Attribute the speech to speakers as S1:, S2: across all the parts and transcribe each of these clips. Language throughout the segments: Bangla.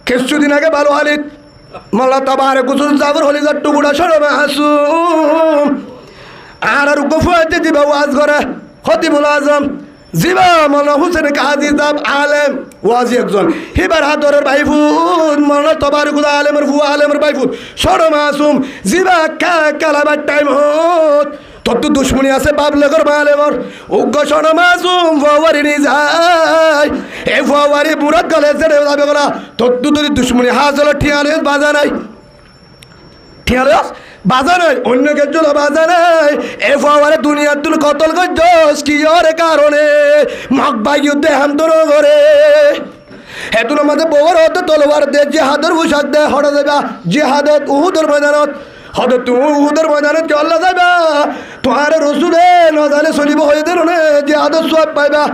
S1: কিছুদিন আগে ভালো হালিত মোল্লা তাবারে কুসুল জাবর হলি গট্টু গুড়া সরে মাসুম আর গফুয়াতে দিবা ওয়াজ করে খতিবুল আজম জিবা মোল্লা হুসেন কাজী সাহেব আলেম ওয়াজি একজন হিবার হাতরের ভাইফুত মোল্লা তাবারে কুসুল আলেমের ফুয়া আলেমের ভাইফুত সরে মাসুম জিবা কালাবার টাইম হত তত দুশ্মনী আছে বাবলেগর মালেমর উগ্র সরে মাসুম ফওয়ারি নি যায় এ ফওয়ারি মুরাদ গলে ছেড়ে যাবে গলা তত যদি দুশ্মনী হাজল ঠিয়ালে বাজা নাই ঠিয়ালে বাজা নাই অন্য কিছু বাজা নাই এ ফওয়ারে দুনিয়ার তুল কতল গজস কি ওর কারণে মকবাই যুদ্ধে হামতর করে হেতুন আমাদের বড় হতে তলোয়ার দে জিহাদের পোশাক দে হড়ে দেবা জিহাদত উহুদের ময়দানত হয়তো তুমি উহুদের ময়দানত কি আল্লাহ যাবা তোমার রসুলে নজালে চলিব হয়ে দিল নে জিহাদত সব পাইবা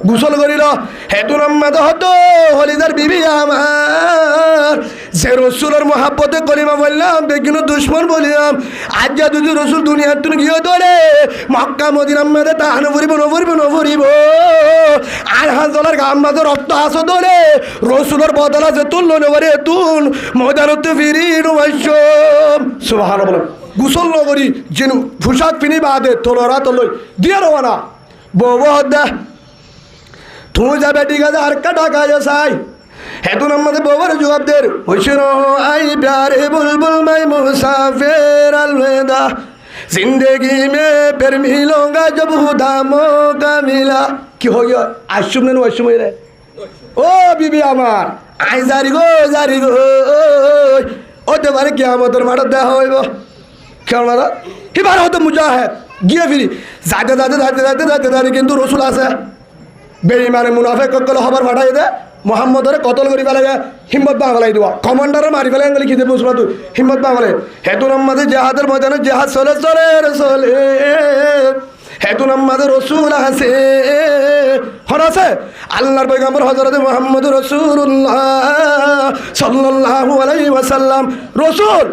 S1: গোসল করিল হেতুন আমাদের হতো হলিদার বিবি আমার যে রসুলের মহাব্বতে কলিমা বললাম বেগিনো দুশ্মন বলিলাম আজ যা দুজু রসুল দুনিয়ার তুমি গিয়ে ধরে মক্কা মদিনা আমাদের তা নভরিব নভরিব নভরিব আর হাজার গাম মাঝে রক্ত আসো ধরে রসুলের বদলা যে তুললো নেবারে তুল ময়দানত ফিরি নবাইসম সুবহানাল্লাহ গোসল নগরী যেন পোশাক পিনি বাদে তোলরা তোলই দিয়ে রওনা বউ দা তুমি যাবে ঠিক আছে আর কা টাকা চাই হেতুন আমাদের বাবার জবাবদের হইছিল আই প্যারে বুলবুল মাই মুসাফির আলবেদা জিন্দগি মে ফির মিলूंगा जब खुदा मौका मिला কি হই আশুম নেন আশুম রে ও বিবি আমার আই জারি গো ওতে পারে কিয়ামতের মাঠ দেখা হইব কেমন মারা এবার হতো মুজাহিদ গিয়ে ফিরি যাতে কিন্তু রসুল আছে বেঈমানে মুনাফিক কল খবর পাঠাই দে মোহাম্মদরে কতল করি পেলে হিম্মত বাংলাই দেওয়া কমান্ডারে মারি ফেলে গেলে খিদে বুঝবা তুই হিম্মত বাংলাই হেতুন আমাদের জেহাদের ময়দানে জেহাদ চলে হেতুন আমাদের রসুল আছে হন আছে আল্লাহর পয়গম্বর হযরত মুহাম্মদ রাসূলুল্লাহ সাল্লাল্লাহু আলাইহি ওয়াসাল্লাম রসুল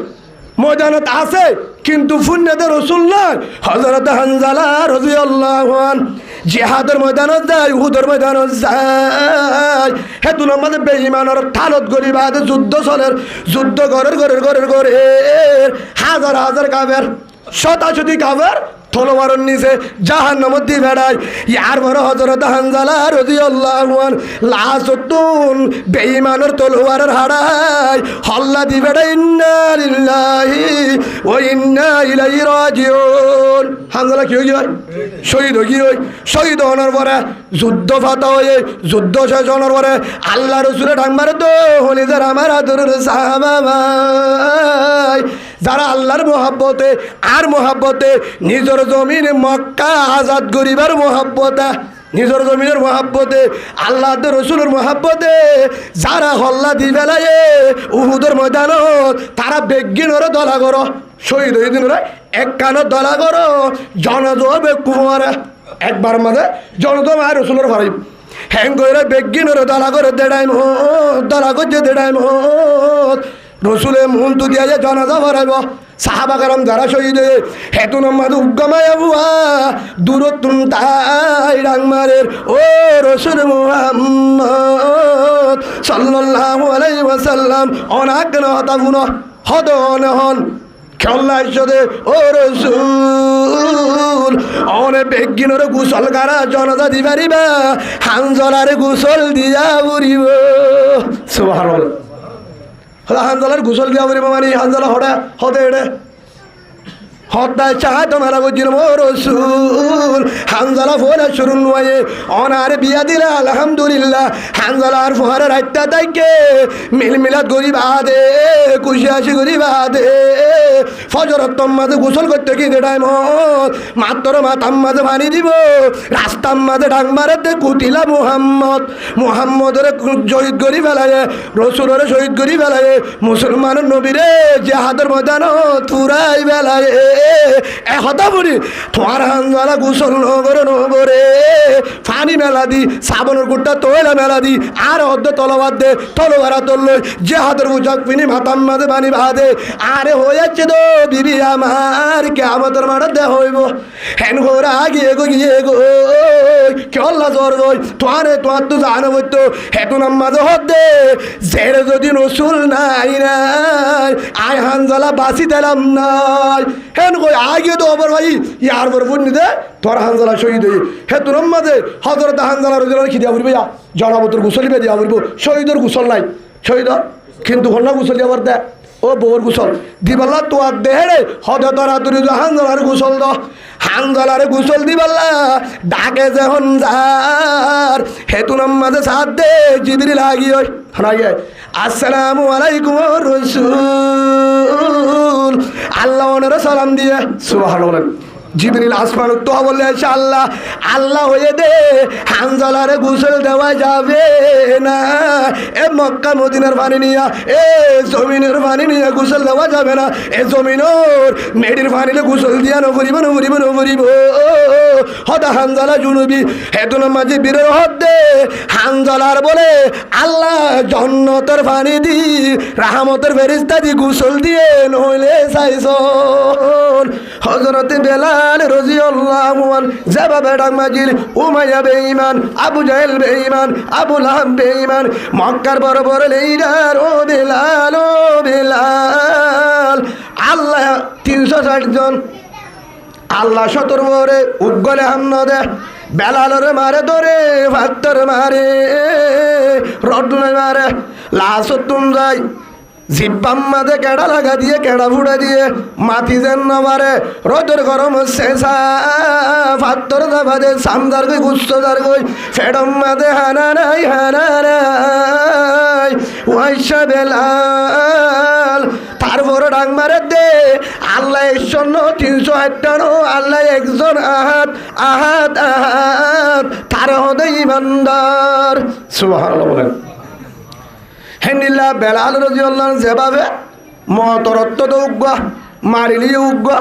S1: ময়দানত আছে কিন্তু ফুন্নেতে রসুল নয় হযরত হানজালা রাদিয়াল্লাহু আনহু জিহাদের ময়দানত যায় উহুদের ময়দানত যায় হেতুন আমাদের বেঈমানের ঠালত গরিবাদ যুদ্ধ চলের যুদ্ধ গরের হাজার হাজার কাফের শতাশতি কাফের তলোয়ারের নিচে জাহান্নামে দি বেড়ায় ইয়ার বড় হযরত হানজালা রাদিয়াল্লাহু আনহু লাসতুন বেঈমানের তলোয়ারের হাড়ায় হল্লা দি বেড়ায় ইন্না লিল্লাহি ওয়া ইন্না ইলাইহি রাজিউন হানজালা কি হই শহীদ হওয়ার পরে যুদ্ধ ফাতা হয়ে যুদ্ধ শেষ হওয়ার পরে আল্লাহ রসুলের ডাক মারে তো হলিদার আমার আদরের সাহাবা ভাই যারা আল্লাহর মহাব্বতে আর মহাব্বতে নিজের জমিনে মক্কা আজাদ করিবার মহাব্বতে নিজের জমিনের মহাব্বতে আল্লাহ রসুলের মহাব্বতে যারা হল্লা দি বেলায় উহুদের ময়দানত তারা বেগিনরে দলা করো শহীদ হয়ে দিন এক কানত দলা করো জনজবে কুমারে একবার মাঝে জনজম আর রসুলের ভাই হ্যাং করে বেগিনরে দলা করে দেড়াই দলা করছে দেড়াই রসুলে মন তু দিয়া যে জনাজা ভরাইব সাহাবা কারাম যারা শহীদ হেতু নামাদ উগ্গমায় বুয়া দূরতুন তাই ডাংমারের ও রসুল মুহাম্মদ সাল্লাল্লাহু আলাইহি ওয়াসাল্লাম অনাগ্ন হতাগুন হদ অনহন খেলা ইসদে ও রসুল অনে বেগিনরে গুসল কারা জনাজা দিবারিবা হানজলারে গুসল দিয়া উড়িব সুবহানাল্লাহ হানজালার গোসল দিয়া বলি মানে হানজালা হদে এড়ে হদায় চাহাত মারা বুঝির মো রসুল হানজালা ফোনে শুরু নয় অনার বিয়া দিলা আলহামদুলিল্লাহ হানজালার ফোয়ারে রাইতা তাইকে মিলমিলাত গরিবা দে খুশি হাসি গরিবা দে ফজরত মাঝে গোসল করতে কি দেড়াই মাত্র মাতাম মাঝে পানি দিব রাস্তার মাঝে ডাক মারে দে কুটিলা মুহাম্মদের শহীদ করি ফেলায় রসুলের শহীদ করি ফেলায় মুসলমানের নবীরে জেহাদের ময়দানত পুরাই বেলায় এ হতা বলি তোমার হানজালা গোসল নগরে ফানি মেলা দি সাবনের গুড়টা তৈলা মেলা দি আর অর্ধ তলবাদ দে তলবারা তললই যে হাতের বুঝাক পিনি মাতাম মাঝে বানি বাদে আরে হয়েছে তো বিবি আমার কে আমাদের মাঠে দে হইব হেন ঘোরা গিয়ে গো কেল্লা জ্বর গই তোমার তো জানো বইতো হেতু নাম মাঝে হদ্দে জেরে যদি রসুল নাই আয় হানজালা বাসি দিলাম নাই হেন কই আগে তো আবার ভাই ইয়ার বর ফুন দে তোর হানজালা শহীদ হই হেতু নাম মাঝে হজরত হানজালা রজুলার কি দিয়া বলবে জনাবতর গুসল দিয়া বলবো শহীদর গুসল নাই শহীদ কিন্তু হল না গুসল দিয়াবার দে ও বউর গুসল দিবাল্লা তো আর দেহে হদে তোরা তুই হানজালার গুসল দ হানজালারে গুসল দিবাল্লা ডাকে যখন যার হেতু নাম মাঝে সাথ দে জিবিরি লাগিয়ে হানাইয়ে আসসালামু আলাইকুম রাসূল আল্লাহ ওনারা সালাম দিয়ে সুবহানাল্লাহ জিবরিল আসমান তো বললে আল্লাহ আল্লাহ হয়ে দে হানজালারে গোসল দেওয়া যাবে না এ মক্কা মদিনার পানি নিয়া এ জমিনের পানি নিয়ে গোসল দেওয়া যাবে না এ জমিনের মেডির পানিলে গোসল দিয়া নকরিব হদা হানজালা জুনুবি হেতু মাঝে বীরের হদ্দে হানজালার বলে আল্লাহ জন্নতের পানি দি রাহমতের ফেরেশতা দি গোসল দিয়ে নইলে চাইছন হযরতে বেলাল রাদিয়াল্লাহু আনহু যেভাবে ডাক মাজিল উমাইয়া বেঈমান আবু জাহেল বেঈমান আবু লাহাব বেঈমান মক্কার বড় বড় লিডার ও বেলাল আল্লাহ 360 জন আল্লাহ 17 বরে উগলে হামনা দে বেলালরে মারে ধরে ফাত্তর মারে রডলে মারে লাশত তুম যাই জিব্বাম মাঝে কেডা লাগা দিয়ে কেডা ফুড়ে দিয়ে মাটি যেন নবারে রোদের গরম শেষা ফাত্তর দাবাদে সামদার গই গুস্তদার গই ফেডম মাঝে হানা নাই ওয়াইশা বেলাল তারপরে ডাং মারে দে আল্লাহ 358 আল্লাহ একজন আহাদ তার হদে ইমানদার সুবহানাল্লাহ বলেন হেনিল্লা বেলাল রাদিয়াল্লাহু যেভাবে মতরত্ব তো উগ্গা মারিলি উগ্গা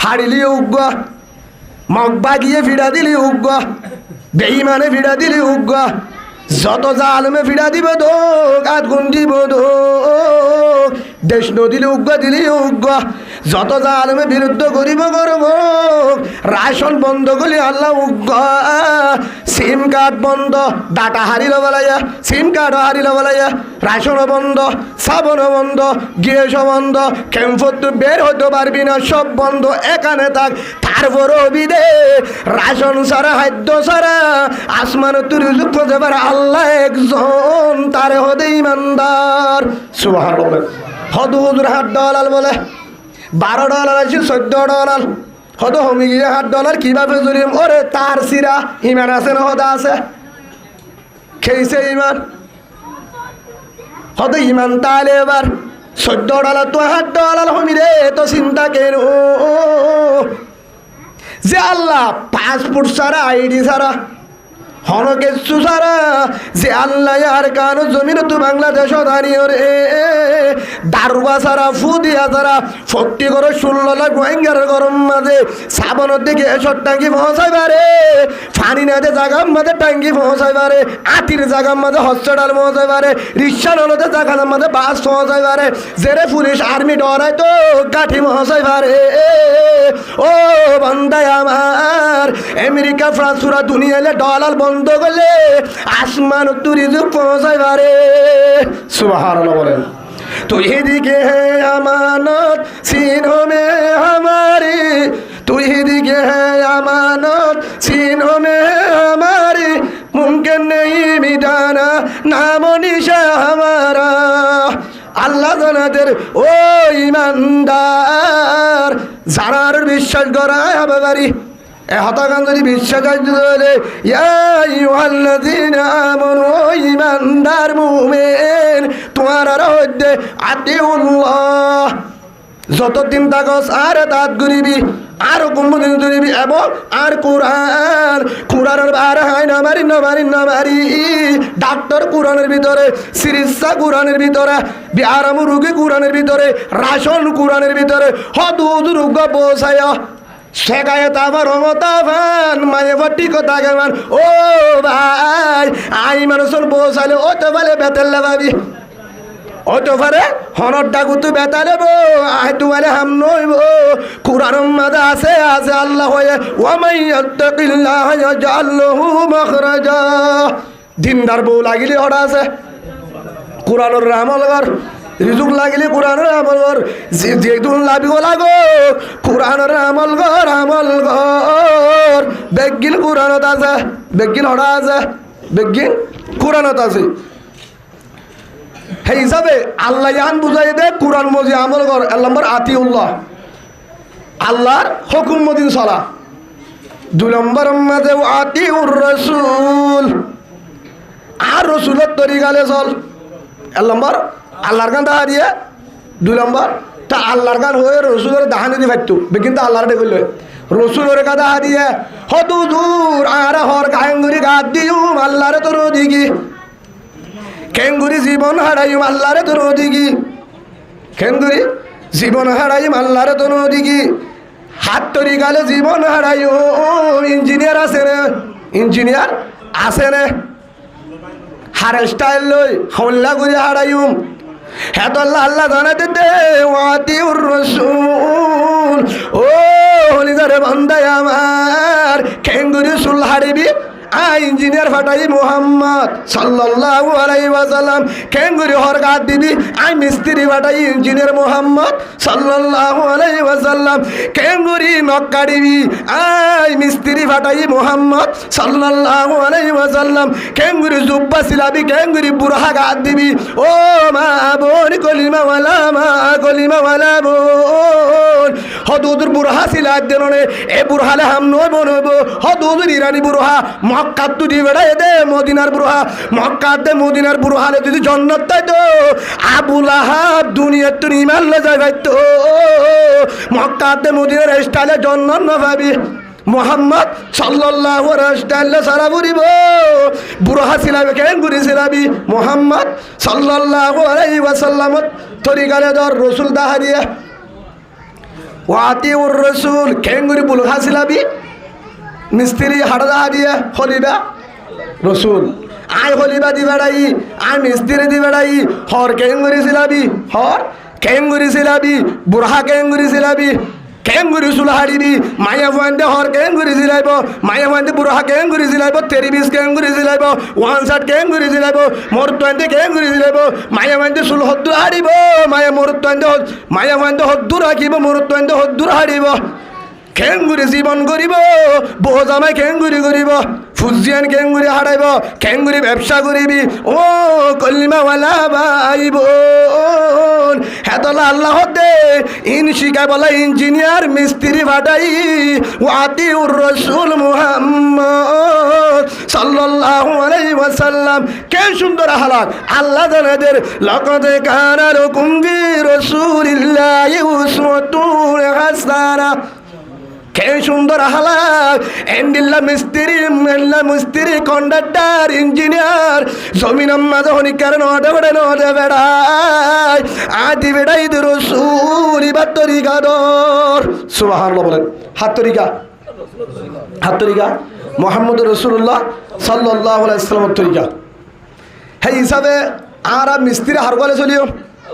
S1: হারিলি উগ্গা মগবা গিয়ে ফিরা দিলি উগ্গা বেঈমানে ফিরা দিলি উগ্গা যত জালেমে ফিরা দিব দো গাত গুঞ্জিব দো দেশ নদিলে উগ্গা দিলি উগ্গা যত জালেমে বিরুদ্ধ করিব করব রাশন বন্ধ করলি আল্লাহ উগ্গা সিম কার্ড বন্ধ ডাটা হারিল বলাইয়া সিম কার্ড হারিল বলাইয়া রাশন বন্ধ সাবন বন্ধ গ্যাস বন্ধ ক্যাম্পত বের হতে পারবি না সব বন্ধ এখানে থাক তারপর বিদে রাশন সারা খাদ্য সারা আসমান তুই রিজুক করতে পারে আল্লাহ একজন তার হদে ইমানদার সুবহানাল্লাহ হদ হুজুর $8 বলে $12 আছে $14 হদ হমি গিয়ে $8 কিভাবে জুলিম ওরে তার সিরা ইমান আছে না হদা আছে খেয়েছে ইমান হদ ইমান তাহলে এবার $14 তো $8 হমি রে তো চিন্তা কেন যে আল্লাহ পাসপোর্ট ছাড়া আইডি ছাড়া হনকে সুসারা যে আল্লাহ আর কানো জমিন তো বাংলাদেশ দাঁড়িয়ে রে দারুয়া সারা ফুদিয়া সারা 40 করে 16 লাখ রোহিঙ্গার গরম মাঝে সাবনের দিকে এসব টাঙ্গি পৌঁছাই পারে ফানি নাতে জাগার মাঝে টাঙ্গি পৌঁছাই পারে আতির জাগার মাঝে হসপিটাল পৌঁছাই পারে রিক্সা নলতে জাগার মাঝে বাস পৌঁছাই পারে জেরে পুলিশ আর্মি ডরাই তো কাঠি পৌঁছাই পারে ও বান্দায় আমার আমেরিকা ফ্রান্স পুরা দুনিয়ালে ডলার বন্ধ করলে আসমান তুরি যুগ পৌঁছাই পারে সুবহানাল্লাহ বলেন तो ही दिखे है अमानत सीनों में हमारी तो ही दिखे है अमानत सीनों में हमारी मुमकिन नहीं मिटाना नामो निशा हमारा আল্লাহ জানাদের ও ইমানদার যারার বিশ্বাস করায় হবে বাড়ি এ হতাকান যদি বিশ্বাস হলে ইয়া আইয়ুহাল্লাযীনা আমানু ইমানদার মুমিন তোমার হইতে আতিউল্লাহ যতদিন থাকস আর তাত গুরিবি আর কুম্মদিন দিবি এবং আর কোরআনের বার হয় নামারি ডাক্তার কোরআনের ভিতরে, চিকিৎসা কোরআনের ভিতরে, বিয়ারাম রুগী কোরআনের ভিতরে, রাশন কোরআনের ভিতরে, হদুদ রোগ বসায় শেখায় আমার রমতাভান মায়ে ভট্টি কথা কেমন ও ভাই আই মানুষের বসালে ও তো বলে বেতেল লাগাবি ও তো পারে হনর ডাকু তুই বেতা নেব আই তু বলে হাম নইব কুরআন মাঝে আছে আল্লাহ হয়ে ওয়ামাই ইয়াত্তাকিল্লাহ ইয়াজআল লাহু মাখরাজা। দিনদার বউ লাগিলে হড়া আছে কুরআনের আমল কর, রিজুক লাগিলে কোরআনের আমল কর, যেদুন লাভিব লাগো কোরআনের আমল কর। বেগিন কোরআনত আছে, বেগিন হড়া আছে, বেগিন কোরআনত আছে। সেই হিসাবে আল্লাহ ইয়ান বুঝাই দে কোরআন মজি আমল কর। এক নম্বর আতিউল্লাহ, আল্লাহর হুকুম মদিন চলা। 2 নম্বর মাঝে আতিউর রাসূল, আর রসুলের তরিকালে চল। 1 নম্বর আল্লাহর গান দেখা দিয়ে। 2 নম্বর তা আল্লাহর গান হয়ে রসুলের দাহানি দিয়ে পারতো কিন্তু আল্লাহর ডেকে লয় রসুলের গা দেখা দিয়ে হতু দূর আর হর কাঙ্গুরি গাদ দিউম আল্লাহরে তোর দিগি কেঙ্গুরি জীবন হারাইম আল্লাহরে তোর দিগি কেঙ্গুরি জীবন হারাইম আল্লাহরে তোর দিগি হাত তরিকালে জীবন হারাইও ইঞ্জিনিয়ার আছে রে, ইঞ্জিনিয়ার আছে রে হার স্টাইল লই হল্লা করে হারাইম হ্যাঁ তো আল্লাহ জানাতে দে ওয়াতিউর রাসূল ও হলিদারে বান্দায় আমার কেঙ্গুরি সুল হারিবি ইঞ্জিনিয়ার ফাটাই মুহাম্মদ সাল্লাল্লাহু আলাইহি ওয়াসাল্লাম কেঙ্গুরি হর গাদ দিবি মিস্ত্রি ফাটাই ইঞ্জিনিয়ার মুহাম্মদ সাল্লাল্লাহু আলাইহি ওয়াসাল্লাম কেঙ্গুরি নক কাটিবি মিস্ত্রি ফাটাই মুহাম্মদ সাল্লাল্লাহু আলাইহি ওয়াসাল্লাম কেঙ্গুরি জুব্বা সিলাবি কেঙ্গুরি বুরহা গাদ দিবি ও মা বোন কলিমা ওয়ালা বোন হদুদুর বুরহা সিলাদ দেননে এ বুরহালে হাম নয় বনবো হদুদুর ইরানি বুরহা মক্কাত তুই বেড়াই দে মদিনার বুরহা মক্কাত দে মদিনার বুরহালে যদি জন্নত তাই তো আবুল আহাব দুনিয়ার তুই ইমান লে যাই ভাই তো মক্কাত দে মদিনার স্টাইলে জন্নত না ভাবি মুহাম্মদ সাল্লাল্লাহু আলাইহি ওয়াসাল্লাম সারা বুড়িব বুরহা সিলাবে কেন গুরি সিলাবি মুহাম্মদ সাল্লাল্লাহু আলাইহি ওয়াসাল্লাম তরিকালে দর রাসূল দাহারিয়া ওয়াতিউর রাসূল কেন গুরি বুরহা সিলাবি মিস্ত্রি হাড়া দিয়ে হলিবা রসুল আই হলিবা দি বেড়াই আই মিস্ত্রি দি বেড়াই হর কেঙ্গুরি সিলাবি হর কেঙ্গুরি সিলাবি বুড়হা কেঙ্গুরি সিলাবি কেঙ্গুরি চুল হারিবি মায়া ফান্দে হর কেঙ্গুরি সিলাইব মায়া ফান্দে বুড়হা কেঙ্গুরি সিলাইব 23 কেঙ্গুরি সিলাইব 1 শার্ট কেঙ্গুরি সিলাইব মোর তোন্দে কেঙ্গুরি সিলাইব মায়া ফান্দে চুল হদ্দুর হারিব মায়া মোর তোন্দে মায়া ফান্দে হদ্দুর রাখিব মোর তোন্দে হদ্দুর হারিব কেঙ্গুরি জীবন করিব বহু জামাই কেঙ্গুরি করিব ফুজিয়ান কেঙ্গুরি হারাইব কেঙ্গুরি ব্যবসা করিবি ও কলিমাওয়ালা ভাই বোন হেতলা আল্লাহ দে ইন শিখাই বলা ইঞ্জিনিয়ার মিস্ত্রি ফাটাই ওয়াতিউর রাসূল মুহাম্মদ সাল্লাল্লাহু আলাইহি ওয়াসাল্লাম কে সুন্দর হালাত আল্লাহ জানাদের লাকাদ কানা লাকুম ফি রাসূলিল্লাহি উসওয়াতুন হাসানাহ কে সুন্দর হালাত এন্ডিল্লা মিস্ত্রি কন্ডাক্টর ইঞ্জিনিয়ার জমিন মাঝে হনিকার নদে বেড়ায় আদি বেড়াই রসুল ইবার তরিকার সুবহানাল্লাহ বলেন হাত তরিকা মুহাম্মদ রাসূলুল্লাহ সাল্লাল্লাহু আলাইহি ওয়াসাল্লামের তরিকা সেই হিসাবে আর মিস্ত্রি হারগলে চলিও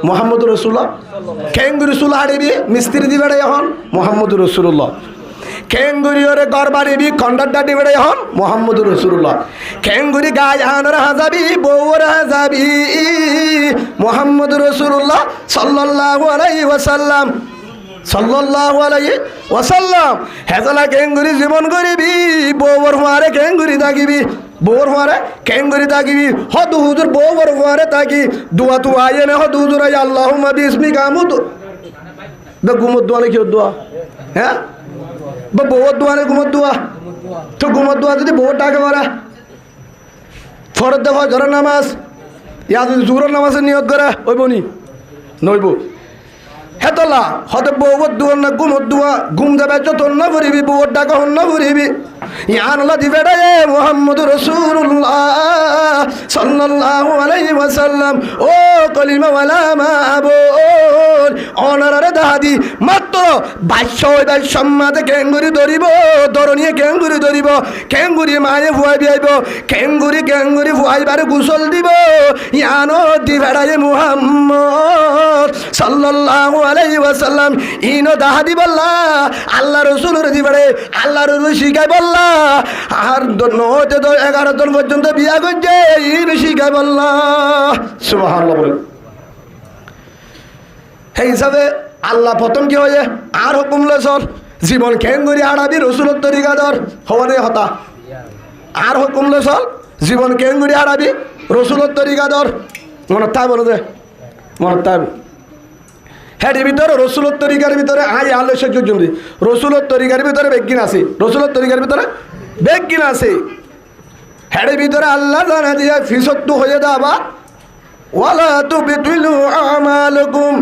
S1: মুহাম্মদ রাসূলুল্লাহ কেঙ্গুরি চুল হারিবি মিস্ত্রি দি বেড়াই এখন মুহাম্মদ রাসূলুল্লাহ কেঙ্গুরি ওরে ঘর বাড়িবি কন্ডাক্টর দি বেড়াই এখন মুহাম্মদ রাসূলুল্লাহ কেঙ্গুরি গায়ে আনার হাজাবি বউর হাজাবি মুহাম্মদ রাসূলুল্লাহ সাল্লাল্লাহু আলাইহি ওয়াসাল্লাম সাল্লাল্লাহু আলাইহি ওয়াসাল্লাম হেজালা কেঙ্গুরি জীবন করিবি বউর মারে কেঙ্গুরি থাকিবি বউর মারে কেঙ্গুরি থাকিবি হদু হুজুর বউর মারে থাকি দুয়া তু আয়ে না হদু হুজুর আই আল্লাহুম্মা বিসমিকা আমুতু বে গুমত দোয়া কি দোয়া হ্যাঁ বা বউর দোয়া না গুমত দোয়া তো গুমত দোয়া যদি বউর ডাকে মারা ফরজ দফা ঘরের নামাজ ইয়া যদি জোহরের নামাজের নিয়ত করে ওই বনি নইব হেতলা হতে বউর দুয়ার না ঘুমর দুয়া ঘুম যাবে যতন না ফুরিবি বউর ডাকা হন না ফুরিবি ইয়ানলা দিবে রে মুহাম্মদ রাসূলুল্লাহ সাল্লাল্লাহু আলাইহি ওয়াসাল্লাম ও কলিমা ওয়ালা মাবুল অনারে দাদি মাত্র 22 সম্মাদে কেঙ্গুরি ধরিব ধরনিয়ে কেঙ্গুরি ধরিব কেঙ্গুরি মায়ে ফুয়াই আইব কেঙ্গুরি ফুয়াইবারে গোসল দিব ইয়ানো দিবে রে মুহাম্মদ সাল্লাল্লাহু আলাইহি ওয়াসাল্লাম ইনো দাহাদি বল্লা আল্লাহ রাসূলের দিবারে আল্লাহর রাসূল শিখাই বল্লা আর 9 থেকে 11 জন পর্যন্ত বিয়া করছে ইনো শিখাই বল্লা সুবহানাল্লাহ বলেন। সেই হিসাবে আল্লাহ প্রথম কি হয়ে আর হুকুম লসর জীবন কেঙ্গুরি আড়াবি রসুলের তরিকা ধর হওয়ারে হতা আর হুকুম লসর জীবন কেঙ্গুরি আড়াবি রসুলের তরিকা ধর মনে তাই বলো যে মনে তাই হ্যাঁ ভিতরে রসুলের তরিকার ভিতরে আই আলো সহ্য রসুলের তরিকার ভিতরে বেগিন আছে রসুলের তরিকার ভিতরে বেগিন আছে হ্যাঁ ভিতরে আল্লাহ জানা দিয়ে ফিসত্তু হয়ে যাবা ওয়ালা তুবিতুলু আমালুকুম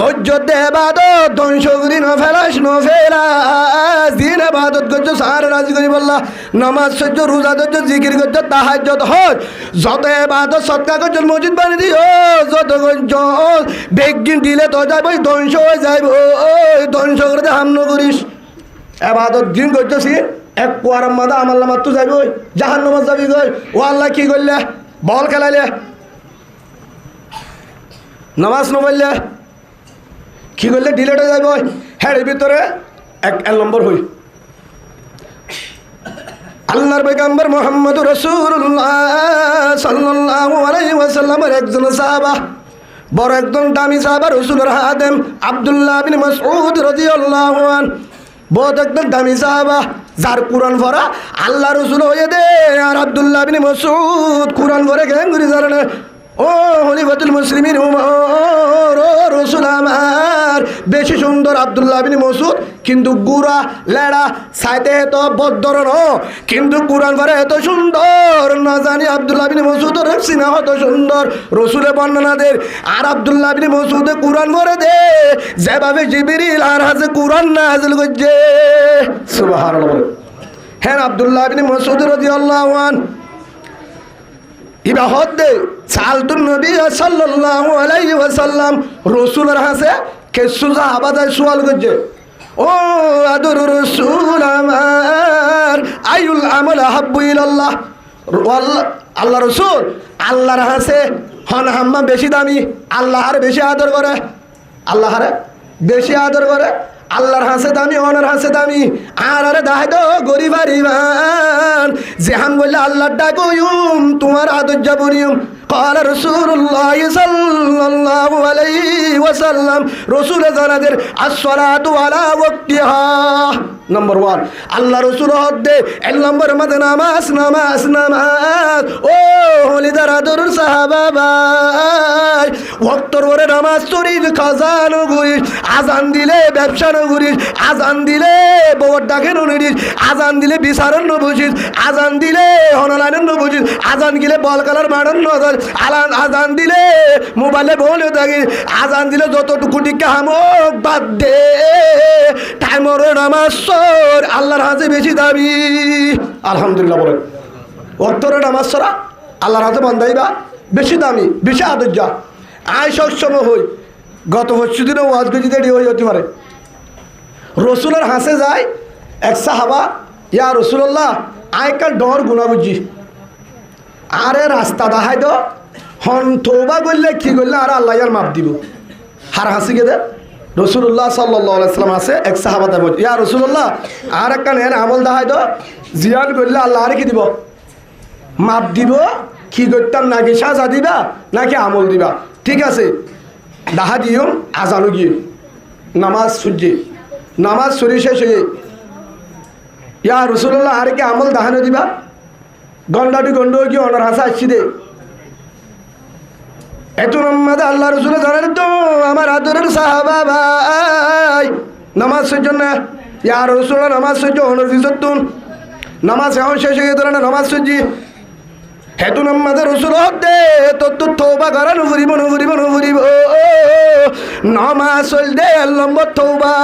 S1: গজ্জ দেবাদ ধ্বংসগুলি নফেলাস নফেলাস দিন আবাদত গজ্জ সার রাজি করি বললা নামাজ সহ্য রোজা ধৈর্য জিকির গজ্জ তাহাজ্জুদ হজ যত এবাদত সদকা গজ্জ মসজিদ বানিয়ে দিও যত গজ্জ বেগিন দিলে তো যাইব ধ্বংস হয়ে যাইব ধ্বংস করে হামন করিস এবাদত দিন গজ্জ সি এক কুয়ার মাদা আমার মাত্র যাইব জাহান্নামে যাবি গই ও আল্লাহ কি করলে বল খেলাইলে নামাজ নবললে কি করলে ডিলেটে যাইব হ্যাঁ এর ভিতরে এক নম্বর হই আল্লাহর পয়গম্বর মুহাম্মদ রাসূলুল্লাহ সাল্লাল্লাহু আলাইহি ওয়াসাল্লামের একজন সাহাবা বড় একজন দামি সাহাবা রাসূলের হাদেম আব্দুল্লাহ বিন মাসউদ রাদিয়াল্লাহু আন বহুত একদম দামি সাহাবা যার কুরআন পড়া আল্লাহ রাসূল হয়ে দে আর আব্দুল্লাহ বিন মাসউদ কুরআন পড়ে কেন করে জানে ও খলিফাতুল মুসলিমিন ওমর ও রাসূল আমার বেশি সুন্দর আব্দুল্লাহ বিন মাসউদ কিন্তু গুরা লেড়া সাইতে তো বদরন কিন্তু কুরআন পড়ে এত সুন্দর না জানি আব্দুল্লাহ বিন মাসউদের সিনা কত সুন্দর রাসূলের বর্ণনাদের আর আব্দুল্লাহ বিন মাসউদ কুরআন পড়ে দে যেভাবে জিবরিল আর হাজে কুরআন নাযিল করছে সুবহানাল্লাহ হ্যাঁ আব্দুল্লাহ বিন মাসউদ রাদিয়াল্লাহু আন ইবা হদ্দে সালতুন নবী সাল্লাল্লাহু আলাইহি ওয়াসাল্লাম রাসূলের হাসে কিছু সাহাবাদের সওয়াল করছে ও আদর রাসূল আমার আইউল আমাল হাব্বু ইলাল্লাহ আল্লাহ রাসূল আল্লাহর হাসে হন হাম্মা বেশি দামি আল্লাহর বেশি আদর করে আল্লাহর বেশি আদর করে আল্লাহর হাসে দামি ওনার হাসে দামি আর আরে দাহাই দো গরিব আরিমান যেহান বললে আল্লাহর ডাকুম তোমার আদর যাবনিয়ম قال رسول الله صلى الله عليه وسلم رسول জানাদের الصلاه على وقتها নাম্বার 1 আল্লাহ রাসূল হদ্দে এক নম্বর মধ্যে নামাজ নামাজ নামাজ ও হলিদার আদর সাহাবা ভাই ওয়াক্তর পরে নামাজ শরীর কাজা নগরী আজান দিলে ব্যবসা নগরী আজান দিলে বউর ডাকে নগরী আজান দিলে বিচারণ নবুজিস আজান দিলে হনলাইন নবুজিস আজান গিলে বল কালার মারণ নজর আজান দিলে মোবাইলে বলে থাকি আজান দিলে যতটুকু টিকা হামক বাদ দে টাইমর নামাজ সর আল্লাহর হাতে বেশি দাবি আলহামদুলিল্লাহ বলেন ওয়াক্তরে নামাজ সরা আল্লাহর হাতে বান্দাইবা বেশি দামি বেশি আদর্যা আয় সবসময় হই গত বছর দিনও ওয়াজ গজিতে হয়ে হতে পারে রসুলের হাসে যায় এক সাহাবা ইয়া রসুল্লাহ আয়কাল ডর গুণা বুঝি আরে রাস্তা দেখাই তো হন থৌবা করলে কি করলে আর আল্লাহ আর মাপ দিব হার হাসি গেদে রসুল্লাহ সাল্লাল্লাহু আলাইহি ওয়াসাল্লাম আছে এক সাহাবা দেব ইয়া রসুল্লাহ আর একটা নেন আমল দেখাই তো জিয়ান করলে আল্লাহ আর কি দিব মাপ দিব কি করতাম নাকি সাজা দিবা নাকি আমল দিবা ঠিক আছে দাহা দিও আজানো গিয়ে নামাজ সূর্যে নামাজ সরি শেষ হয়ে ইয়া রসুল্লাহ আর কি আমল দাহানো দিবা গন্ডাটি গন্ড গিয়ে অনার হাসা আসছি দে এত নম্মদ আল্লাহ রসুল জানেন তো আমার আদরের সাহাবা ভাই নামাজ সহ্য না ইয়া রসুল্লাহ নামাজ সহ্য অনর ফিসতুন নামাজ এখন শেষ হয়ে ধরে না নামাজ সহ্যি হেতু নম্মদ রসুল দে তো তৌবা করা নুফুরিব নুফুরিব নুফুরিব নামাজ চলতে নম্বর তওবা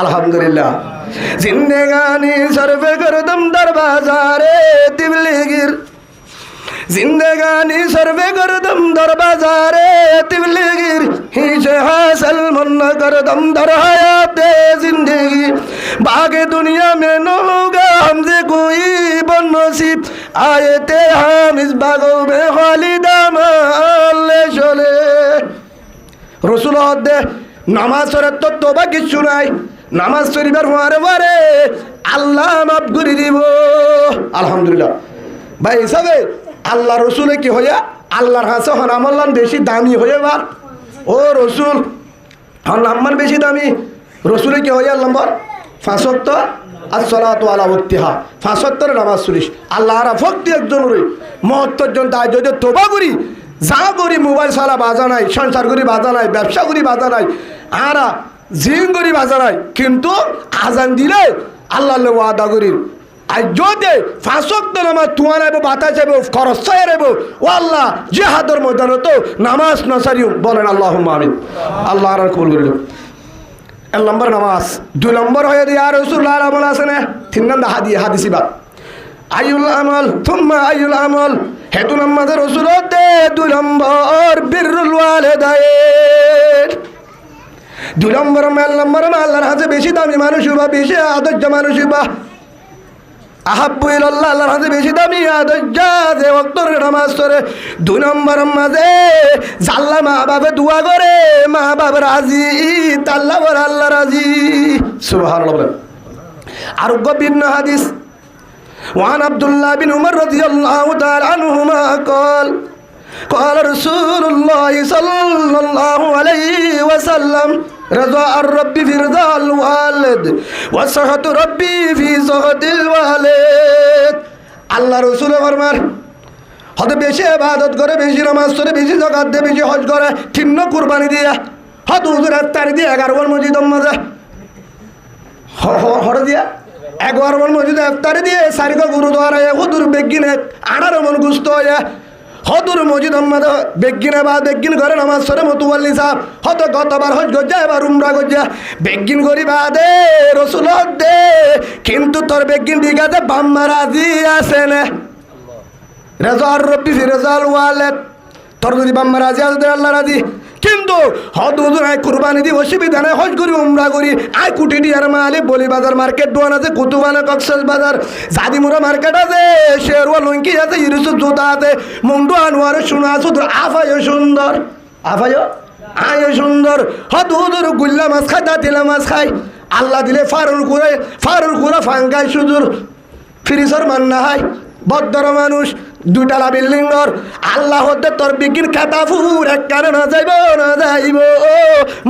S1: আলহামদুলিল্লাহ জিন্দেগানি সরফে করদম দরবাজারে তিবলিগির जिंदगानी सर्वे करदम दर बाजारे तिबलीगिर हिसे हासिल मन करदम दर हयाते जिंदगी बागे दुनिया में न होगा हमसे कोई बनसीब आए थे हम इस बागों में खालिदा माले चले रसूल दे नामाज सरे तो तोबा किच्छु নাই নামাজ শরীফের পরে পরে আল্লাহ মাফ করে দিব আলহামদুলিল্লাহ ভাই হিসাবে আল্লাহ রসুলে কি হইয়া আল্লাহর হাসে হন আমল্লান বেশি দামি হয়ে বার ও রসুল হন আমার বেশি দামি রসুলে কি হইয়া নম্বর 5 ওয়াক্ত আসসালাতু আলা ওয়াক্তিহা 5 ওয়াক্তের নামাজ পড়িস আল্লাহর ভক্তি একজন রে মহত্তর জন তাই যদি তওবা করি যা করি মোবাইল সালা বাজা নাই সংসার করি বাজা নাই ব্যবসা করি বাজা নাই আরা জিন করি বাজা নাই কিন্তু আজান দিলে আল্লাহর ওয়াদা করি আজ যদি 5 ওয়াক্ত নামাজ তুয়া নেব বাতা যাবে খরচ চাই নেব ও আল্লাহ জিহাদের ময়দানে তো নামাজ না সারিও বলেন আল্লাহুম্মা আমিন আল্লাহ আর কবুল করিল এক নম্বর নামাজ 2 নম্বর হয়ে ইয়া রাসূলুল্লাহ আমল আছে না 3 নম্বর হাদিসি বাত আইউল আমল থুম্মা আইউল আমল হেতু নামাজের রাসূল দে 2 নম্বর বিররুল ওয়ালিদাইন 2 নম্বর আল্লাহর হাতে বেশি দামি মানুষ বা বেশি আদর্য মানুষ বা আহাব্বু ইলাল্লাহ আল্লাহর হাতে বেশি দামি আদর্যা যে ওয়াক্তের নামাজ পড়ে 2 নম্বর মাঝে জাল্লা মা বাবা দোয়া করে মা বাবা রাজি আল্লাহ বলে আল্লাহ রাজি সুবহানাল্লাহ আরোগ্য ভিন্ন হাদিস وعن عبد الله بن عمر رضي الله تعالى عنهما قال رسول الله صلى الله عليه وسلم رضا الرب في رضا الوالد وسخط ربي في سخط الوالد আল্লাহ রসুল ফরমান হয়তো বেশি ইবাদত করে বেশি নামাজ পড়ে বেশি যাকাত দেয় বেশি হজ করে তিন্ন কুরবানি দিয়ে হয়তো হুজুর ইফতারি দিয়ে 11 বার মসজিদ মাঝে হরে দিয়া 11 বার মসজিদ ইফতারি দিয়ে সারিকা গুরুদ্বারা হুজুর বেগিনে 18 মন গুস্ত হয় হদুর মসজিদ আহমদ বেগিনে বা বেগিন করে নামাজ পড়ে মতুয়াল্লি সাহেব হত গতবার হজ গজ্জা এবার উমরা গজ্জা বেগিন করি বাদে রসুল দে কিন্তু তোর বেগিন ঠিক আছে বাম্মা রাজি আছে না রেজার রব্বি ফি রেজাল ওয়ালেদ তোর যদি বাম্মা রাজি আছে আল্লাহ রাজি কিন্তু হদ হুজুর আয় কুরবানি দি অসুবিধা নাই হজ করি উমরা করি আয় কুটি দিয়ার মালে বলি বাজার মার্কেট দোয়ান আছে কুতুবানা কক্সেস বাজার জাদিমুরা মার্কেট আছে শেরওয়া লঙ্কি আছে ইরুসুফ জুতা আছে মুন্ডু আনোয়ার সোনা সুদর আফায় সুন্দর আফায় আয় সুন্দর হদ হুজুর গুল্লা মাছ খায় দাতিলা মাছ খায় আল্লাহ দিলে ফারুল কুরা ফাঙ্গাই সুদুর ফ্রিজর মান্না হয় বদ্দর মানুষ 2 তলা বিল্ডিং ঘর আল্লাহ হতে তোর বিগিন খাতা ফুর এক কারণ না যাইব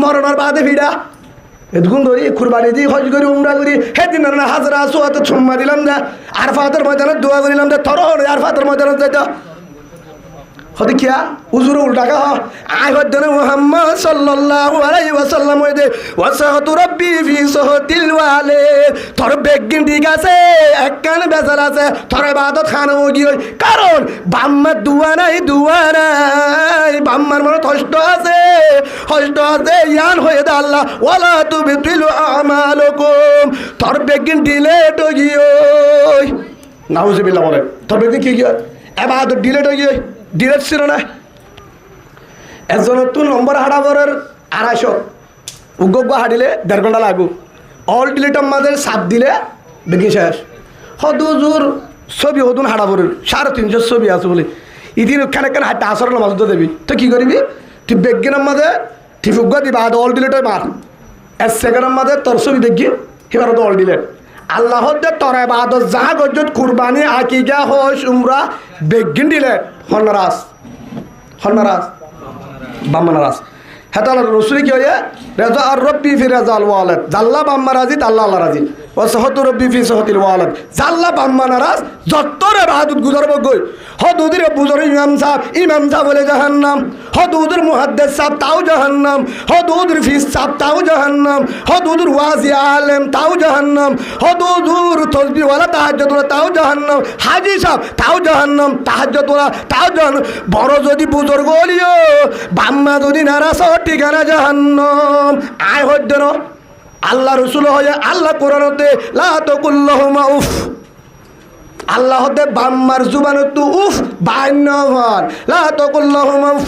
S1: মরণের বাদে ভিড়া এতক্ষণ ধরি কুরবানি দিয়ে হজ করি উমরা করি সেদিন না হাজরা সোয়াতে ছুম্মা দিলাম যা আরফাতের ময়দানে দোয়া করিলাম যে তোর আরফাতের ময়দানে যাইত হতে কিয়া উজুর উল্টা কা আয় হদ্দনে মুহাম্মদ সাল্লাল্লাহু আলাইহি ওয়াসাল্লাম হইতে ওয়াসাহতু রাব্বি ফি সাহতিল ওয়ালিদ তোর বেগিন ঠিক আছে এক কান বেজাল আছে তোর ইবাদত খানা হই কারণ বাম্মার দুয়া নাই বাম্মার মনে কষ্ট আছে ইয়ান হয়ে দে আল্লাহ ওয়ালা তুবতিলু আমালুকুম তোর বেগিন ডিলেট হই নাউজুবিল্লাহ বলে তোর বেগিন কি ইবাদত ডিলেট হই ডিলেট ছিল না একজনের তো নম্বর হাঁটাবরের 250 উগ্গ হাঁটিলে 1.5 ঘন্টা লাগু অল ডিলেটের মাঝে 7 দিলে বেগি শেষ হদুজুর ছবি হতুন হাঁটাবরের 350 ছবি আছে বলে ইদিন ওখানে কেন হাঁটা আসর নামাজ তো দেবি তো কি করবি তুই বেগিনের মাঝে ঠিক উগ্গ দিবা অল ডিলেটে মার 1 সেকেন্ডের মাঝে তোর ছবি দেখি এবার তো অল ডিলেট আল্লাহ তোর ইবাদত যা গজ্জত কুরবানি আকিকা হজ উমরা বেগিন দিলে হন্নারাস বাম্মানারাস হেতাল রসুল কি হয়ে রেজা আর রব্বি ফি রেজাল ওয়ালেদ জাল্লা বাম্মা রাজি আল্লাহ রাজি وسخط ربي في سخط الوالد জাল্লা বাম্মা নারাজ যত্তরে বাহাদুর গুজর বগই হদুদের বুজর ইমাম সাহেব বলে জাহান্নাম হদুদের মুহাদ্দিস সাহেব তাও জাহান্নাম হদুদের ফিস সাহেব তাও জাহান্নাম হদুদের ওয়াজি আলেম তাও জাহান্নাম হদুদের তসবিহ ওয়ালা তাহাজ্জুদ ওয়ালা তাও জাহান্নাম হাজী সাহেব তাও জাহান্নাম তাহাজ্জুদ ওয়ালা তাও জাহান্নাম বড় যদি বুজুর্গ হলিও বাম্মা যদি নারাজ ঠিকানা জাহান্নাম আয় হদ্দর আল্লাহ রসুল হয়ে আল্লাহ কোরআনতে লা তাকুল্লাহুমা উফ আল্লাহ হতে বাম্মার জুবানত উফ বান্নভান লা তাকুল্লাহুমা উফ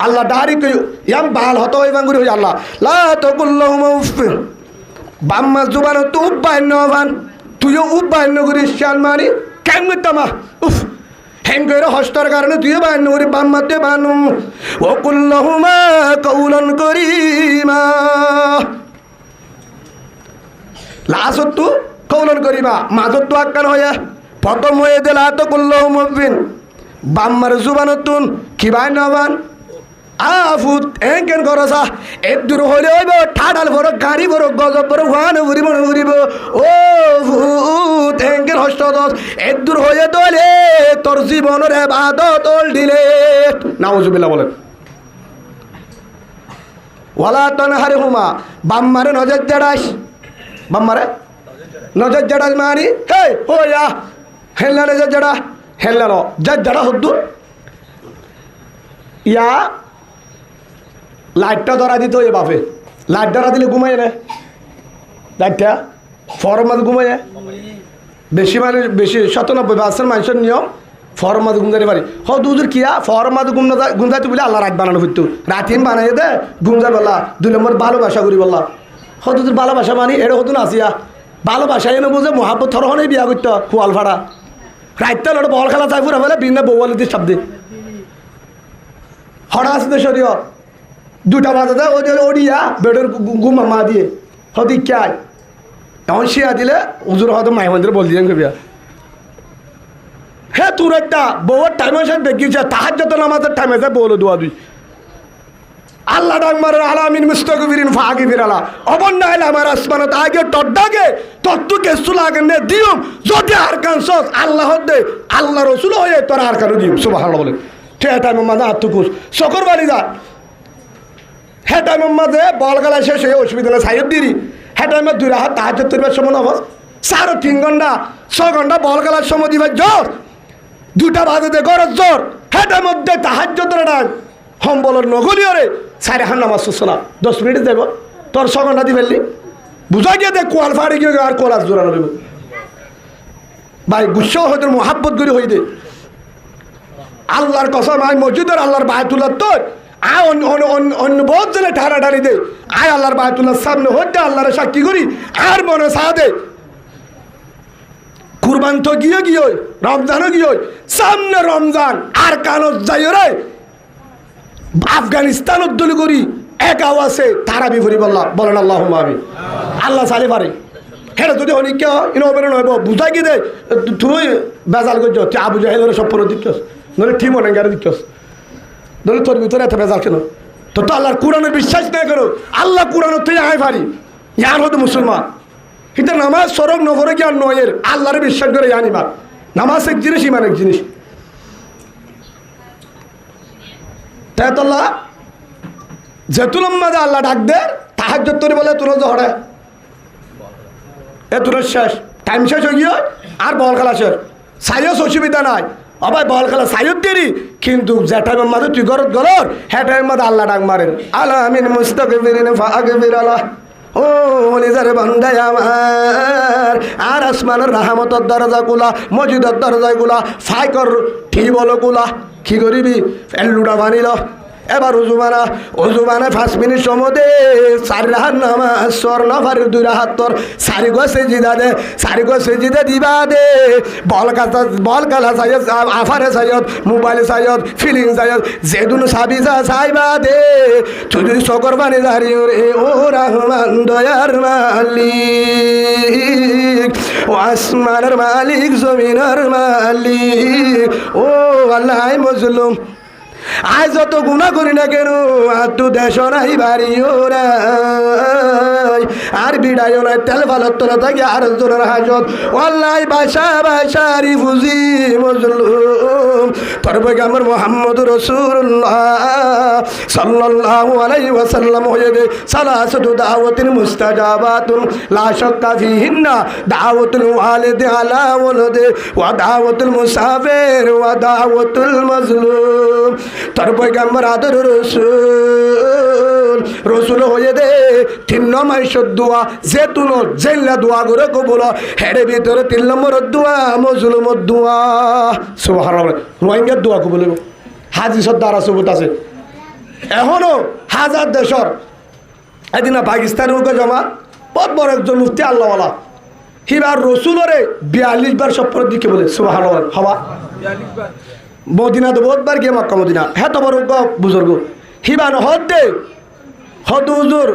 S1: আল্লাহ ডারি কই ইয়াম বাল হতো হই বাঙ্গুরি হই আল্লাহ লা তাকুল্লাহুমা উফ বাম্মার জুবানত উফ বান্নভান তুইও উফ বান্ন করিস শান মারি কেন তামা উফ হেঙ্গের হস্তর কারণে তুইও বান্ন করি বাম্মাতে বানু ও কুল্লাহুমা কওলান করিমা লাসত্তু কৌলন করিবা মাজত্তু আক্কান হয়ে প্রথম হয়ে দিল আত কুল্লাহু মুবিন বাম্মার জুবানতুন কিবাই নবান আফুত একেন করসা এদুর হলে হইব ঠাডাল বড় গাড়ি বড় গজব বড় ওয়ান উড়িব ও ফুত একেন হস্তদস এদুর হয়ে দলে তোর জীবনের ইবাদত ওল দিলে নাউজুবিল্লাহ বলেন ওয়ালা তানহারহুমা বাম্মারে নজর জড়াস বাম্মারে নজর জড়াস মারি হে হোয়া হেল্লা নজর জড়া হেল্লা জড়া হদ্দু ইয়া লাইটটা ধরা দিত এ বাপে লাইট ধরা দিলে ঘুমাই না লাইটটা ফরমাদ ঘুমাই বেশি মানে বেশি 97% মানুষের নিয়ম ফরমাদ ঘুম যাতে পারি দুজুর কিয়া ফরমাদ ঘুম যাইতে বলে আল্লাহ রাত বানানো হইতো রাতিন বানাই দে ঘুম যাই বললা 2 নম্বর ভালোবাসা করি বললা দুজুর ভালোবাসা মানি এটা হতো না আসিয়া ভালোবাসা এনে বুঝে মহাব্বত থরহনে বিয়া করতো কুয়াল ফাড়া রাইতে লোট বল খেলা চাই পুরা ফেলে বিনা বৌয়ালিদের শব্দে হঠাৎ আসতে শরীয় 2টা বাজাতে ওড়িয়া বেডের ঘুম মা দিয়ে হদি ক্যায় তখন শিয়া দিলে হুজুর হয়তো মাই মন্দিরে বল দিলেন বিয়া হে তোর একটা বউর টাইম আছে বেগিয়েছে তাহাজ্জুদ নামাজের টাইম আছে বলো দোয়া দুই আল্লাহ ডাকমার আলামিন মুস্তাগফিরিন ফাগিফির আলা অবন্যায় আমার আসমানত আগে তড্ডাগে তত্তু কেসু লাগেন নে দিও যদি আর কানসস আল্লাহ দে আল্লাহ রাসূল হয়ে তোর আর কারো দিও সুবহানাল্লাহ বলে ঠিক টাইম মাঝে আত্মকুস সকর বাড়ি যা হে টাইম মাঝে বল গলা শেষ হয়ে অসুবিধা না সাহেব দিরি হে টাইমে 2 রাত তাহাজ্জুদ তোর সময় হবস 3 ঘন্টা 6 ঘন্টা বল গলার সময় দিবা জোর 2টা বাজে দে গরজ জোর হে টাইম মধ্যে তাহাজ্জুদ ডাক হম বলর নগলিও রে 4 নামাজ সুসলা 10 মিনিট দেব তোর 6 ঘন্টা দি ফেললি বুঝা গিয়ে দেখ কোয়াল ফাড়ি গিয়ে আর কোলাস জোরানো দেব ভাই গুচ্ছ হয়তো মোহাব্বত করে হই দে আল্লাহর কসম আয় মসজিদের আল্লাহর বায়তুল্লাহ তোর আয় অন্য বহুত জেলে ঠাড়া ঠাড়ি দে আয় আল্লাহর বায়তুল্লাহ সামনে হইতে আল্লাহরে সাক্ষী করি আর মনে সাহা দে কুরবান তো গিয়ে রমজানও গিয়ে সামনে রমজান আর কানত যাই রে আফগানিস্তান উদ্দল করি এক আওয়াজে তারা বিফরি বলেন আল্লাহুম্মা আমিন আল্লাহ চালি পারে হ্যাঁ যদি অনেক ইনোভেশন হইব বুঝাই কি দে তুই বেজাল করছ তুই আবু জাহেলের সব পরে দিচ্ছস নইলে ঠিক মনে গেলে দিচ্ছস নইলে তোর ভিতরে এত বেজাল কেন তো আল্লাহর কোরআনের বিশ্বাস না করো আল্লাহ কোরআন তুই আয় পারি ইয়ার হতো মুসলমান কিন্তু নামাজ সরক নগরে কি আর নয়ের আল্লাহরে বিশ্বাস করে জানিবা নামাজ এক জিনিস ইমান এক জিনিস তাই তো আল্লাহ যেতুল মাঝে আল্লাহ ডাক দে তাহাজ্জুদ তোর বলে তোর জহরে এ তোর শেষ টাইম শেষ হয়ে গিয়ে আর বল খেলা শেষ সাইয়স অসুবিধা নাই আবার বল খেলা সাইয়দ দেরি কিন্তু যে টাইমের মাঝে তুই গরত গলর হ্যাঁ টাইমের মাঝে আল্লাহ ডাক মারেন আল্লাহ আমিন মুস্তাগফিরিন ফাগফির আল্লাহ ও নিজের বান্দায় আমার আর আসমানের রাহমতের দরজাগুলা মসজিদের দরজাগুলা ফাইকর ঠিক বলো গুলা কি করিবি এল্লুটা বানিল এবার উজুবানা 5 মিনিট সময় দে 4 রাহাত নামাজ সর নফার 2 রাহাত তোর 4 গো সেজিদা দিবা দে বল কালা সাইয়দ আফারে সাইয়দ মোবাইল সাইয়দ ফিলিং সাইয়দ যেদুন সাবিজা সাইবা দে তুই সকর বানি দাঁড়ি রে ও রহমান দয়ার মালিক ও আসমানের মালিক জমিনের মালিক ও আল্লাহ মজলুম আজ যত গুণা করি না কেন আর তো দেশ নাই বাড়িও নাই আর বিড়াইও নাই তেল ভালোর তোলা থাকি আর জোরের হাজত ওয়াল্লাই বাসা বাসারি ফুজি মজলুম তোর পয়গম্বর মুহাম্মদ রাসূলুল্লাহ সাল্লাল্লাহু আলাইহি ওয়াসাল্লাম হয়ে গে সালাসাতু দাওয়াতিন মুস্তাজাবাতুন লা শাক্কা ফিহিন্না দাওয়াতুল ওয়ালিদি আলা ওয়ালাদি ওয়া দাওয়াতুল মুসাফির ওয়া দাওয়াতুল মাজলুম তোর পয়গম্বর আদর রসুল হয়ে দে 3 মাসের দোয়া যেতুন জেল্লা দোয়া করে কবুল হেরে ভিতরে 3 নম্বর দোয়া মজলুমর দোয়া সুবহানাল্লাহ রোহিঙ্গার দোয়া কবুল হাজি সর্দার সবুত আছে এখনো হাজার দেশর এদিন পাকিস্তানের উকে জমা বহুত বড় একজন মুফতি আল্লাহওয়ালা হিবার রসুলরে 42 বার স্বপ্ন দিকে বলে সুবহানাল্লাহ হওয়া 42 বার মদিনা তো বহুতবার গিয়ে মক্কা মদিনা হ্যাঁ তো বড় বুজুর্গ হিবান হদ দে हद हुजूर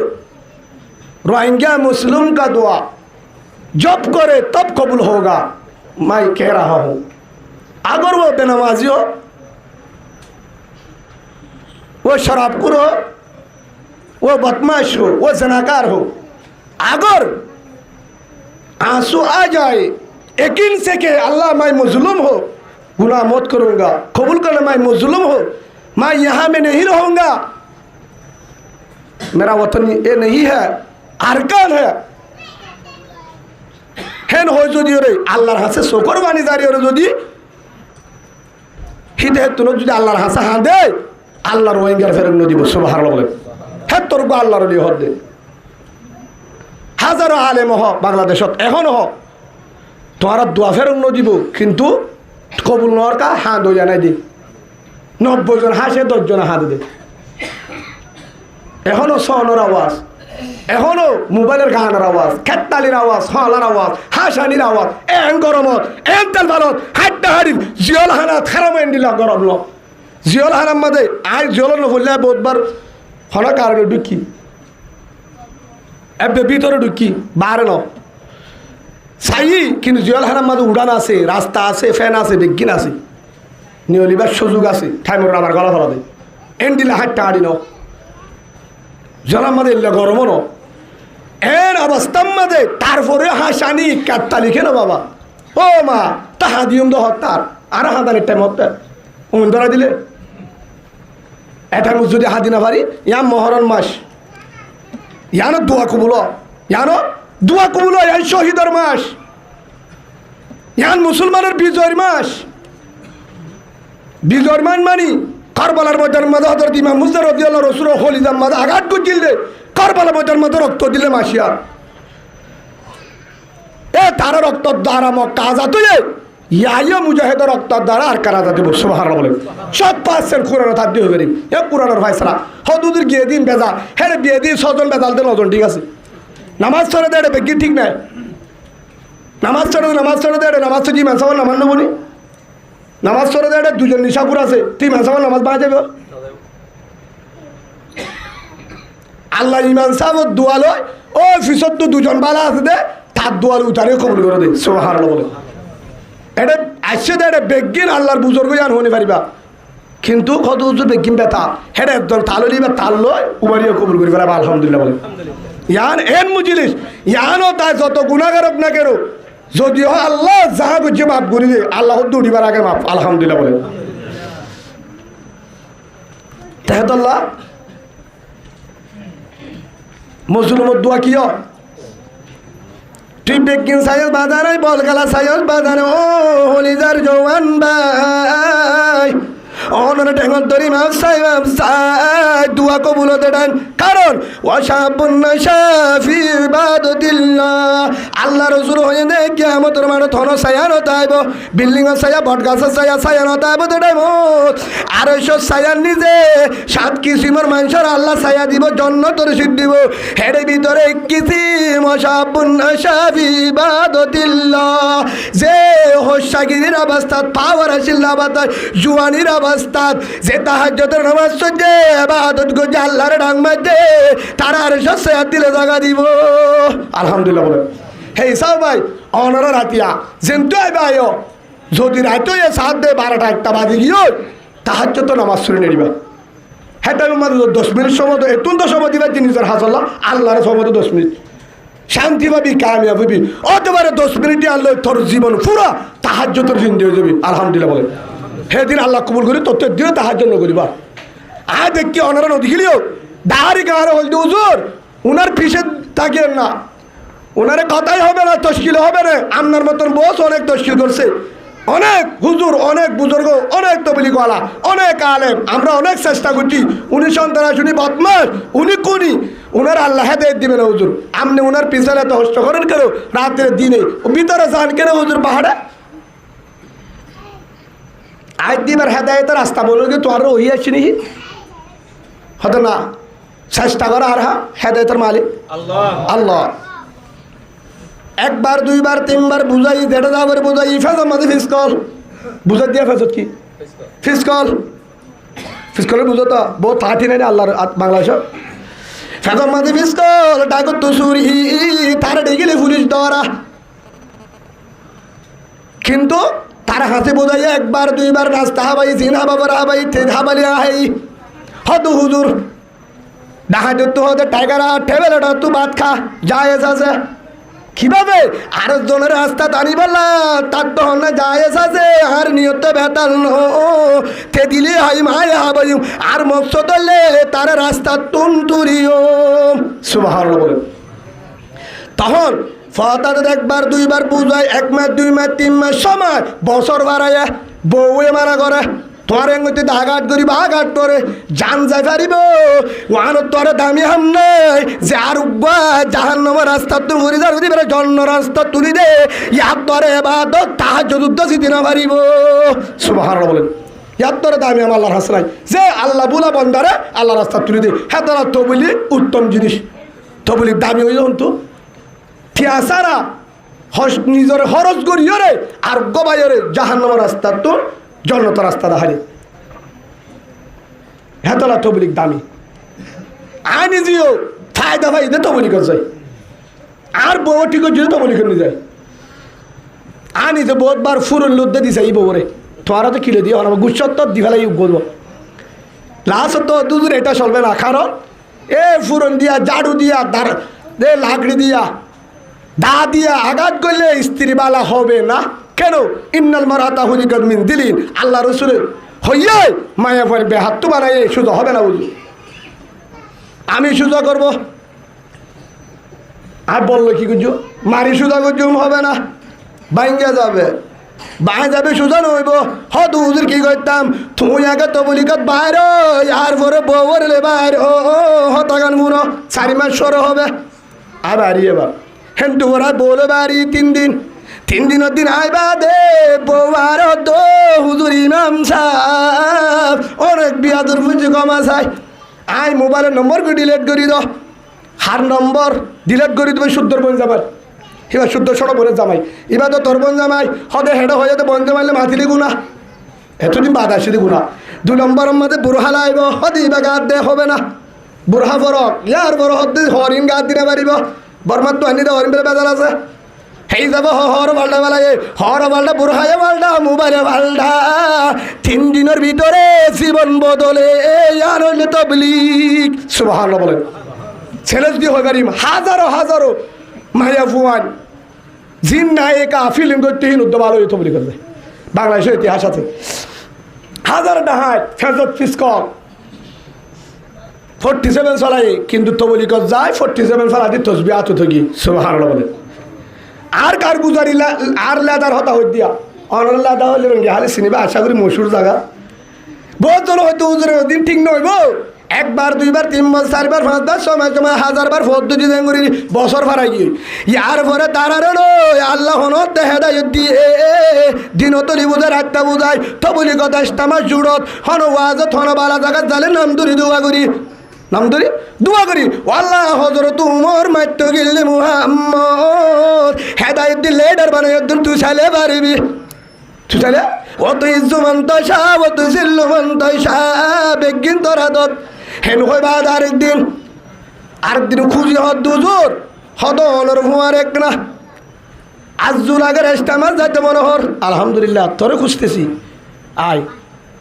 S1: रोहिंग्या मुस्लिम का दुआ जब करे तब कबूल होगा मैं कह रहा हूँ अगर वो बेनमाजी हो वो शराबखोर हो वो बदमाश हो वो जनाकार हो अगर आंसू आ जाए यकीन से कि अल्लाह मैं मजलूम हो गुनाह मत करूँगा कबूल करना मैं मजलूम हो मैं यहाँ में नहीं रहूँगा मेरा वतन ये नहीं है अरकान है हेन हो যদি রে আল্লাহর হাতে শুকর বানি জারি রে যদি হিদায়াত তুনো যদি আল্লাহর হাতে হা দে আল্লাহর ওয়াইঙ্গার ফেরন দিব সুবহানাল্লাহ বলে হে তোর গো আল্লাহর ওলি হদ দে হাজারো আলেম হ বাংলাদেশত এখন হ তোরা দোয়া ফেরন দিব কিন্তু কবুল নর কা হা দো জানাই দি 90 জন হাসে 10 জন হাত দে এখনো সহনের আওয়াজ এখনো মোবাইলের গানের আওয়াজ খেতালির আওয়াজ হলার আওয়াজ হাসানির আওয়াজ এন গরমত এন তেল ভালত হাইটা হারিল জিয়ল হানাত খারামেন দিলা গরম ল জিয়ল হারাম মাদে আই জিয়ল নফুল্লা বহুতবার হনা কারণে ঢুকি এবে ভিতরে ঢুকি বাইরে ন চাই কিন্তু জিয়ল হারাম মাদে উড়ান আছে রাস্তা আছে ফ্যান আছে বিজ্ঞান আছে নিয়লিবার সুযোগ আছে ঠাইমর আমার গলা ফলা দেয় এন দিলা হাইটা হারি ন জলার মধ্যে গরমও ন এর অবস্থার মধ্যে তারপরে হাসানি কাটতা লিখে না বাবা ও মা তাহা দিয়ম তো হত্যার আর হাতানির টাইম হত্যা উন ধরা দিলে এটা যদি হাতি না পারি ইয়ান মহরণ মাস ইয়ানো দোয়া কবুল ইয়ানো দোয়া কবুল ইয়ান শহীদের মাস ইয়ান মুসলমানের বিজয়ের মাস বিজয়ের মান মানি কারবালার ময়দান মধ্যে হযরত ইমাম মুসা রাদিয়াল্লাহু রাসূল খলিজার মধ্যে আঘাত করলে কারবালার ময়দান মধ্যে রক্ত দিলে মাসিয়া এ তার রক্ত দ্বারা মক্কা আজাদ হয়ে ইয়া মুজাহিদের রক্ত দ্বারা আর কারা আজাদ হবে সুবহানাল্লাহ বলে সব পাচ্ছেন কোরআন তার দিয়ে হবে এ কোরআনের ফয়সালা হদুদের গিয়ে দিন বেজা হ্যাঁ বিয়ে দিন ছজন বেজাল দেন ওজন ঠিক আছে নামাজ ছড়ে দেয় বেগি ঠিক নাই নামাজ ছড়ে দেয় নামাজ ছড়ি মানুষ নামান নেবনি নামাজ ছড়ে দেয় দুজন নিশাপুর আছে তুই মানুষ নামাজ বাড়া যাবে আল্লাহ ইমান সাহেব দোয়া লয় ও ফিসত তো দুজন বালা আছে দে তার দোয়াল উতারে কবুল করে দে সুবহানাল্লাহ বলে এটা আসছে দে এটা বেগিন আল্লাহর বুজুর্গ জান হতে পারিবা কিন্তু কত উজুর বেগিন বেতা হেডে একদম তাললি বা তাল লয় উমারিও কবুল করে ফেলা আলহামদুলিল্লাহ বলে ইয়ান এন মুজিলিস ইয়ানও তাই যত গুনাহগার হোক না কেন যদি হয় আল্লাহ যাহা বুঝে মাফ করে দে আল্লাহ দৌড়িবার আগে মাফ আলহামদুলিল্লাহ বলে তেহাদুল্লাহ মুসলমান দোয়া কি হয় তুই বেগিন সাইজ বাজারে বল গেলা সাইজ বাজারে ও হলিজার জওয়ান ভাই অনরে টেঙ্গল তরি মাফ সাই দোয়া কবুল হতে দেন কারণ ওয়াশাবুন নাশাফি ইবাদাতিল্লাহ আল্লাহ রাসূল হয়ে নে কিয়ামতের মাঠে থন সায়ানো তাইব বিল্ডিং এর সায়া বটগাছের সায়া সায়ানো তাইব দেইব আর সব সায়ার নিজে সাত কিসিমের মানুষের আল্লাহ সায়া দিব জান্নাতের সিদ্ধ দিব এর ভিতরে কিসিম ওয়াশাবুন নাশাফি ইবাদাতিল্লাহ যে হোশাগিরির অবস্থাত পাওয়ার আসিল অবস্থাত জুয়ানির অবস্থাত যে তাহাজ্জুদের নামাজ পড়ে ইবাদত করে আল্লাহর ডাক মারতে তারা আর সে দিলে জায়গা দিব আলহামদুলিল্লাহ বলে হে সাও ভাই অনরা রাতিয়া যেন তো আইবা আয়ো যদি রাইতো এ সাত দে 12টা 1টা বাজে গিয়ে তাহাজ্জুদ তো নামাজ শুনে নিবা হ্যাঁ টাইম মাত্র 10 মিনিট সময় তো এতুন তো সময় দিবা নিজের হাসল্লাহ আল্লাহর সময় তো 10 মিনিট শান্তি পাবি কামিয়াব হবি অতবারে 10 মিনিটে আল্লাহ তোর জীবন পুরা তাহাজ্জুদের জিন্দি হয়ে যাবি আলহামদুলিল্লাহ বলে সেদিন আল্লাহ কবুল করি তোর দিনে তাহাজ্জুদ নকরিবা আয় দেখি ওনারা নদী গেলিও দাহারি কাহারে হলদি হুজুর উনার পিছে তাকিয়েন না ওনারে কথাই হবে না তশকিল হবে না আপনার মতন বস অনেক তশকিল করছে অনেক হুজুর অনেক বুজুর্গ অনেক তবলিগওয়ালা অনেক আলেম আমরা অনেক চেষ্টা করছি উনি সন্তানাশুনি বদমাস উনি কোনি ওনার আল্লাহ হেদায়েত দিবে না হুজুর আপনি ওনার পিছনে এত হস্ত করেন কেন রাতের দিনে ভিতরে যান কেন হুজুর পাহাড়ে আজ দিবার হেদায়েতের রাস্তা বলুন কি তোর ওই আসছি নাকি হতো না চেষ্টা করা আর হেদায়েতের মালিক আল্লাহ আল্লাহ একবার দুইবার তিনবার বুঝাই দেড় যাবার বুঝাই ফেজর মাঝে ফিসকল বুঝাই দিয়া ফেজত কি ফিসকল ফিসকলের বুঝো তো বহু থার্টি নাইন আল্লাহর বাংলাদেশ ফেজর মাঝে ফিসকল ডাকত তো সুরি তারা ডেকেলে পুলিশ ধরা কিন্তু তারা হাতে বোঝাই একবার দুইবার রাস্তা হাবাই জিন হাবাবার হাবাই হাবালি আহাই হত হুজুর দেখা যেত হতে টাইগার টেবেল তু ভাত খা যায় আছে কিভাবে আর জনের রাস্তা টানি বলা তার তো না যায় আছে আর নিয়ত বেতাল তে দিলে হাই মায় হাবাই আর মকসদ হলে তার রাস্তা তুনতুরিও সুবহানাল্লাহ বলে তখন ফতাদ একবার দুইবার বুঝায় 1 মাস 2 মাস 3 মাস সময় বছর বাড়াইয়া বউয়ে মারা করে তোর এঙ্গতে আঘাত করিব আঘাত করে জান যাই পারিব ওয়ান তোর দামি হাম নাই যে আর জাহান্নামের রাস্তা তুই ঘুরি যা যদি বেড়ে জন্য রাস্তা তুলি দে ইয়ার তোর এবাদত তাহাজ্জুদ উদ্দেশ্যে দিন পারিব সুবহানাল্লাহ বলেন ইয়ার তোর দামি আমার আল্লাহর হাসনাই যে আল্লাহ বুলা বন্দারে আল্লাহ রাস্তা তুলি দে হ্যাঁ তোরা তবলি উত্তম জিনিস তবলি দামি হয়ে যান তো ঠিয়াসারা নিজের খরচ করিও রে আর গবাইরে জাহান্নামের রাস্তা তো জন্নত রাস্তা দাহারে হেতলা তবলিক দামি আনি জিও ফায়দা ফাইদে তবলিক যায় আর বউ ঠিক হচ্ছে তবলিক নিয়ে যায় আনি যে বহুতবার ফুরন লুদ্দে দিছে এই বউরে তোরা তো কিলে দিও আমার গুচ্ছত দি ফেলাই করব লাস্ট তো দুজন এটা চলবে না কারণ এ ফুরন দিয়া জাড়ু দিয়া লাকড়ি দিয়া দা দিয়া আঘাত করলে স্ত্রী বালা হবে না কেন ইন্নাল মারাতা হুলিকাত মিন দিলিন আল্লাহ রসুল হইয়ে মায়া পড়বে হাত তো বানাই সোজা হবে না বুঝু আমি সোজা করব আর বললো কি করছো মারি সোজা করছো হবে না বাইঙ্গে যাবে বাই যাবে সোজা নইব হত হুজুর কি করতাম তুই আগে তো বলিকাত বাইর আর পরে বউর লে বাইর ও হতাগান মুনো 4 মাস সর হবে আর বাড়ি এবার হেন্টু ওরা বলে বাড়ি 3 দিন 3 দিনের দিন আইবা দে বউয়ার দো হুজুর ইমাম সাহেব অনেক বিয়াদুর পুঁজি কমা চাই আই মোবাইলের নম্বর করে ডিলেট করি দাও হার নম্বর ডিলেট করে দেবে শুদ্ধর বোন জামাই এবার শুদ্ধ সড়ক বোনের জামাই এবার তো তোর বোন জামাই হদে হেডে হয়ে যেতে বন জামাইলে মাতিলে গুণা এতদিন বাদ আসি গুণা 2 নম্বরের মধ্যে বুড়হা লাইব হদি বা গাত দে হবে না বুড়হা ফরক ইয়ার বড় হদ্দি হরিণ গাত দিনে পারিব বর্মার তো আনি দে হরিণ বেলে বেজাল আছে হেই যাব হর বাল্ডা বেলায় হর বাল্ডা বুড়হায় বাল্ডা মোবাইলে বাল্ডা 3 দিনের ভিতরে জীবন বদলে আর হইলে তবলিগ সুবহানাল্লাহ বলেন ছেলে যদি হয় পারিম হাজারো হাজারো মায়া ফুয়ান জিন নায়িকা ফিল্ম করতে হিন্দু ভালো তবলিগ করবে বাংলাদেশের ইতিহাস আছে হাজার ডাহাত ফেজত ফিসকল 47 চলাই কিন্তু তবলিগ যায় 47 ফেলা দিয়ে তসবি আত থাকি সুবহানাল্লাহ বলেন আর কার গুজারি আর লেদার হতা হই দিয়া অনর লেদা হইলে রঙে হালে চিনিবা আশা করি মশুর জায়গা বহুত জন হয়তো হুজুরের দিন ঠিক নইব 1 বার 2 বার 3 বার 4 বার 5 বার সময় 1000 বার পদ্ধতি দেন করি বছর ফারাই গিয়ে ইয়ার পরে তারার আল্লাহ হনত হেদায়েত দিয়ে দিনতলি বুঝায় রাতটা বুঝায় তবলি কথা ইস্তামার জুড়ত হন ওয়াজত হন বালা জায়গা জালে নাম ধরি দোয়া করি নাম ধরি দোয়া করি আল্লাহ হযরত উমর মাইতো গিল্লি মুহাম্মদ হেদায়েত দিলে এডার বানায় তুই চাইলে পারবি তুই চাইলে ও তুই ইজ্জুমান তশা ও তুই জিল্লুমান তশা বেগিন তোর আদত হেন হইবা আরেকদিন খুঁজি হদ দুজোর হদ অনর ভুয়ার এক না আজুল আগের ইস্তামার যাইতে মনে হর আলহামদুলিল্লাহ তোরে খুঁজতেছি আয়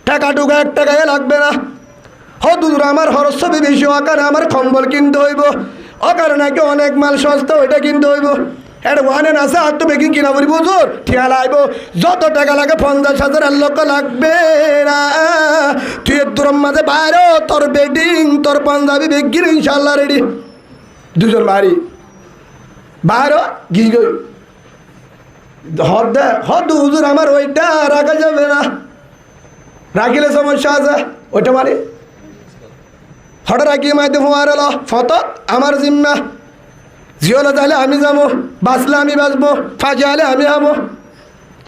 S1: টাকা টুকা 1 টাকায় লাগবে না। হুজুর আমার হরস্ববী বেশি ওখানে আমার কম্বল কিনতে হইব, ওখানে নাকি অনেক মাল সস্তা ওইটা কিনতে হইব। এটা ওয়ানে আছে আর তো বেকিং কিনা বলি হুজুর ঠিয়া লাগব, যত টাকা লাগে 50,000 1 লক্ষ লাগবে না। তুই তোর মাঝে বাইরে তোর বেডিং তোর পাঞ্জাবি বেগিন ইনশাল্লাহ রেডি। দুজন বাড়ি বাইরে গি গই হদ হুজুর আমার ওইটা রাখা যাবে না, রাখিলে সমস্যা আছে ওইটা মানে হঠাৎ রাখিয়ে মাইতে ফোয়ার এলো ফত আমার জিম্মা। জিওলে তাহলে আমি যাবো, বাঁচলে আমি বাঁচবো, ফাঁসি হলে আমি হবো,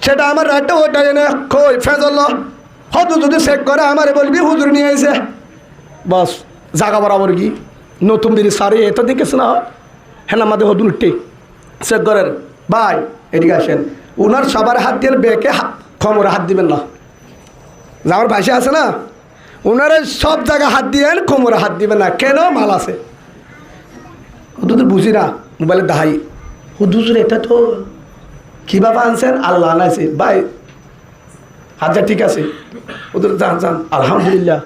S1: সেটা আমার রাইটটা ওইটা এনে কই ফেজল হদু যদি চেক করে আমারে বলবি হুজুর নিয়ে এসে বস জাগা বরাবর কি নতুন দিদি সারি এত দেখেছে না হ্যাঁ আমাদের হদুল উঠে চেক করেন ভাই এদিকে আসেন। ওনার সবার হাত দিয়ে বেঁকে খমরে হাত দিবেন না, যাওয়ার ভাষা আছে না, ওনারা সব জায়গায় হাত দিয়েন কোমরে হাত দিবেন না। কেন? মাল আছে। হুজুর বুঝি না মোবাইলে দাহাই হুজুর এটা তো কীভাবে আনছেন আল্লাহ আনাইছে ভাই হাজার ঠিক আছে হুজুর যান যান আলহামদুলিল্লাহ।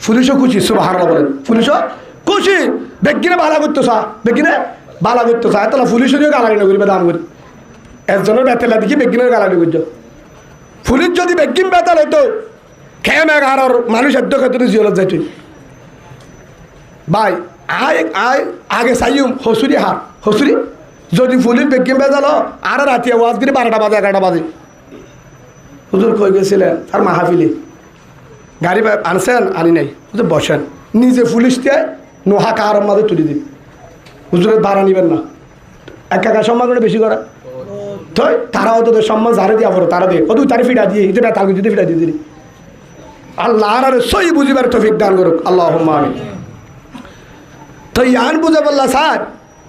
S1: পুলিশও খুশি সুবহানাল্লাহ বলেন, পুলিশও খুশি। বেগিনে বালা করতো চা বেগিনে বালা করতো চা তাহলে পুলিশও দিয়ে গালাগালি করিবে দাম করি একজনের বেতেলা দেখি বেগিনের গালাগালি করছো। পুলিশ যদি বেগিন বেতাল হইতো খেয়ে মেঘ আর মানুষ এত ক্ষেত্রে জিওলত যাই তুই ভাই আগে চাইম হসুরি হার হসুরি যদি পুলিশ বেগিন বেজাল আর রাতে ওয়াজ করি 12টা বাজে 11টা বাজে। হুজুর কই গেছিলেন আর মাহফিলে গাড়ি আনছেন আনি নাই হুজুর বসেন নিজে পুলিশ দিয়ে নোহা কার মাঝে তুলে দিন। হুজুরের ভাড়া নিবেন না, একা সম্মান করে বেশি করা তো তারাও তোদের সম্মান যারে দিয়া পড়ো তারা দিয়ে ও 2 তারিখ ফিটা দিয়ে হিতে বেতাল যদি ফিটা দিয়ে দিলি আল্লাহ আর সই বুঝিবার তৌফিক দান করুক আল্লাহুম্মা আমিন। তো ইয়ান বুঝে বললা স্যার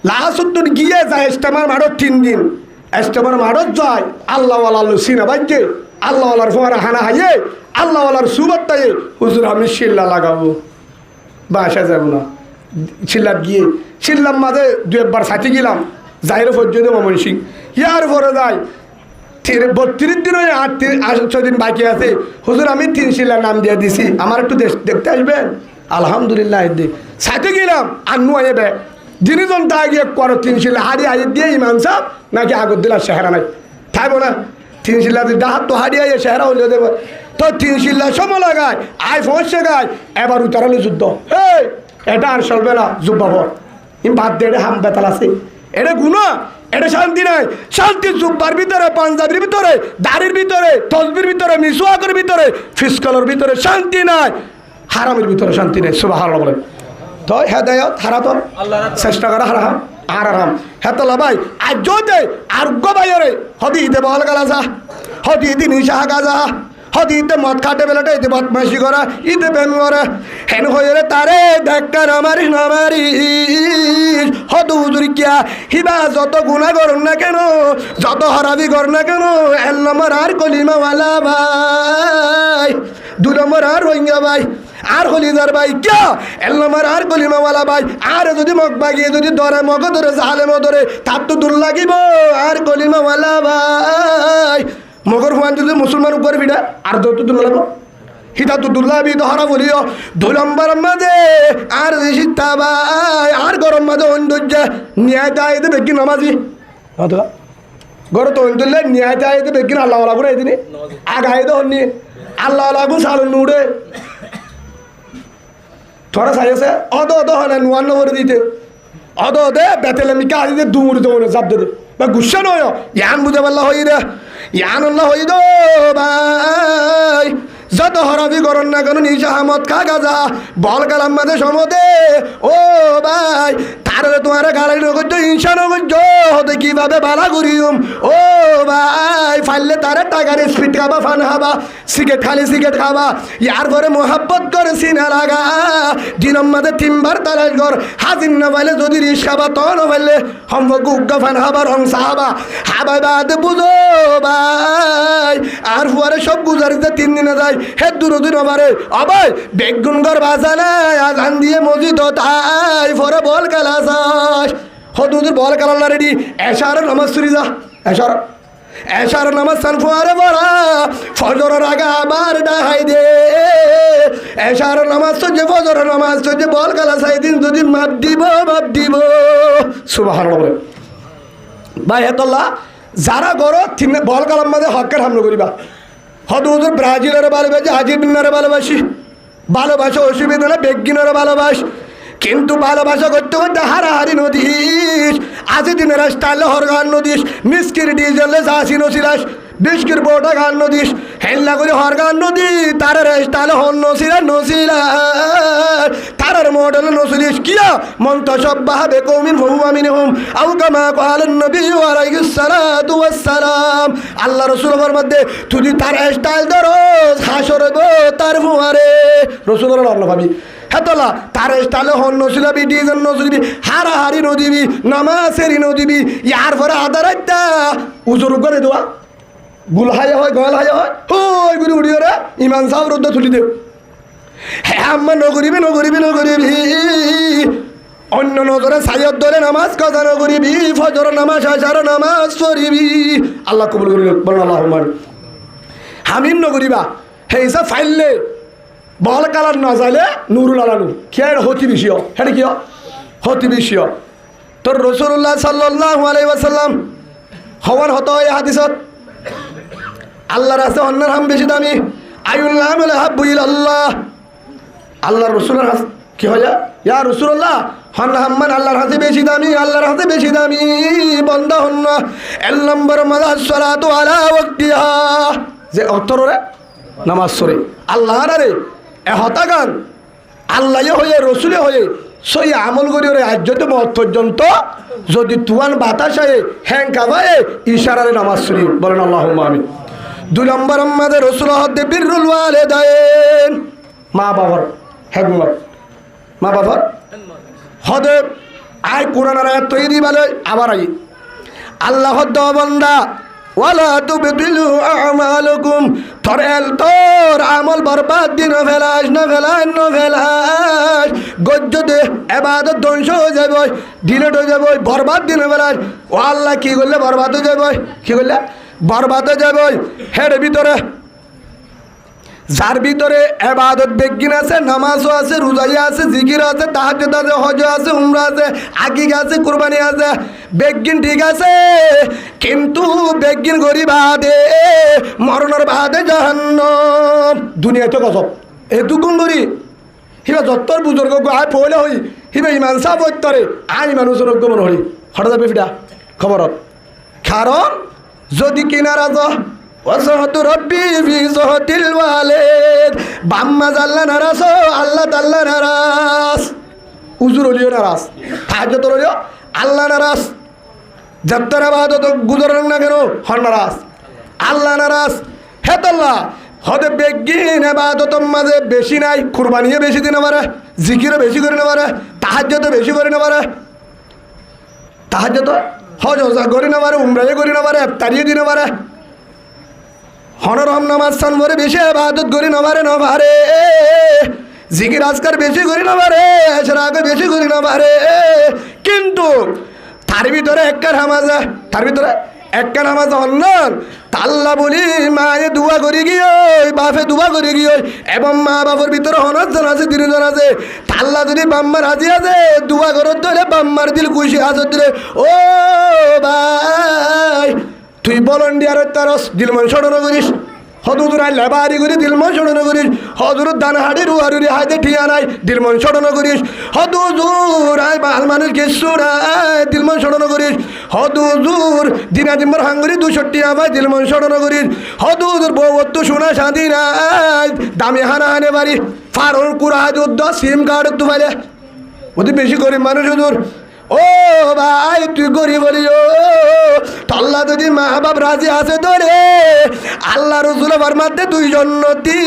S1: লাসুদ্দুন গিয়ে যায় ইস্তেমার মাঠত 3 দিন ইস্তেমার মাঠত যায় আল্লাহওয়ালা লুসিনা বাইকে আল্লাহওয়ালার ফোয়ারা হানা হাইয়ে আল্লাহওয়ালার সুবত তাই হুজুর আমি শিল্লা লাগাবো বাসা যাব না। শিল্লার গিয়ে শিল্লার মাঝে 2-একবার সাথে গেলাম জাহির পর্যন্ত মমন সিং ইয়ার পরে যায় 32 দিন ওই 8 দিন বাকি আছে হুজুর আমি 3 শিলার নাম দিয়ে দিছি আমার একটু দেখতে আসবেন আলহামদুলিল্লাহ। সাথে গেলাম আন্নু আইবে যিনিজন তা গিয়ে করো 3 শিলা হাড়ি আই দিয়ে ইমাম সাহেব নাকি আগর দিলার চেহারা নাই থাকবো না 3 শিলা ডাহাত তো হাড়ি আইয়ে চেহারা হইলে দেবো তো 3 শিলা সময় লাগায় আয় ফসে গায় এবার উতারালে যুদ্ধ এই এটা আর চলবে না যুব্বাবর ইম বাদ দিয়ে হাম বেতাল আছে এটা গুণা এটা শান্তি নাই। শান্তি জুব্বার ভিতরে পাঞ্জাবির ভিতরে দাড়ির ভিতরে তসবির ভিতরে মিসওয়াকের ভিতরে ফিসকালের ভিতরে শান্তি নাই, হারামের ভিতরে শান্তি নেই সুবহানাল্লাহ বলেন। তো হেদায়ত হারাতন চেষ্টা করা হারাম আর আরাম হেতলা ভাই আর যদি আর গোবাইরে হদি ইতে বল গালা যা হদি ইতে নিশা গাজা হদি ইতে মদ খাটে বেলাটা ইতে বদমাশি করা ইতে বেন করা হেন হয়ে তারে ধাক্কা নামারি নামারি হদ হুজুর কিয়া হিবা যত গুণা করুন না কেন যত হারাবি কর না কেন 1 নম্বর আর কলিমাওয়ালা ভাই 2 নম্বর আর রোহিঙ্গা ভাই আর হলিদার ভাই কে 1 নম্বর আর কলিমাওয়ালা ভাই আর যদি মগ বাগিয়ে যদি ধরে মগ ধরে জালেমও ধরে তার তো দূর লাগিব আর কলিমাওয়ালা ভাই মগর হুয়ান যদি মুসলমান উপর ভিড়া আর যত দূর লাগবো হিতা তো দুর্লাভি ধরা বলিও 2 নম্বর মাঝে আর শিক্ষা ভাই আর গরম মাঝে অন্দর্য ন্যায় দায় দেবে কি নামাজি গর তো অন্দরলে ন্যায় দায় দেবে কি আল্লাহ লাগু এই দিনে আগাই তো হননি আল্লাহ লাগু সালু নুড়ে থোড়া চাইছে অদ হলে নোয়ান্ন করে দিতে অদ দে বেতেলে মিকা দিতে দুমুড়ি দৌড়ে চাপ দে বা গুসা নয় ইয়ান বুঝে পারলা হই রে ইয়ান আল্লাহ হই দো ভাই যত হরাবি করন না কেন নিশা হামদ খা গাজা বল কালাম মাঝে সমদে ও ভাই তারে তোমার গাড়ি নগর ইনসান হতে কিভাবে বালা করিম ও ভাই ফাইলে তারে টাকার স্পিড খাবা ফান খাবা সিগারেট খালি সিগারেট খাবা ইয়ার পরে মোহাব্বত করে সিনা লাগা দিনম মাঝে 3 বার তালাশ কর হাজির না পাইলে যদি রিস খাবা তো না পাইলে সম্পর্ক উগ্গা ফান খাবা রং সাহাবা হাবাই বাদ বুঝো ভাই আর পরে সব গুজারিতে 3 দিনে যায় হে দূর আমারে অবাই বেগুনগর বাজা নাই আজান দিয়ে মসজিদ তাই পরে বল খেলা যাস হদুদুর বল খেলা রেডি এশার নামাজ সুরি যা এশার এশার নামাজ সান ফুয়ারে পড়া ফজরের আগে আবার ডাহাই দে এশার নামাজ যে ফজরের নামাজ যে বল কালা সাইদিন যদি মাপ দিব সুবহানাল্লাহ ভাই হেতল্লা যারা গরো তিন বল কালাম মাঝে হকের হামলা করিবা হয়তো হুজুর ব্রাজিলের ভালোবাসি আর্জেন্টিনার ভালোবাসা অসুবিধা না বেগিনের ভালোবাস কিন্তু ভালোবাসা করতে করতে হারাহারি নদীস আজি দিনের স্টাইলে হরগান নদীস মিসকির ডিজেলে চাষি নসিরাস বিস্কির বোটা গান নদীস হেল্লা করে হরগান নদী তারের স্টাইলে হন নসিরা তারের মডেল নসিরিস কিয়া মন্তসব বাহাবে কৌমিন হুয়ামিন হুম আউ কামা কালান নবী আলাইহিস সালাতু ওয়াস সালাম আল্লাহ রাসূলের মধ্যে তুই তার স্টাইল ধরস হাসর গো তার ফুয়ারে রাসূলের আল্লাহ ভাবি হেতলা তার স্টাইলে হন নসিলাবি ডিজাইন নসিবি হারাহারি নদীবি নামাজেরই নদীবি ইয়ার পরে আদারাইতা উজুর করে দেওয়া গুল হায়া হয় গল হায়া হয় হই গুলি উড়িয়ে রে ইমান সাহেব রোদ তুলি দেব হ্যাঁ আম্মা নগরিবি অন্য নজরে সাইয়দ ধরে নামাজ কাজা নগরিবি ফজর নামাজ আশার নামাজ পড়িবি আল্লাহ কবুল করিল বলেন আল্লাহুম্মা হামিম নগরিবা হেইসা ফাইললে বল কালার না যাইলে নুরুল আলানু খেয়ার হতি বিষয় হ্যাঁ কি হতি বিষয় তোর রাসূলুল্লাহ সাল্লাল্লাহু আলাইহি ওয়াসাল্লাম হওয়ার হতো এই হাদিসত আল্লাহর কাছে অন্যের হাম বেশি দামি আইউল্লাহ আল হাব্বু ইলাল্লাহ আল্লাহর রাসূলের কি হয় ইয়া রাসূলুল্লাহ হন হাম্মান আল্লাহর কাছে বেশি দামি আল্লাহর কাছে বেশি দামি বান্দা হন এক নম্বর মাদাস সালাতু আলা ওয়াক্তিহা যে অতরে নামাজ পড়ে আল্লাহর আরে এ হতাগান আল্লাহ হয়ে রসুলে হয়ে সই আমল করি রে আজ যদি মত পর্যন্ত যদি তুয়ান বাতাসায় হ্যাং কাবায় ইশারারে নামাজ পড়ি বলেন আল্লাহুম্মা আমিন দুই নম্বর আমাদের রসুল হদ্দে বিররুল ওয়ালিদাইন মা বাবার হেদমত মা বাবার হদে আয় কোরআনের আয়াত তৈরি বলে আবার আই আল্লাহ হদ্দ বান্দা ওয়ালা তুবতিলু আমালুকুম তোর আমল বরবাদ দিন ফেলাস গজ্জতে ইবাদত ধ্বংস হয়ে যাবে ডিলেট হয়ে যাবে বরবাদ দিন ফেলাস ও আল্লাহ কি করলে বরবাদ হয়ে যাবে কি করলে বরবাদ হয়ে যাবে হের ভিতরে যার ভিতরে ইবাদত বেগিন আছে নামাজও আছে রোজাইয়া আছে জিকির আছে তাহাজ্জুদ আছে হজ আছে উমরা আছে আকিকা আছে কুরবানি আছে বেগিন ঠিক আছে কিন্তু বেগিন গরিব আদে মরণের বাদে জাহান্নাম দুনিয়াতে গজব এটুকুন করি হিবা যত্তর বুজুর্গ আয় পয়লা হই হিবা ইমান সাহ বৈতরে আই মানুষের গমন হই হঠাৎ যাবে ফিটা খবরত কারণ যদি কিনারা ওয়াসহতু রব্বি ফি সহতিল ওয়ালিদ বাম্মা জাল্লা নারাস আল্লাহ তাল্লা নারাস উজুর হলিও নারাস তাহাজ্জুদ হলিও আল্লাহ নারাস যত্তর ইবাদত গুজরান না কেন হন নারাস আল্লাহ নারাস হেতাল্লাহ হদে বেগিন ইবাদতের মাঝে বেশি নাই কুরবানিয়ে বেশি দিনে পারে জিকিরও বেশি করে না পারে তাহাজ্জুদ বেশি করে না পারে তাহাজ্জুদ হজ করে না পারে উমরায়ে করে না পারে ইফতারিয়ে দিনে পারে হনরম নামাজ সান ভরে বেশি ইবাদত করি না পারে জিকির আজকার বেশি করি না পারে এশরাকে বেশি করি না পারে কিন্তু তার ভিতরে একটা নামাজ অন্যর তাল্লা বলি মায়ে দুয়া করে গিয়ে বাপে দুয়া করে গিয়ে এবং মা বাবার ভিতরে অনেকজন আছে তিনজন আছে তাল্লা যদি বাম্মার হাজি আছে দুয়া করত দিলে বাম্মার দিল খুশি হাজত দিলে ও ভাই তুই ভলান্টিয়ারের তারস দিলমন সড়ন করিস হদুদুর আই লেবারি করি দিলমন সড়ন করিস হদুর দান হাড়ি রুয়ারুরি হাইতে ঠিয়া নাই দিলমন সড়ন করিস হদুজুর আই বাল মানুষ কেশুর আয় দিলমন সড়ন করিস হদুজুর দিনা দিম্বর হাঙ্গুরি 260 আবাই দিলমন সড়ন করিস হদুজুর বউত্ব সোনা শান্তি নাই দামি হানা হানে বাড়ি ফারুর কুড়া যুদ্ধ সিম কার্ড তো পারে ওদের বেশি গরিব মানুষ হুজুর ও ভাই তুই গরিব বলি ও তল্লা যদি মা বাপ রাজি আছে ধরে আল্লাহ রসুল ফরমাতে তুই জন্নতি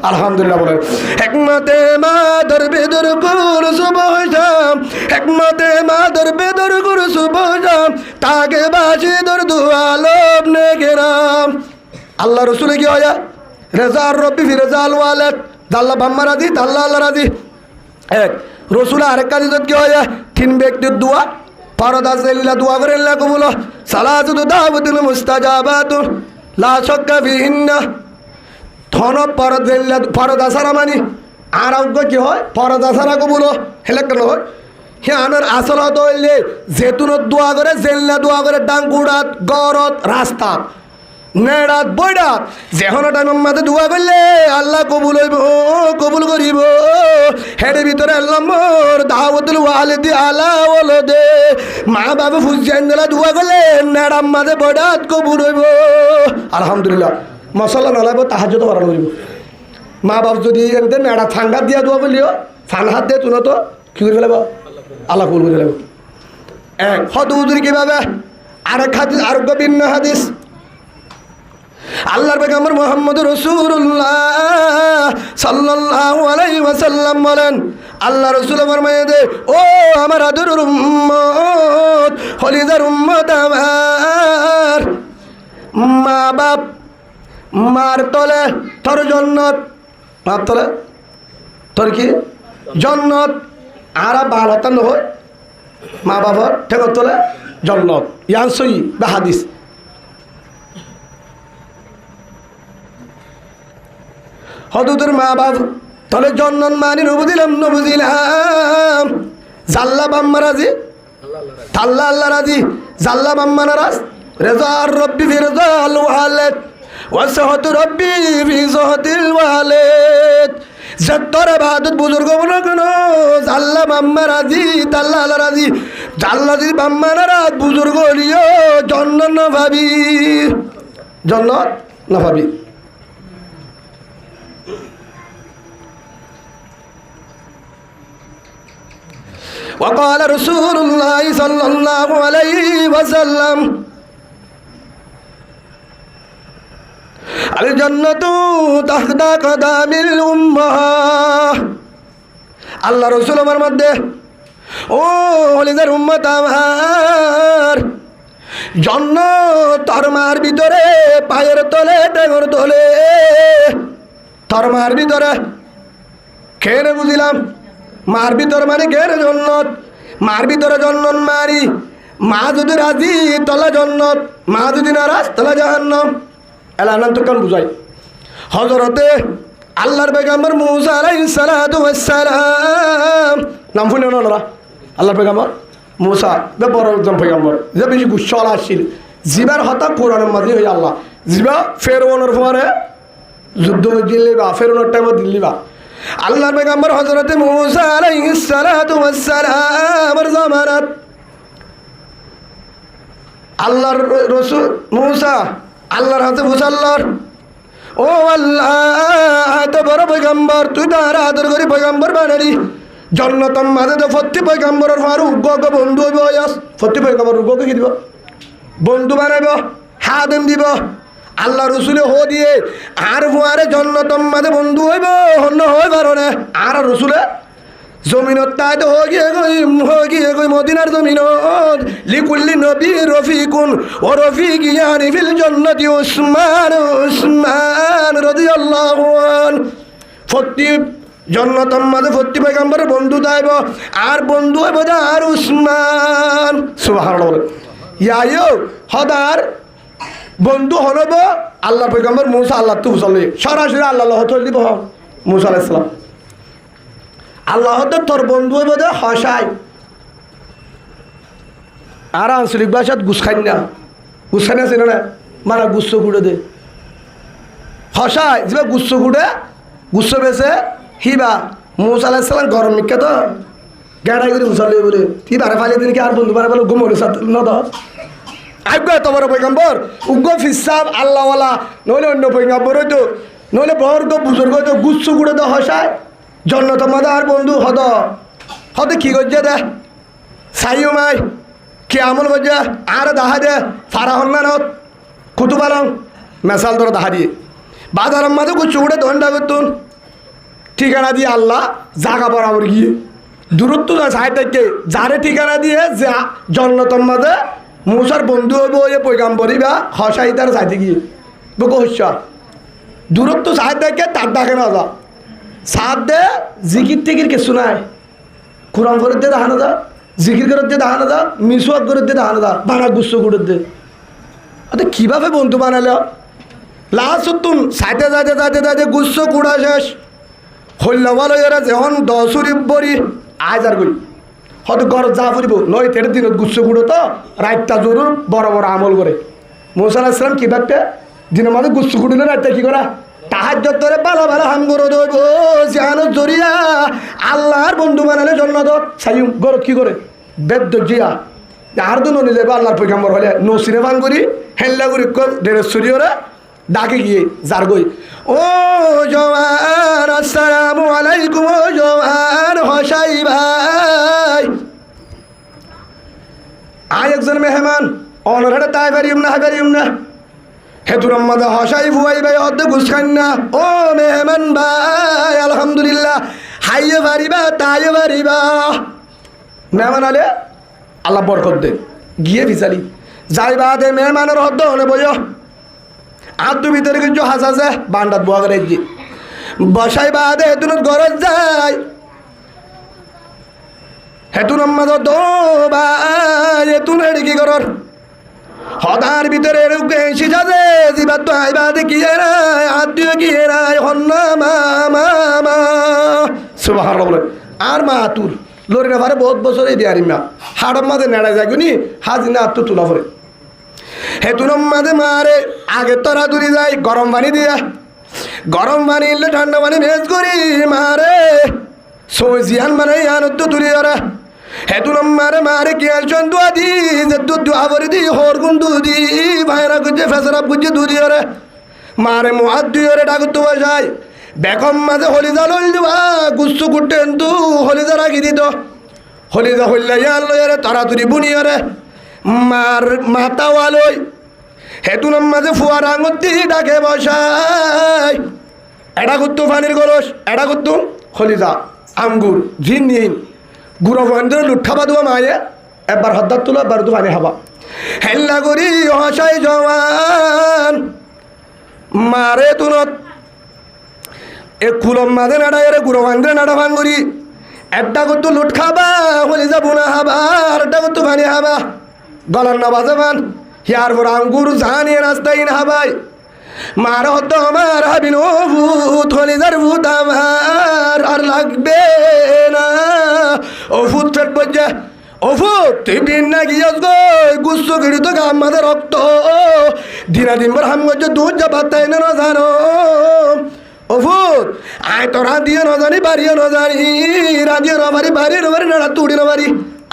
S1: আলহামদুলিল্লাহ বলেন একমতে মা দরবে দর কুর সুবহাম একমতে মা দরবে দর কুর সুবহাম তাকে বাসি দর দুয়ালব নে গেরাম আল্লাহ রসুল কি হয় রেজার রব্বি ফি রেজাল ওয়ালাদ আল্লাহ বাম্মা রাজি আল্লাহ রাজি এক রসুল আরেক কাজ কি হয় 3 ব্যক্তির দোয়া পরদা জেল্লা দোয়া করেন লা কবুল সালাতু দাওয়াতুল মুস্তাজাবাতু লা শাক্কা ফিহিন্না ধন পরদা সারা মানে আরোগ্য কি হয় পরদা সারা কবুল হেলে কেন হয় হে আনার আসল হতে হইলে জেতুনত দোয়া করে জেল্লা দোয়া করে ডাঙ্গুড়াত গরত রাস্তা নেড়াত বইডাত যেহন টাইমের মাঝে দোয়া করলে আল্লাহ কবুল হইব কবুল করিব হেডের ভিতরে আল্লাহ মোর দাওয়াতুল ওয়ালিদি আলা ওয়ালদে মা বাবা ফুজিয়ান দিলা দোয়া করলে নেড়াম মাঝে বইডাত কবুল হইব আলহামদুলিল্লাহ মশলা নলাইব তাহাজ্জুদ বাড়ানো হইব মা বাপ যদি এনতে নেড়া ঠান্ডা দিয়া দোয়া করলিও ফান হাত দিয়ে তুলো তো কি করে ফেলাব আল্লাহ কবুল করে ফেলাব এক হত উজুরি কিভাবে আরেক হাদিস আরোগ্য ভিন্ন হাদিস আল্লাহর পয়গম্বর মুহাম্মদ রাসূলুল্লাহ সাল্লাল্লাহু আলাইহি ওয়াসাল্লাম বলেন আল্লাহ রাসূল ফরমায়ে দে ও আমার আদরের উম্মত খলিদার উম্মত আমার মা বাপ মার তলে তোর জান্নাত মার তলে তোর কি জান্নাত আর বাল হতা নহয় মা বাবার ঠেকর তলে জান্নাত ইয়ান সই বা হাদিস হদুদের মা বাপ তলে জন্নন মানি নবুদিলাম জাল্লা বাম্মা রাজি তাল্লা আল্লাহ রাজি জাল্লা বাম্মা নারাজ রেজার রব্বি ফি রেজাল ওয়ালিদ ওয়াসহত রব্বি ফি সহতিল ওয়ালিদ যতরে বাদত বুজুর্গ বলো কেন জাল্লা বাম্মা রাজি তাল্লা আল্লাহ রাজি জাল্লা যদি বাম্মা নারাজ বুজুর্গ হলিও জন্নত না ভাবি জন্নত না ভাবি وقال رسول الله صلى الله عليه وسلم الجنة تحت قدم الأمة আল্লাহ রসুল আমার মধ্যে ও হলিদার উম্মত আমার জান্নাত তরমার ভিতরে পায়ের তলে টেঙর তলে তরমার ভিতরে খেয়ে বুঝিলাম মার ভিতর মানে কেন জন্নত মার ভিতরে জন্নত মারি মা যদি রাজি তলা জন্নত মা যদি নারাজ তলা জাহান্নাম এলানাম তো কেন বুঝাই হজরতে আল্লাহর পয়গম্বর মুসা আলাইহিস সালাতু ওয়াস সালাম নাম শুনে না আল্লাহর পয়গম্বর মুসা বে বড় একজন পয়গম্বর যে বেশি গুচ্ছলা আসছিল জিবার হতা কোরআনের মাঝে হই আল্লাহ জিবা ফেরওয়ানের পরে যুদ্ধ দিল্লি বা ফেরওয়ানের টাইমে দিল্লি বা আল্লাহর পয়গম্বর হযরত মুসা আলাইহিস সালাতু ওয়াস সালামের জামানাত আল্লাহর রাসূল মুসা আল্লাহর হাতে মুসাল্লার ও আল্লাহ এত বড় পয়গম্বর তুই তো আর আদর করি পয়গম্বর বানালি জন্নতম মাঝে তো ফত্তি পয়গম্বরের ফারু উগ্গ বন্ধু হইব ইয়াস ফত্তি পয়গম্বর উগ্গকে কি দিব বন্ধু বানাইব হাদেম দিব আল্লাহ রসুলে হো দিয়ে আর ফুয়ারে জন্নতম মাঝে বন্ধু হইব হন্য হই পারো না আর রসুলে জমিনত তাই তো হয়ে গই মদিনার জমিনত লিকুল্লি নবী রফিকুন ও রফিক ইয়ানি ফিল জান্নাতি উসমান রাদিয়াল্লাহু আনহু ফত্তি জন্নতম মাঝে ফত্তি পয়গম্বরের বন্ধু দাইব আর বন্ধু হইব আর উসমান সুবহানাল্লাহ ইয়ায়ো হদার বন্ধু হলব আল্লাহ পয়গম্বর মুসা আল্লাহ তু চলে সরাসরি আল্লাহ হতে দিব মুসা আলাইহিস সালাম আল্লাহ হতে তোর বন্ধু হইব দে হসাই আর আঞ্চলিক ভাষাত গুছখাই না গুছখাই আছে না মানে গুচ্ছ গুড়ে দে হসাই যে গুচ্ছ গুড়ে গুচ্ছ বেছে হিবা মুসা আলাইহিস সালাম গরম মিক্কা তো গাড়াই করে মুসা লই বলে কি বারে ফালি দিন কি আর বন্ধু বারে বলে ঘুমরে সাথে ন দ আজ্ঞা তোমার পয়গম্বর উগ্র ফিসাব আল্লাহওয়ালা নইলে অন্য পয়গম্বর হইতো নইলে বর্গ বুজুর্গ হইতো গুচ্ছ গুড়ে দে হসাই জন্নত মাদা আর বন্ধু হদ কি করছে দে সাইও মাই কি আমল করছে আর দাহা দে ফারাহন না নত কুতুবালাম মেসাল ধরো দাহা দিয়ে বাজারের মাঝে গুচ্ছু উঠে ধন্ডা করতুন ঠিকানা দিয়ে আল্লাহ জাগা বরাবর গিয়ে দূরত্ব সাইড থেকে যারে ঠিকানা দিয়ে যে জন্নতম মাঝে মুসার বন্ধু হইব ওই পৈগাম্বরই বা হসাই তার সাইতে গিয়ে বুকো হস্যা দূরত্ব সাইড থেকে তার ডাকে না যা সাত দে জিকির টিকির কিছু নাই কোরআন ফরিদ দে দেখানো যা জিকির করতে দাহানো দা, মিসওয়াক করতে দাহানো দা, বানা গুচ্ছ করতে। আচ্ছা কীভাবে বন্ধু বানালে? লাস্ট তুন সাইতে যাইতে যাইতে যাইতে গুচ্ছ কুড়া শেষ হল্যবাল এরা যখন 10 বড়ি আজ আর গই হয়তো ঘর যা ফুরিব নয় তেরো দিনত গুচ্ছ কুড়ো তো রাতটা জরুর বড় বড় আমল করে। মুসা আলাইহিস সালাম কী ভাবতে দিনের মাঝে গুচ্ছ কুড়িলে রাতটা কী করা তাহাজ্জুদ ধরে ভালো ভালো হাম করে দেব জানো জরিয়া আল্লাহর বন্ধু বানালে জন্য তো সাইম গরত কী করে বেদ্য জিয়া আর তো ননি যাবে আল্লাহর পয়গাম্বর হলে নসিরে ভান করি হেল্লা করি দেড় ওরা ডাকে গিয়ে যার গই ও জওয়ান আসসালামু আলাইকুম ও জওয়ান হসাই ভাই আয় একজন মেহমান অনরে তাই পারিম না হেতুর আম্মাদা হসাই ভুয়াই ভাই অর্ধ গুছখান না ও মেহমান ভাই আলহামদুলিল্লাহ হাইয়ে পারিবা তাইয়ে পারিবা মেহমান আলে আল্লাহ বরকত দে গিয়ে বিচালি যাইবা দে মেহমানের হদ্দ হলে বইয় আদু ভিতরে কিছু হাসাছে বান্ডাত বোয়া করে বসাই বাদে হেতুন গরজ যায় হেতুন আম্মাদ দো ভাই হেতুন হেড়ি কি করর হদার ভিতরে এসে যাবে জিবার তো আইবা দেখি আত্মীয় কি এরাই হন্না মা সুবহানাল্লাহ আর মা আতুর লরি না পারে বহুত বছর এই দিয়ারি মা হাড়ম মাঝে নেড়া যায় গুনি হাজিনা আত্ম তুলা পরে হেতুনম মাঝে মারে আগে তরা দূরি যায় গরম পানি দিয়া গরম পানি এলে ঠান্ডা পানি ভেজ করি মারে সজিয়ান মানে আনন্দ তুলি ওরা হেতুনম মারে কি আলচন দুয়া দি যে দুধ দুয়া ভরে দি হর গুন দুধি ভাইরা গুজে ফেসরা গুজে দুধি ওরে মারে মুহাত দুই ওরে ডাকুত বসাই বেগম মাঝে হলিজা লইল দিবা গুচ্ছু কুটেন তু হলিজা রাখি দিত হলিজা হইলে ইয়ার লইরে তাড়াতাড়ি বুনি ওরে মার মাতাওয়ালই হেতুনম মাঝে ফুয়ার আঙুতি ডাকে বসাই এটা করতো পানির গরস এটা করতো হলিজা আঙ্গুর ঝিন গুড়ো বন্ধুর লুঠাবা দেওয়া মায়ে একবার হদ্দার তুলো একবার তো পানি খাবা হেল্লা করি হসাই জওয়ান মারে তুনত এ কুলম মাঝে নাড়া এরে গুড়ো বান্ধে নাড়া ভান করি একটা করতো লুট খাবা হলিজা বুনা খাবা আর একটা করতো পানি খাবা গলার না বাজে পান হিয়ার পর আঙ্গুর জানিয়ে রাস্তায় না হাবাই মার হতো আমার হাবিন ও ভূত হলিজার ভূত আমার আর লাগবে না ও ভূত ফেট বলছে ও ভূত তুই বিন না গিয়ে গুচ্ছ গিরি তো গাম মাঝে রক্ত দিন পর হাম করছে দুধ যা বাত্তাই না জানো ও ভূত আয় তো রাঁধিয়ে ন জানি বাড়িয়ে ন জানি রাঁধিয়ে ন বাড়ি বাড়িয়ে ন বাড়ি নাড়া তুড়ি ন বাড়ি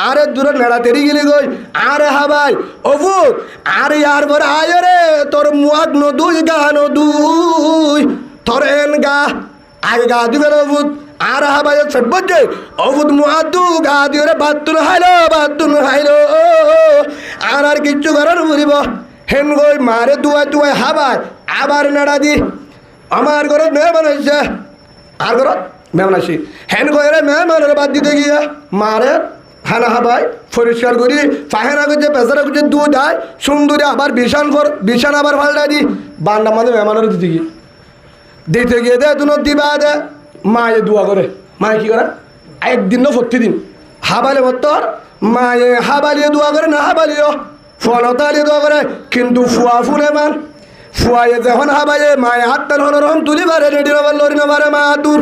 S1: আরে দূরে নেড়া তেরি গেলি গই আরে হাবাই ও ভূত আরে আর বড় আয় রে তোর মুয়াক নদুই গা নদুই তোর এন গা আগে গা দিবে রে ভূত আর হাবাই ফেট বজে ও ভূত মুয়াদু গা দিয়ে রে বাতুন হাইলো আর কিচ্ছু করার বুঝিব হেন গই মারে দুয়াই হাবাই আবার নেড়া দি আমার ঘরত মেহমান আসছে আর ঘরত মেহমান আসি হেন গই রে মেহমানের বাদ দিতে গিয়া মারে হানা হাবাই পরিষ্কার করি ফাহেনা করছে পেশারা করছে দুধ আয় সুন্দরী আবার বিছান আবার ফাল্টা দি বান্ডা মাঝে মেহমানের দিতে গিয়ে দে দুনো দিবা দে মায়ে দোয়া করে মায়ে কি করে একদিন না প্রতিদিন হাবালে বত্তর মায়ে হাবালিয়ে দোয়া করে না হাবালিও ফোয়ালিয়ে দোয়া করে কিন্তু ফুয়া ফুলে মান ফুয়ায়ে যখন হাবাইয়ে মায়ে হাত টান হনরহম তুলি পারে রেডি নবার লরি নবারে মা দূর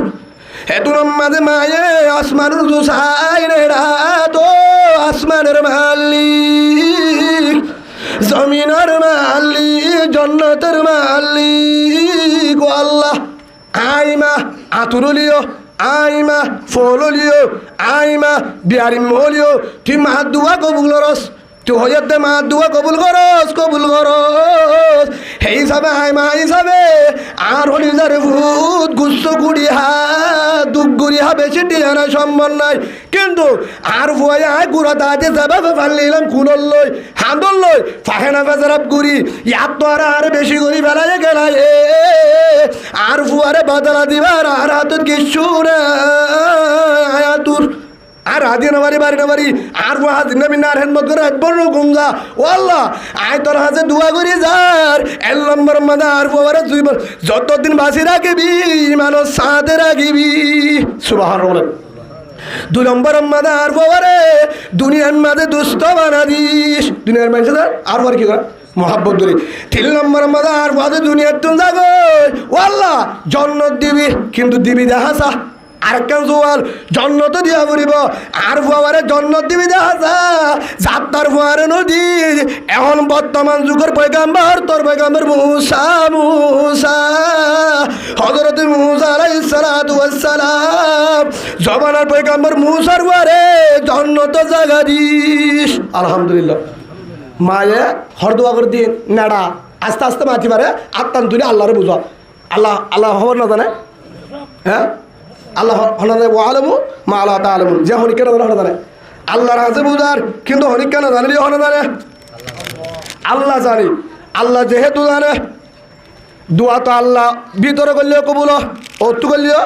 S1: হেতুনম মাঝে মায়ে আসমানুর জুসাই রে রাত আসমানের মালিক জমিনের মালিক জন্নতের মালিক ও আল্লাহ আইমা আতুরলিও আইমা ফললিও আইমা বিহারিম হলিও তুই মা দুয়া কবুল রস তুই হইতে মা দুয়া কবুল করস সেই হিসাবে আইমা হিসাবে আর হলি যারে ভূত গুচ্ছ গুড়ি দুঃখ গুড়ি বেশি দিয়ে না সম্ভব নাই কিন্তু আর ভুয়াই আয় গুড়া দাঁতে যাবে ফানলিলাম কুলর লই হাঁদর লই ফাহেনা বেজারাপ গুড়ি ইয়ার তো আর বেশি করি বেলায় গেলায় আর ফুয়ারে বাদলা দিবার আর হাতত কিচ্ছু না আয়াতুর আর হাতি নামারি বাড়ি নামারি আর হাতি নামি না হেনমত করে একবার গুমজা ও আল্লাহ আয় তোর হাতে দোয়া করি যার এল নম্বর মাদা আর ফুয়ারে দুইবার যতদিন বাসি রাখিবি মানুষ সাথে রাখিবি সুবহানাল্লাহ দুই নম্বর মাঝে আর বাবারে দুনিয়ার মাঝে দুস্থ বানা দিস দুনিয়ার মানুষের আর বার কি করে মোহাব্বত ধরি। 3 নম্বর মাঝে আর বাদে দুনিয়ার তুন যাগো ও আল্লাহ জন্নত দিবি কিন্তু দিবি দেখাসা আরেকখান জোয়াল জন্নত দিয়া পড়িব আর বাবারে জন্নত দিবি দেখাসা যাত্রার ফুয়ারে নদী এখন বর্তমান যুগের পয়গাম্বর তোর পয়গাম্বর মুসা মুসা হযরত মুসা আলাইহিস সালাতু ওয়াস সালাম জমানার পয়গাম্বর মুসার বারে জন্নত জায়গা দিস। আলহামদুলিল্লাহ মায়ে হর দোয়া করে দিন নেড়া আস্তে আস্তে মাতি পারে আত্মান তুলে আল্লাহরে বুঝো আল্লাহ আল্লাহ খবর না জানে হ্যাঁ আল্লাহ হনা ও আলমু মা আল্লাহ তা আলমু যে হনিকা না হনা জানে আল্লাহর হাতে বুঝার কিন্তু হনিকা না জানে হনা জানে আল্লাহ জানি আল্লাহ যেহেতু জানে দোয়া তো আল্লাহ ভিতরে করলেও কবুল অতু করলেও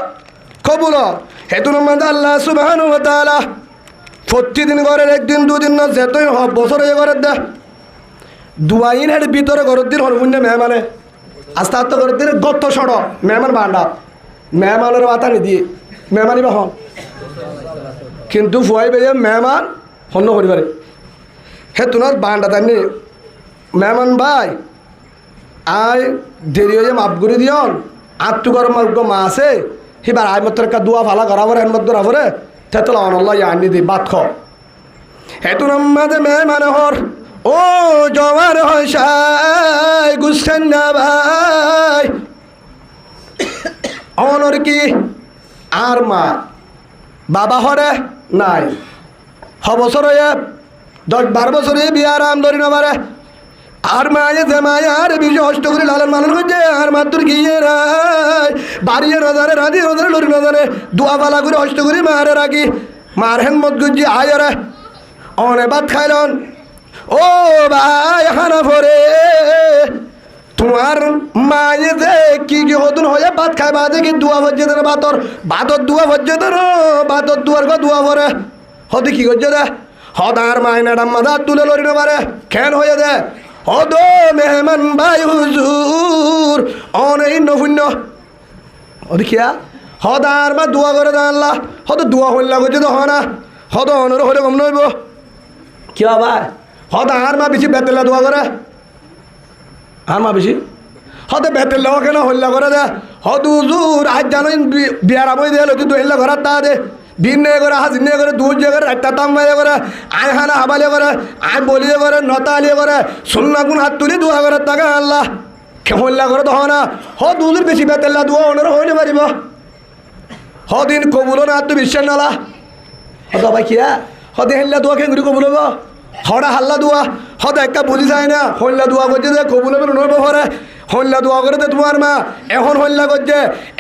S1: কবুল হেতু মধ্যে আল্লাহ সুবহানাহু ওয়া তাআলা প্রতিদিন ঘরের একদিন দুদিন না যেতই হোক বছর হয়ে ঘরের দে দুয়াইন হেঁটে ভিতরে ঘরের দিন হরমুন্যে মেহমানে আস্তে আস্তে ঘরের দিন গত সড় মেহমান বান্ডা মেহমানের মাথা নি দিয়ে মেহমানই বা হন কিন্তু ফুয়াই বেয়ে মেহমান হন্য পরিবারে হে তোমার বান্ডা তাই মেহমান ভাই আয় দেরি হয়ে মাপ করে দিয়ন আটটু গরম মা আছে সিবার আয় মাত্র একটা দোয়া ফালা করা পরে এর মধ্যে রাবরে তেতলা অনল্লাহ আনি দি বাত খ হেতু নাম্মাদে মেহমান হর ও জওয়ার হসাই গুছেন না ভাই অনর কি আর মা বাবা হরে নাই বছর হয়ে 10-12 বছরে বিয়ার আম ধরি না পারে আর মায়ে যে মায়ে আর বিশ অষ্ট করে লালন মালন করছে আর মাত্র গিয়ে রায় বাড়িয়ে নজারে রাজি নজারে লড়ি নজারে দোয়া পালা করে অষ্ট করে মারে রাখি মার হেমত গুজি আয় রে অনে ভাত খাইলন ও ভাই হানা ভরে তোমার মায়ে যে কি কি হতুন হয়ে ভাত খাই বাদে কি দোয়া ভরছে দেন বাতর দোয়া ভরছে দেন বাতর দুয়ার গো দোয়া ভরে হতে কি করছে দে হদার মায়নাডাম মাথা তুলে লড়ি না পারে খেন হয়ে দে হদ মেহমান ভাই হুজুর অনেক নপুণ্য দেখিয়া হদার মা দোয়া করে দেন আল্লাহ হত দোয়া হইলা করছে তো হয় না হদ অনর হলে কম নইব কি ভাই হদ আর মা বেশি বেতেলা দোয়া করে আর মা বেশি হতে বেতেলাও কেন হল্লা করে দে হদ হুজুর আজ জানো বিয়ার বই দিয়ে তুই হল্লা ঘর তা দে দিন নিয়ে করে হাজির নিয়ে করে দূর যে করে একটা তাম মাইয়ে করে আয় হানা হাবালিয়ে করে আয় বলিয়ে করে নতালিয়ে করে শুননা কোন হাত তুলি দোয়া করে তাকে আল্লাহ হল্লা করে তো হয় না হদ হুজুর বেশি বেতেলা দোয়া অনর হইলে পারিব হদিন কবুলো না তুই বিশ্বাস নালা হদ ভাই কিয়া হদে হেল্লা দোয়া কেন কবুল হব হরা হাল্লা দোয়া হদ একটা বুঝি যায় না হল্লা দোয়া করছে যে কবুল হবে নইব হরে হল্লা দোয়া করে দে তোমার মা এখন হল্লা করছে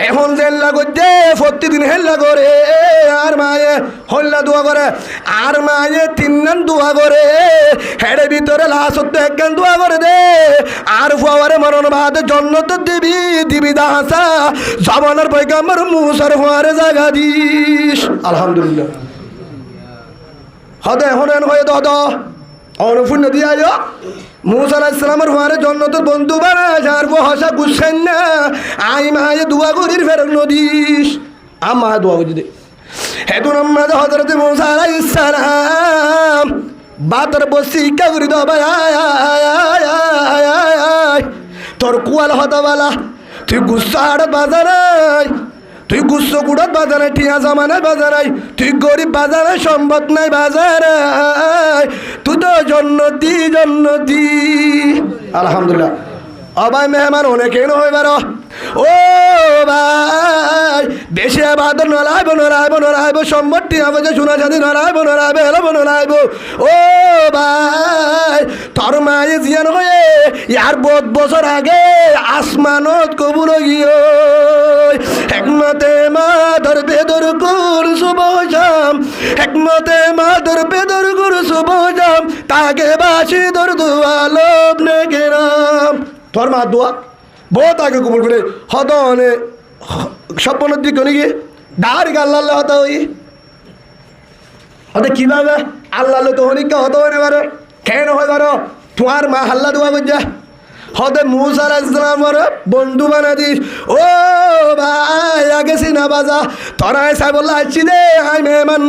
S1: এখন যে হেল্লা করছে প্রতিদিন হেল্লা করে আর মায়ে হল্লা দোয়া করে আর মায়ে 3 নাম দোয়া করে হেডে ভিতরে লাশত একখান দোয়া করে দে আর ফুয়ারে মরণ বাদে জন্নত দিবি দিবি দাসা জামানার পয়গাম্বর মুসার ফুয়ারে জায়গা দিস। আলহামদুলিল্লাহ হদে এখন হয়ে দদ অনুপূর্ণ দিয়া মুসা আলাইহিস সালামের ফুয়ারে জন্নতের বন্ধু বানায় আর হসা গুছেন না আই মায়ে দোয়া করির ফের নদীস আমা দোয়া করি দে হেতু নাম্মাদ হযরত মুসা আলাইহিস সালাম বাতর বসি কা করি দো ভাই তোর কুয়াল হতাওয়ালা তুই গুসাড় বাজারাই তুই গুচ্ছ গুড়ত বাজারে টিয়া জমানায় বাজারাই তুই গরিব বাজারে সম্পদ নাই বাজারে তুই তো জন্নতি আলহামদুলিল্লাহ অবাই মেহমান অনেকে হয়ে পারো ও ভাই বেশি বাদর নড়াইব সম্পত্তি আমাকে শোনা জানি নড়াইব নড়াইব ও ভাই তোর মায়ে জিয়ান হয়ে ইয়ার বহুত বছর আগে আসমানত কবুল গিয়ে একমতে মাদর বেদর কুর শুভজাম একমতে মাদর বেদর কুর শুভজাম তাকে বাসি দর দুয়ালব নে গেরাম তোর মা দোয়া বহুত আগে কবুল করে হত অনে স্বপ্নের দিকে নাকি ডার আল্লাহ হতা হই হতে কিভাবে আল্লাহ তো হনিকা হতে হতে পারে কেন হয়ে পারো তোমার মা হাল্লা দোয়া করছে হদে মুসা আলাইহিস সালামের বন্ধু বানা দিস। ও ভাই আগে সিনা বাজা তোরা এসে বললা আছি দে আই মেহমান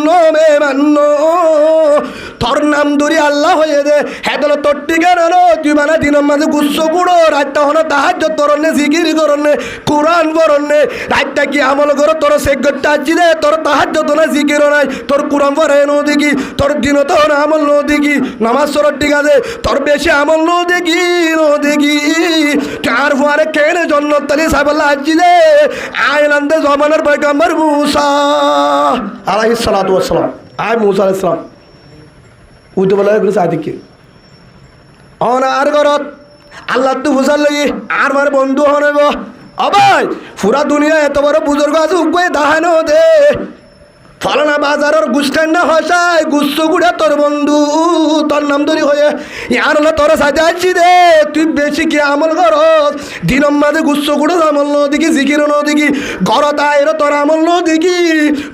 S1: তোর নাম ধরি আল্লাহ হয়ে দে হ্যাঁ তোর তোর টিকার হলো তুই বানা দিনের মাঝে গুচ্ছ গুঁড়ো রাতটা হলো তাহাজ্জুদ তরণে জিকির করনে কোরআন পড়নে রাতটা কি আমল করো তোর সেগটা আছি দে তোর তাহাজ্জুদ না জিকির নাই তোর কোরআন পড়ে নো দেখি তোর দিন তো আমল নো দেখি নামাজ পড়ার ঠিক আছে তোর বেশি আমল নো দেখি চার ফুয়ারে কেন জন্নত তালি সাহেব আছি দে আইলান্দে জমানার পয়গম্বর মুসা আলাইহিস সালাতু ওয়াস সালাম আয় মুসা আলাইহিস সালাম উইতে বলা এগুলো চাইদিকে অনার ঘরত আল্লাহ তো বুঝার লাগি আর মার বন্ধু হনব অবাই পুরা দুনিয়া এত বড় বুজুর্গ আছে উপায় দাহানো দে ফলানা বাজারের গুসখান না হসাই গুচ্ছ গুড়া তোর বন্ধু তোর নাম ধরি হয়ে ইয়ার হলো তোর সাথে আছি দে তুই বেশি কি আমল করস দিনম মাঝে গুচ্ছ গুড়ো আমল ন দেখি জিকির ন দেখি ঘরত আয়ের তোর আমল ন দেখি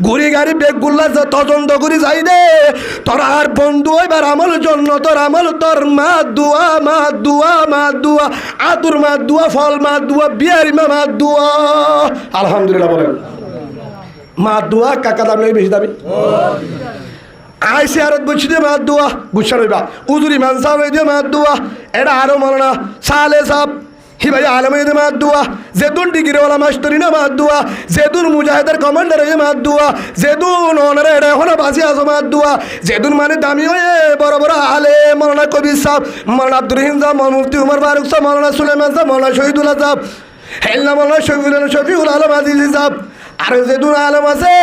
S1: ঘুরি গাড়ি বেগ গুল্লা তদন্ত করি যাই দে তোর আর বন্ধু এবার আমল জন্য তোর আমল তোর মা দুয়া আতুর মা দুয়া ফল মা দুয়া বিয়ারি মা দুয়া আলহামদুলিল্লাহ বলেন মা দুয়া কাকা দাম বেশি দামি আইসি আরত বলছি দিয়ে মা দুয়া গুচ্ছা রইবা উজুরি মানসা হয়ে দিয়ে মা দুয়া এটা আরো মনে সালে সাপ হি ভাই আলম হয়ে মা দুয়া যেদুন ডিগ্রিওয়ালা মাস্টরি না মা দুয়া যেদুন মুজাহিদের কমান্ডার হয়ে মা দুয়া যেদুন অনারে এটা এখনো বাঁচি আসো মা দুয়া যেদুন মানে দামি হয়ে বড় বড় আলে মৌলানা কবির সাহ মৌলানা আব্দুর রহিম সাহ মুফতি উমর ফারুক সাহ মৌলানা সুলাইমান সাহ মৌলানা শহীদুল্লাহ সাহ হেল্লা মৌলানা শফিউল আলম আজিজি সাহ আর যেদুন আলম আছে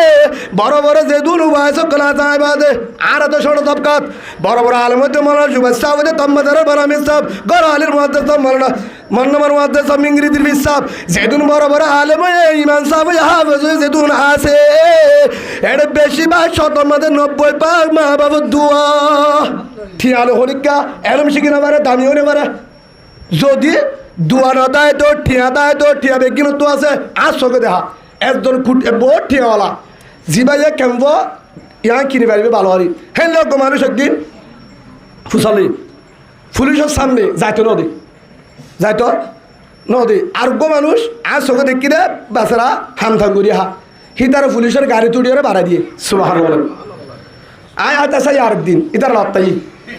S1: বড় বড় যেদুন উবায় সকল আছে বাদে আর তো ছোট তবকাত বড় বড় আলম হতে মৌলানা জুবাইর সাহেব হতে তম্মাদার বারামির সাহেব গড় আলীর মুহাদ্দিস সাহেব মৌলানা মন্নমর মুহাদ্দিস সাহেব মিংরিদির বিশ সাহেব যেদুন বড় বড় আলম ইমাম সাহেব হাফেজ যেদুন আছে এটা বেশি ভাগ শতর মধ্যে 90% মা বাবার দোয়া ঠিক আলো হরিকা এরম শিখি না পারে দামি হতে পারে যদি দোয়া না দেয় তো ঠিয়া দেয় তো ঠিয়া বেগিন তো আছে আর চোখে দেখা একজন বহুত ঠিয়াওয়ালা জিবাইয়া কেমব ইয়া কিনে পারবে ভালো হারি হ্যাঁ লোক মানুষ একদিন ফুসালি পুলিশের সামনে যাইতো নদী আরোগ্য মানুষ আর চোখে দেখি দে বেচারা হামথাম করি হা হি তার পুলিশের গাড়ি তুড়িয়ে বাড়া দিয়ে সুবাহ বলেন আয় আয়তা চাই আরেকদিন ইতার লত্তাই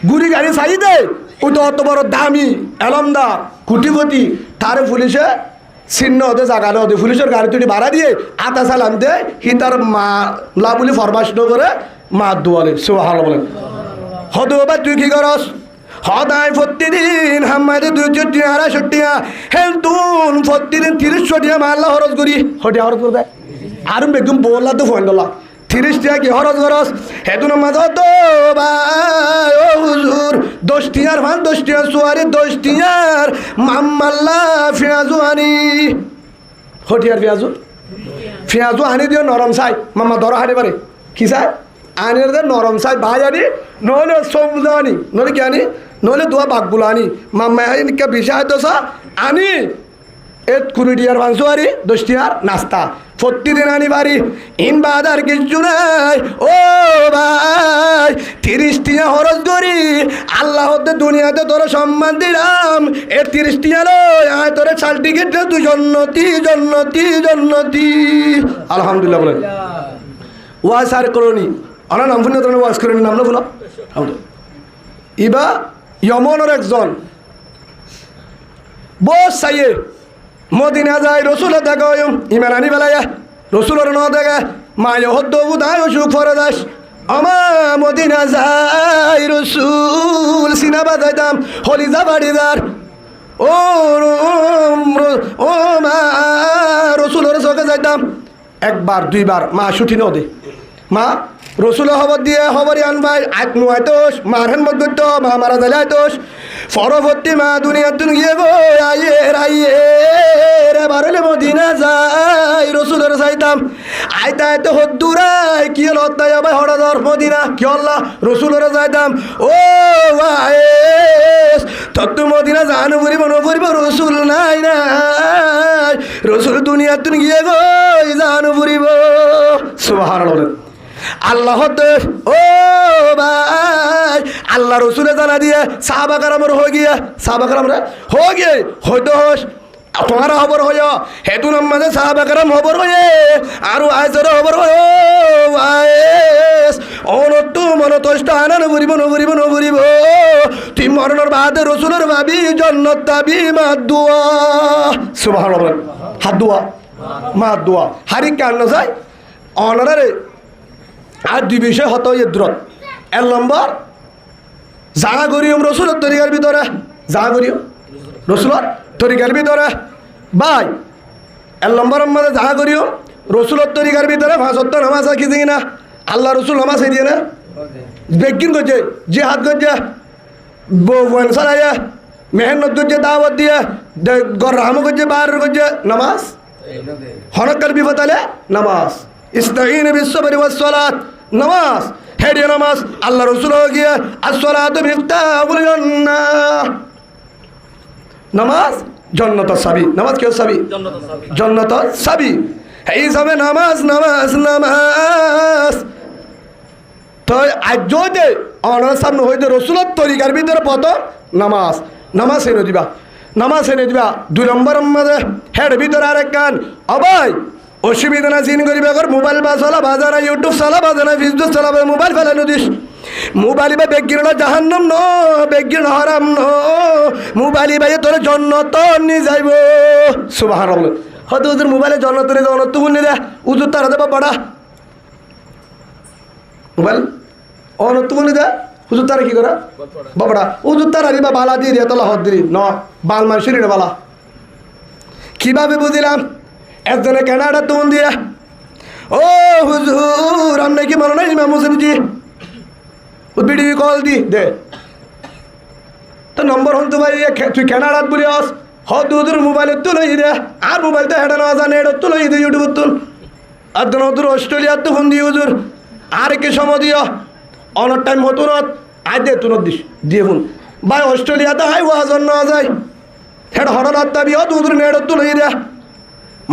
S1: গুড়ি গাড়ি চাই দে ওই তো অত বড় দামি এলমদা কুটি তারে পুলিশে চিহ্ন হতে জাগানো হতে পুলিশের গাড়ি তুড়ি ভাড়া দিয়ে আতা সালাম দে হি তার মা লা বলি ফরমাস করে মা দোয়ালে সুবাহ বলেন হতে এবার তুই কি করস হদায় প্রতিদিন হাম্মাইতে 200 টিয়া 250 টিয়া হেলতুন প্রতিদিন 30 টিয়া মারলা খরচ করি হটিয়া খরচ করে দেয় আর বেগম বললা তো ফোন দলা 30 টিয়া কি খরচ খরচ হেতুন মাঝে তো ভাই ও হুজুর 10 টিয়ার 10 টিয়া সোয়ারি 10 টিয়ার মাম্মাল্লা ফিয়াজু আনি হটিয়ার ফিয়াজু আনি দিও নরম চাই মাম্মা ধরা হাঁটে পারে কি চাই আনি নরম চাই ভাই আনি নহলে সমুজা আনি নহলে কি আনি নহলে দোয়া বাঘগুলো আনি মাম্মা নিকা বিষয় দোষা আনি 20 টিয়ার মাংসুয়ারি 10 টিয়ার নাস্তা প্রতিদিন আনি বাড়ি ইন বাদার কিছু নাই ও ভাই 30 টিয়া খরচ করি আল্লাহ দুনিয়াতে তোর সম্মান দিলাম 30 টিয়া লয় আয় তোর চাল টিকিট তুই জন্নতি আলহামদুলিল্লাহ বলেন ওয়াজ আর করনি অনা নাম শুনে তোর ওয়াজ করেনি নাম না বলো ইবা ইয়মনের একজন বস চাইয়ে মদিনা যায় রসুল দেখা ইমান আনি বেলায় রসুলের ন দেখে মায় হদ্দ বুধায় অসুখ ফরে দাস আমা মদিনা যায় রসুল সিনাবা যাইতাম হলিজা বাড়িদার ও মা রসুলের চোখে যাইতাম একবার দুইবার মা ছুটি নদে মা রসুলের খবর দিয়ে খবরই আনবাই আত্মু আইতোষ মারহেন মধ্যত মা মারা যাইলে আইতোষ পরবর্তী মা দুনিয়ার তুন গিয়ে গো আইয়ের বারলে মদিনা যাই রসুলের চাইতাম আইতা আইতে হদ্দুরাই কি হল তাই আবার হঠাৎ মদিনা কি হল্লা রসুলের যাইতাম ও আয়েস তত্ত্ব মদিনা জানু ফুরিব নফুরিব রসুল নাই রসুল দুনিয়ার তুন গিয়ে গো জানু ফুরিব সুবহানাল্লাহ আল্লাহ ও ভাই আল্লাহ রসুলে জানা দিয়ে সাহাবা কারামর হয়ে গিয়ে সাহাবা কারামরা হয়ে গিয়ে হয়তো তোমার খবর হয় হেতু নামাজে সাহাবা কারাম খবর হয়ে আর আইসর খবর হয় অনটু মনতষ্ট আনান ঘুরিব নঘুরিব নঘুরিব তুই মরণের বাদে রসুলের ভাবি জন্নত দাবি মাত দোয়া সুবহানাল্লাহ হাত দোয়া মাত দোয়া হারি কান্ন যায় অনারে আর দুই বিষয় হত ইদ্রত এক নম্বর যা করিম রসুলের তরিকার ভিতরে যা করিম রসুলের তরিকার ভিতরে ভাই এক নম্বর আমাদের যা করিও রসুলের তরিকার ভিতরে 5 ওয়াক্ত নামাজ রাখিছে কিনা আল্লাহ রসুল নামাজ দিয়ে না বেগিন করছে জিহাদ করছে বন সারাইয়া মেহনত করছে দাওয়াত দিয়ে গরহাম করছে বার করছে নামাজ হরকার বিপদালে নামাজ ইস্তাইন বিসসাবরি ওয়াস সালাত নামাজ হেডিয়ে নামাজ আল্লাহ রসুল গিয়ে আসসালাতু মিফতাহুল জান্নাহ নামাজ জন্নতর চাবি নামাজ কেউ চাবি জন্নতর চাবি এই হিসাবে নামাজ নামাজ নামাজ তো আজ অনার সামনে হইতে রসুলের তরিকার ভিতরে প্রথম নামাজ নামাজ এনে দিবা নামাজ এনে দিবা 2 নম্বর মধ্যে হেড ভিতরে আরেক গান অবাই অসুবিধা না চিন করিবা কর মোবাইল বা চলা বাজা না ইউটিউব চলা বাজা না ফেসবুক চালাবে মোবাইল ফেলানো দিস মোবাইল বা বেগির জাহান্নাম ন বেগির হারাম ন মোবাইল বাই তোর জন্নত নি যাইব সুবহানাল্লাহ হয়তো ওদের মোবাইলে জন্নত রে জন্নত গুনে দে উজুর তারা দেবা বড়া মোবাইল অনত গুনে দে হুজুর তারা কি করা বাবড়া উজুর তারা দিবা বালা দিয়ে দিয়ে তোলা হদ দিলি ন বাল মানসির বালা কিভাবে বুঝিলাম একজনে কেনাডা তুন দিয়ে ও হুজুর আপনি কি মনে নাই ইমাম মুসলিম জি ভিডিও কল দি দে তো নম্বর হন তো ভাই তুই কেনাডাত বলি আস হুজুর মোবাইলে তুলই দে আর মোবাইল তো হেডা না জানে এটা তুলই দে ইউটিউব তুল আর হুজুর অস্ট্রেলিয়ার তো ফোন দিয়ে হুজুর আর কি সময় দিও অনার টাইম হতো না আজ দে তুন দিস দিয়ে ফোন ভাই অস্ট্রেলিয়াতে হাই ওয়াজ না যায় হেড হঠাৎ দাবি হুজুর নেট তুলই দে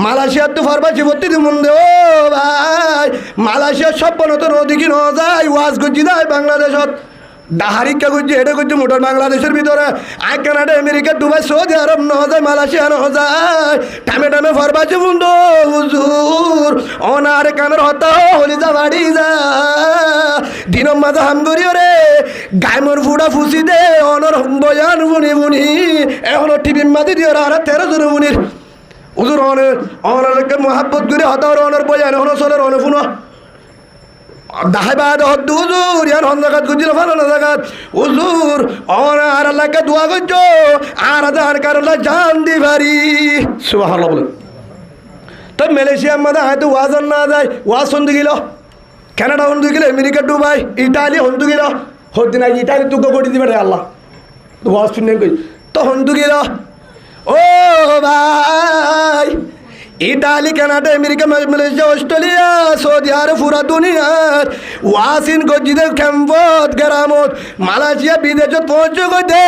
S1: মালয়েশিয়ার তো ফার্মাসি ভর্তি দিমন দে ও ভাই মালয়েশিয়ার সব বনত নদী কি ন যায় ওয়াজ করছি যায় বাংলাদেশত ডাহারিকা করছি এটা করছি মোটর বাংলাদেশের ভিতরে আই কানাডা আমেরিকা দুবাই সৌদি আরব ন যায় মালয়েশিয়া ন যায় টামে টামে ফার্মাসি বন্ধ হুজুর অনারে কানের হতা হলি যা বাড়ি যা দিনম মাঝে হাম করিও রে গাইমর ফুড়া ফুসি দে অনর বয়ান বুনি বুনি এখন টিভি মাদি দিও আর 13 জন বুনির হুজুর অনেকে মোহাব্বত করে হতার অনের বয়ান হন চলের অনে ফুনো দাহাই বাদ হদ্দু হুজুর ইয়ার হন জায়গাত গুজিল ভালো না জায়গাত হুজুর অন আর আল্লাহকে দোয়া করছো আর আদার কারণে জান দি ভারি সুবহানাল্লাহ বলে তো মালয়েশিয়ার মধ্যে হয়তো ওয়াজ না যায় ওয়াজ শুনতে গেল কানাডা শুনতে গেল আমেরিকা দুবাই ইটালি শুনতে গেল হদিন আগে ইটালি তুকে গড়ি দিবে আল্লাহ ওয়াজ শুনে কই তো শুনতে গেল ও ভাই Italy Canada America Malaysia Australia সৌদি আরব পুরা দুনিয়ার ওয়াসিন গজিদে ক্যাম্পত গ্রামত মালয়েশিয়া বিদেশত পৌঁছে গই দে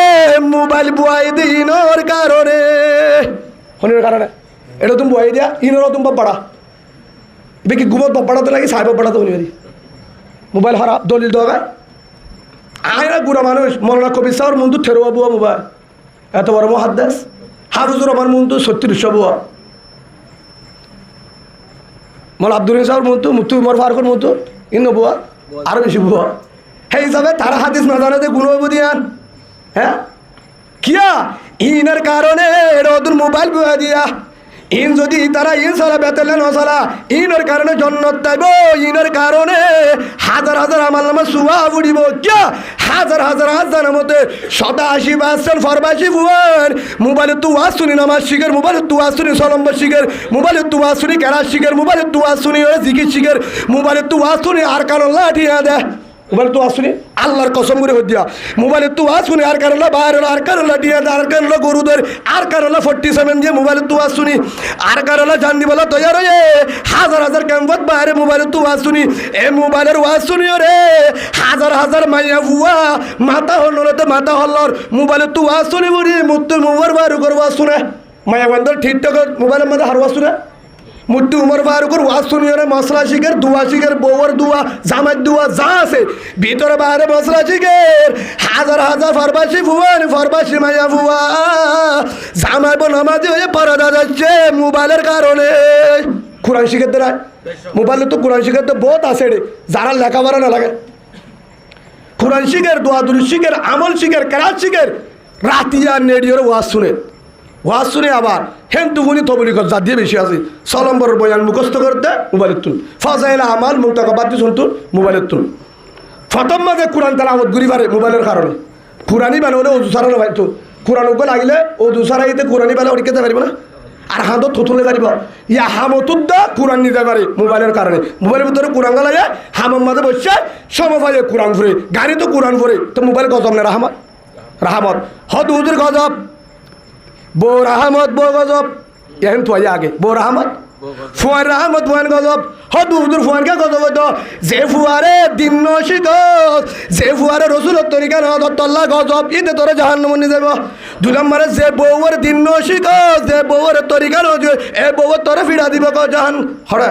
S1: মোবাইল বুয়াই দিনর কারণে হনির কারণে এটা তুমি বুয়াই দিয়া ইনর তুমি বাড়া এবার কি ঘুমত বাড়াতে লাগে সাহেব বাড়াতে হনি মোবাইল হারা দলিল দগায় আয়রা গুড়া মানুষ মৌলানা কবির সাহর মন্দু ঠেরোয়া বুয়া মোবাইল এত বড় মহাদ্দেশ হাফিজুর রহমান মন্তু 36 বুয়া মৌলা আব্দুল সাহর মন্তু মুফতি উমর ফারুকের মন্তু ইন্ন বুয়া আরো বেশি বুয়া সেই হিসাবে তারা হাদিস না জানে যে গুণ হইব দিয়ান হ্যাঁ কিয়া ইনের কারণে রোদুর মোবাইল বুয়া দিয়া ইন যদি তারা ইন সালা বেতলে নসালা ইনের কারণে জন্নত পাইব ইনের কারণে হাজার হাজার আমার নামে সুয়া উড়িব কিয়া হাজার হাজার হাজার মতে 87% ফরবাসি বুয়ান মোবাইলে তু ওয়াজ শুনি নামাজ শিখের মোবাইলে তু ওয়াজ শুনি সলম্ব শিখের মোবাইলে তু ওয়াজ শুনি কেরাস শিখের মোবাইলে তু ওয়াজ শুনি জিকির শিখের মোবাইলে তু ওয়াজ শুনি আর কারণ লাঠিয়া দে মোবাইল তো আসুনি আল্লাহর কসম করে হদিয়া মোবাইলে তো আসুনি আর কারণ বাইরে আর কারণ দিয়া আর কারণ গরুদের আর কারণ 47 দিয়ে মোবাইলে তো আসুনি আর কারণ জানি বলা তৈয়ার হয়ে হাজার হাজার ক্যাম্পত বাইরে মোবাইলে তো আসুনি এ মোবাইলের ওয়াজ শুনি রে হাজার হাজার মাইয়া বুয়া মাথা হলতে মাথা হল্লর মোবাইলে তো আসুনি বুড়ি মুত্তু মোবার বারু করবো শুনে মায়া বন্ধর ঠিকঠাক মোবাইলের মধ্যে হারবা শুনে মুফতি উমর ফারুকের ওয়াজ শুনিয়ে মশলা শিখের দোয়া শিখের বউর দোয়া জামাই দোয়া যা আছে ভিতরে বাইরে মশলা শিখের হাজার হাজার ফরবাসি ফুয়ান ফরবাসি মাইয়া ফুয়া জামাই নামাজি হয়ে পরাদা যাচ্ছে মোবাইলের কারণে। কোরআন শিখের দ্বারা মোবাইলে তো কোরআন শিখের তো বহুত আছে রে, যারা লেখাপড়া না লাগে কোরআন শিখের দোয়া দুরুদ শিখের আমল শিখের কেরাত শিখের রাতিয়া নেডিওর ওয়াজ শুনে আবার হেন দুগুনি তবলিগত যা দিয়ে বেশি আছে 6 নম্বরের বয়ান মুখস্থ করতে মোবাইলের তুল ফাজাইল আমাল মুক্তাকা বাদ দিয়ে শুনতুন মোবাইলের তুল প্রথম মাঝে কোরআন তেলাওয়াত ঘুরি পারে মোবাইলের কারণে। কোরআনই বেলা হলে অজু সারা ভাই তো কোরআন ওকে লাগলে অজু সারা ইতে কোরআনই বেলা ওর খেতে পারিব না, আর হাত থুতুলে পারিব ইয়া হামতুদ্দা কোরআন নিতে পারে মোবাইলের কারণে। মোবাইলের ভিতরে কোরআন গলা যায় হামার মাঝে বসে সমভাবে কোরআন ফুরে গাড়ি তো কোরআন ফুরে তো মোবাইল গজব না রাহমত রাহমত হদ হুজুর গজব বো রাহমত বো গজব এখন তো আগে বো রাহমত ফুয়ার রাহমত ফুয়ান গজব হদ হুজুর ফুয়ানকে গজব হতো যে ফুয়ারে দিন নশিক যে ফুয়ারে রসুলের তরিকা নদত্তল্লা গজব ইতে তোরা জাহান্নামে নিয়ে যাব। 2 নম্বরে যে বউর দিন নশিক যে বউর তরিকা নজর এ বউর তোরা ফিরা দিব জাহান হরা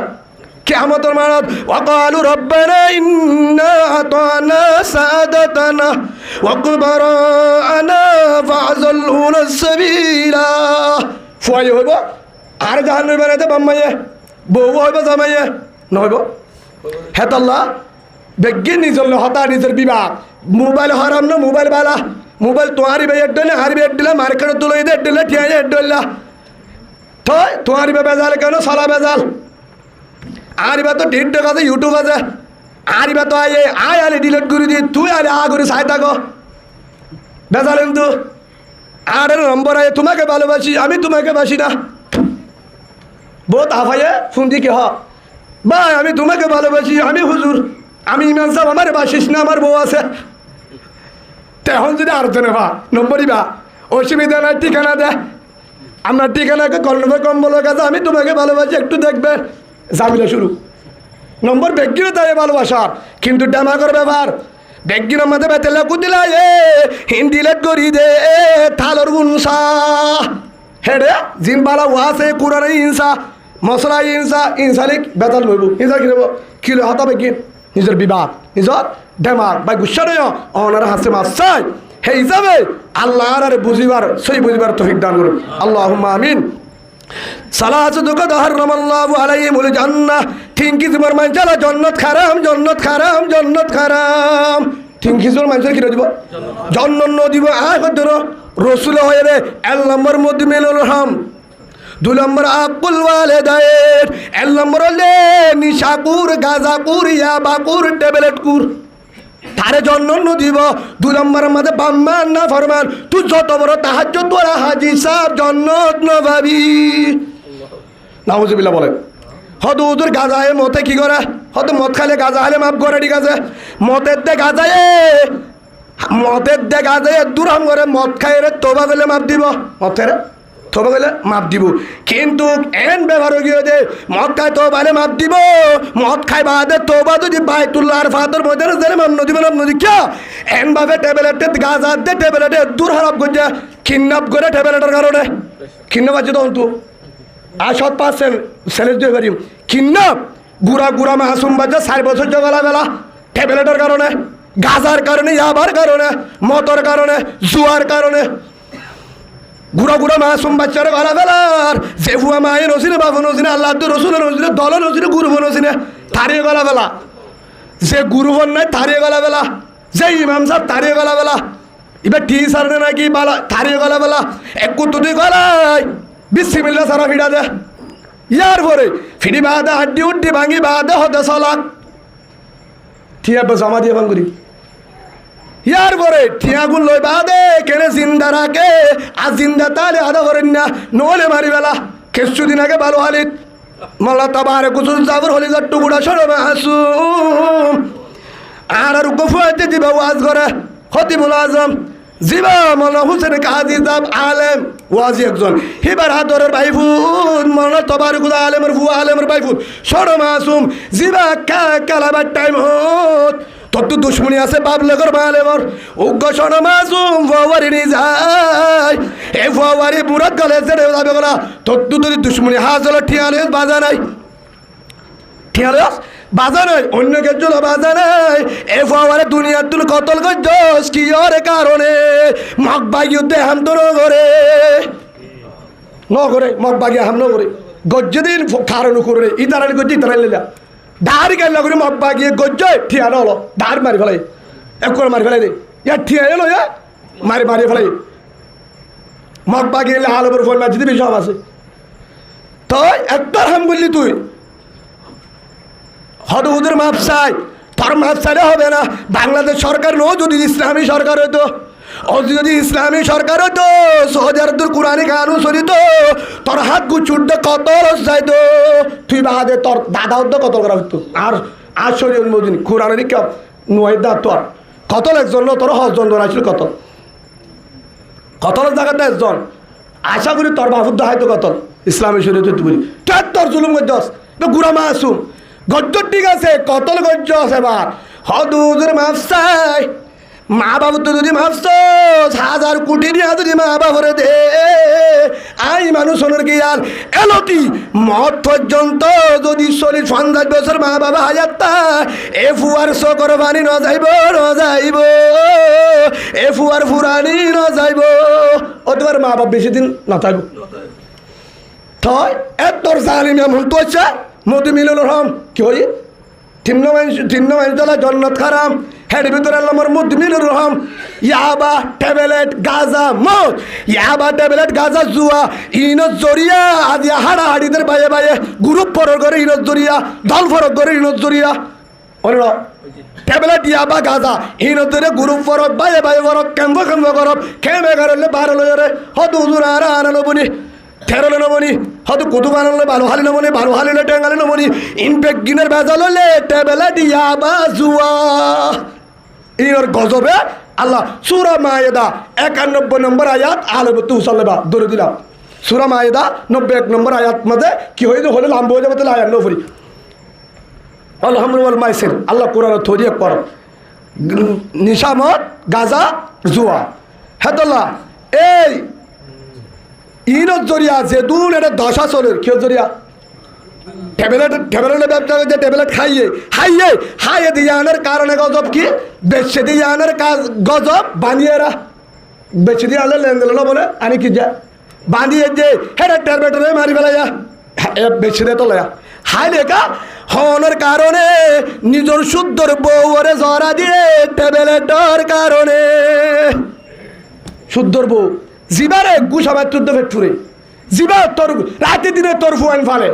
S1: কিয়ামতের মানত ওয়াকালু রব্বানা ইন্না আতানা সাদাতানা ওয়া কুবারানা ফাযল্লুনা সাবিলা ফুয়াই হইব আর জাহান্নামে বানাইতে বাম্মাইয়ে বউ হইব জামাইয়ে নহইব হেতাল্লাহ বেগি নিজের হতা নিজের বিভাগ মোবাইল হারাম না মোবাইল বালা মোবাইল তোমারই ভাই এক ডলে হারবি এক দিলা মার্কেটে তুলে দে দিলে ঠিয়া এক ডলা তো তোমারই বেজাল কেন সালা বেজাল আর বা তো ঢের টাকা আছে ইউটিউব আছে আর বা তো আয় আলে ডিলিট করে দিয়ে তুই আলে করে চাই থাকো বেজাল কিন্তু আর নম্বর আয় তোমাকে ভালোবাসি আমি তোমাকে বাসি না বহুত আফাইয়ে ফোন দিয়ে কে ভাই আমি তোমাকে ভালোবাসি আমি হুজুর আমি ইমান সাহেব আমার বাসিস না আমার বউ আছে তখন যদি আরেকজনে বা নম্বরই বা অসুবিধা নাই ঠিকানা দে আপনার ঠিকানাকে কর্ণবে কম্বলের কাছে আমি তোমাকে ভালোবাসি একটু দেখবে ঝামেলা শুরু নম্বর ব্যক্তিও তাই ভালোবাসার কিন্তু ড্যামাগর ব্যাপার ব্যক্তির মধ্যে বেতেলা কুদিলা হিন্দিলেট করি দে থালোর গুনসা হেডে জিনবালা ওয়াসে কুরানে ইনসা মশলা ইনসা ইনসালিক বেতাল লইব ইনসা কিনব কিলো হাতা বেগিন নিজের বিবাদ নিজের ডেমাগ বা গুসা নয় অনার হাসে মাছ চাই সেই হিসাবে আল্লাহ আর বুঝিবার সেই বুঝিবার তৌফিক দান করুন আল্লাহুম্মা আমিন। সালাতু হারামাল্লাহু আলাইহিমুল জান্নাহ থিঙ্কি তোমার মানচালা জান্নাত খারাম জান্নাত খারাম জান্নাত খারাম থিঙ্কি তোমার মানচালা কি দিব জান্নাত ন দিব আয় কদর রসুল হয়ে রে 1 নম্বর মুদমিনুল হাম 2 নম্বর আকুল ওয়ালিদাইন 1 নম্বর হলে নিশাকুর গাজাকুর ইয়াবাকুর ট্যাবলেটকুর তারে জন্ম দিব 2 নম্বরের মধ্যে বাম্মান না ফরমান তুই যত বড় তাহাজ্জুদ পড়া হাজি সাহেব জান্নাত না পাবি নাউজুবিল্লাহ বলে হদ হুজুর গাজায় মতে কি করে হদ মদ খাইলে গাজা হলে মাফ করে ঠিক আছে মতের দে গাজায় দূরম করে মদ খাইলে তোবা গেলে মাফ দিব মতের তোবা গেলে মাফ দিব কিন্তু এন ব্যবহার গিয়ে দে মদ খায় তো বালে মাফ দিব মদ খাই বাদে তোবা যদি বাইতুল্লাহর ফাদর মধ্যে জেনে মাপ নদী মাপ নদী কে এন ভাবে ট্যাবলেট গাজা দে ট্যাবলেট দূর হারাপ করে কিডন্যাপ করে ট্যাবলেটের কারণে কিডন্যাপ আছে তখন তো আর 7% সেলেস দিয়ে পারি কিডন্যাপ গুড়া মাসুম বাচ্চা 4 বছর জগালা বেলা ট্যাবলেটের কারণে গাজার কারণে ইয়াবার কারণে মতর কারণে জুয়ার কারণে গুড়া মাসুম বাচ্চার গলা বেলার যে ফুয়া মায়ে নসিনে বাবু নসিনে আল্লাহ রসুলের নসিনে দল নসিনে গুরুব নসিনে তারিয়ে গলা বেলা যে গুরুবন নাই তারিয়ে গলা বেলা যে ইমাম সাহেব তারিয়ে গলা বেলা এবার টি সারনে নাকি বালা তারিয়ে গলা বেলা এক কুতুদি গলায় বিসমিল্লাহ সারা ফিডা দে ইয়ার পরে ফিডি বাদে হাড্ডি উড্ডি ভাঙি বাদে হতে সালাক ঠিয়া জমা দিয়ে ভাঙুরি ইয়ার পরে ঠিয়াগুন লই বাদে কেনে জিন্দা রাখে আর জিন্দা তালে আদা করেন না নলে মারি বেলা কিছুদিন আগে ভালো হালিত মাল্লা তাবারে কুসুল জাবর হলি যার টুকুরা সরো মাসুম আর গফুয়াতে দিবা ওয়াজ করে খতিবুল আজম জিবা মাওলানা হুসেন কাজী সাহেব আলেম ওয়াজি একজন হিবার হাদরের ভাইফুত মাওলানা তবারকুল আলেমের ফুয়া আলেমের ভাইফুত সরো মাসুম জিবা কালাবার টাইম হত তোর তো দুশ্মনী আছে বাপ লেগর মা লেগর উগ্র শোন মাসুম ফওয়ারি নি যায় এ ফওয়ারি বুড়াত গলে ছেড়ে যাবে গলা তোর তো যদি দুশ্মনী হাস হলো ঠিয়ালে বাজা নাই ঠিয়ালে বাজা নাই অন্য কিছু বাজা নাই এ ফওয়ারে দুনিয়ার তুল কতল গজ্জস কি ওর কারণে মকবাই যুদ্ধে হাম তো নগরে মকবাগি হাম নগরে গজ্জে দিন কারণ করে ইতারালি গজ্জে ইতারালি লেলা দাঁড়ি গেল করে মব্বা গিয়ে গজ্জয় ঠিয়া হলো দাঁড় মারি ফেলাই এক করে মারি ফেলাই দে ইয়ার ঠিয়া এলো মারি ফেলাই মব্বা গিয়ে আলোর ফোন মাঝে দিবি সব আছে তো একটার হাম বললি তুই হদ ওদের মাপ চাই তোর মাপ চাইলে হবে না বাংলাদেশ সরকার নো যদি ইসলামী সরকার হইতো ও যদি ইসলামী সরকার হতো সৌদি আরবের কোরআনি কানুন চলিত তোর হাত গুচুড্ডে কতল যাইতো তুই বাদে তোর দাদা উদ্দ কতল করা হতো আর শরীর অনুমোদিন কোরআনের কেউ নয়দা তোর কতল একজন তোর 10 জন আসছিল কতলের জায়গাতে একজন আশা করি তোর বাহুদ্দ হয়তো কতল ইসলামী শরীর তুই বলি তোর জুলুম গজ্জস গুড়া মাসুম গজ্জ ঠিক আছে কতল গজ্জ আছে এবার হদুদের মাফ চাই মা বাবু তো যদি ভাবছস 1000 কোটি দিয়া যদি মা বাবরে দে আই মানুষের কি আর এলতি মত পর্যন্ত যদি 40-50 বছর মা বাবা হায়াত্তা এ ফুয়ার সকর বাণী ন যাইব এ ফুয়ার ফুরানি ন যাইব ও তোমার মা বাবা বেশি দিন না থাকবো থয় এতর জালিম এমন তো আছে মধু মিলুল রহম কি হই তিন্ন মাইনতলা জন্নত খারাম হেড ভিতরে আল্লাহর মধ্যে মিলুর রহম ইয়াবা ট্যাবলেট গাজা মদ ইয়াবা ট্যাবলেট গাজা জুয়া ইনত জরিয়া আদি হাড়াহাড়িদের বাইয়ে গ্রুপ পরর করে ইনত জরিয়া দল ফরক করে ইনত জরিয়া অন্য ট্যাবলেট ইয়াবা গাজা ইনত জরিয়া গ্রুপ ফরক বাইয়ে ফরক কেম্ব করব খেমে করলে বার লরে হদ হুজুর আর আনালো বনি তেরোলে নমনি হয়তো কুতুব আনলে ভালো হালি নমনি ভালো হালিলে টেঙ্গালে নমনি ইনফেক্ট গিনের ভেজাল হলে ট্যাবলেট ইয়াবা জুয়া ইনর গজবে আল্লাহ সূরা মায়েদা 91 নম্বর আয়াত আলবতু সাল্লাবা ধরে দিলাম সূরা মায়েদা 91 নম্বর আয়াত মধ্যে কি হইলো হলে লাম্ব হয়ে যাবে তাহলে আয়াত নফরি আলহামদুল মাইসির আল্লাহ কোরআন থরিয়ে পড় নিশামত গাজা জুয়া হেদুল্লাহ এই ইনত জরিয়া যে দূর এটা 10 চলের কেউ জরিয়া ট্যাবলেটের ব্যবসা করছে ট্যাবলেট খাইয়ে দিয়ে আনার কারণে গজব কি বেচে দিয়ে আনার কাজ গজব বানিয়ে এরা বেচে দিয়ে আনলে লেনদেন বলে আনি কি যা বাঁধিয়ে যে হেটা ট্যাবলেটের মারি ফেলা যা বেচে দিয়ে তো লয়া হাই লেখা হওয়ার কারণে নিজের শুদ্ধর বউরে জরা দিয়ে ট্যাবলেটের কারণে শুদ্ধর বউ জিবারে গুসাবার চুদ্দ ফেটুরে জিবা তোর রাতে দিনে তোর ফুয়ান ফালে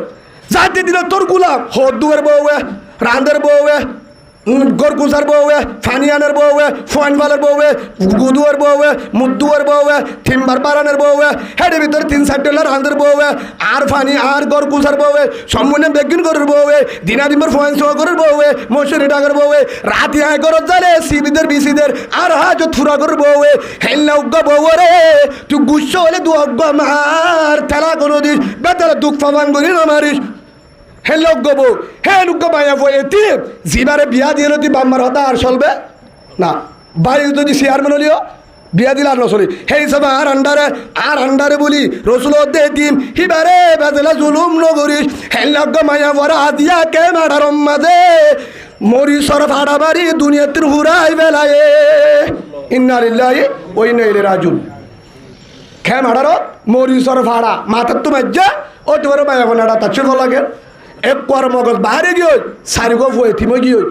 S1: রাতে দিনে তোর গুলাম হদ্দুয়ের বউয়ে রান্দের বউয়ে গরকুসার বউয়ে ফানিয়ানের বউয়ে ফুয়ান ফালের বউয়ে গুদুয়ের বউয়ে মুদ্দুয়ের বউয়ে থিম্বার পারানের বউয়ে হেডের ভিতরে 3-4 রান্দের বউয়ে আর ফানি আর গরকুসার বউয়ে সম্পূর্ণ বেগিন করার বউয়ে দিনাদিমর ফুয়ান সোয়াগরের বউয়ে মশুরি ডাকের বউয়ে রাতি আয় করত জালে সিবিদের বিসিদের আর হাজত ফুরা করার বউয়ে হেল্লা উগ্গ বউরে তুই গুচ্ছ হলে দু অজ্ঞ মার ঠেলা কোনো দিস বেতারা দুঃখ ফাবান করি না মারিস হে লোক বউ হে লোক মায়া বই এটি জিবারে বিয়া দিয়ে তুই বাম্মার হতা আর চলবে না বাড়ি যদি চেয়ারম্যান হলিও বিয়া দিলে আর নচলি সেই হিসাবে আর আন্ডারে বলি রসুল দে দিম হিবারে বেজেলা জুলুম নগরিস হে লোক মায়া বরা দিয়া কে মারার মাঝে মরিসর ভাড়া বাড়ি দুনিয়াতে হুরাই বেলায় ইন্না লিল্লাহি ওয়া ইন্না ইলাইহি রাজিউন খে মারার মরিসর ভাড়া মাথার তো মাজ্জা ও তোমার মায়া বনাটা তার চল লাগে এক কর মগজ বাহারে গিয়ে সারি গো ফুয়ে থিমে গিয়ে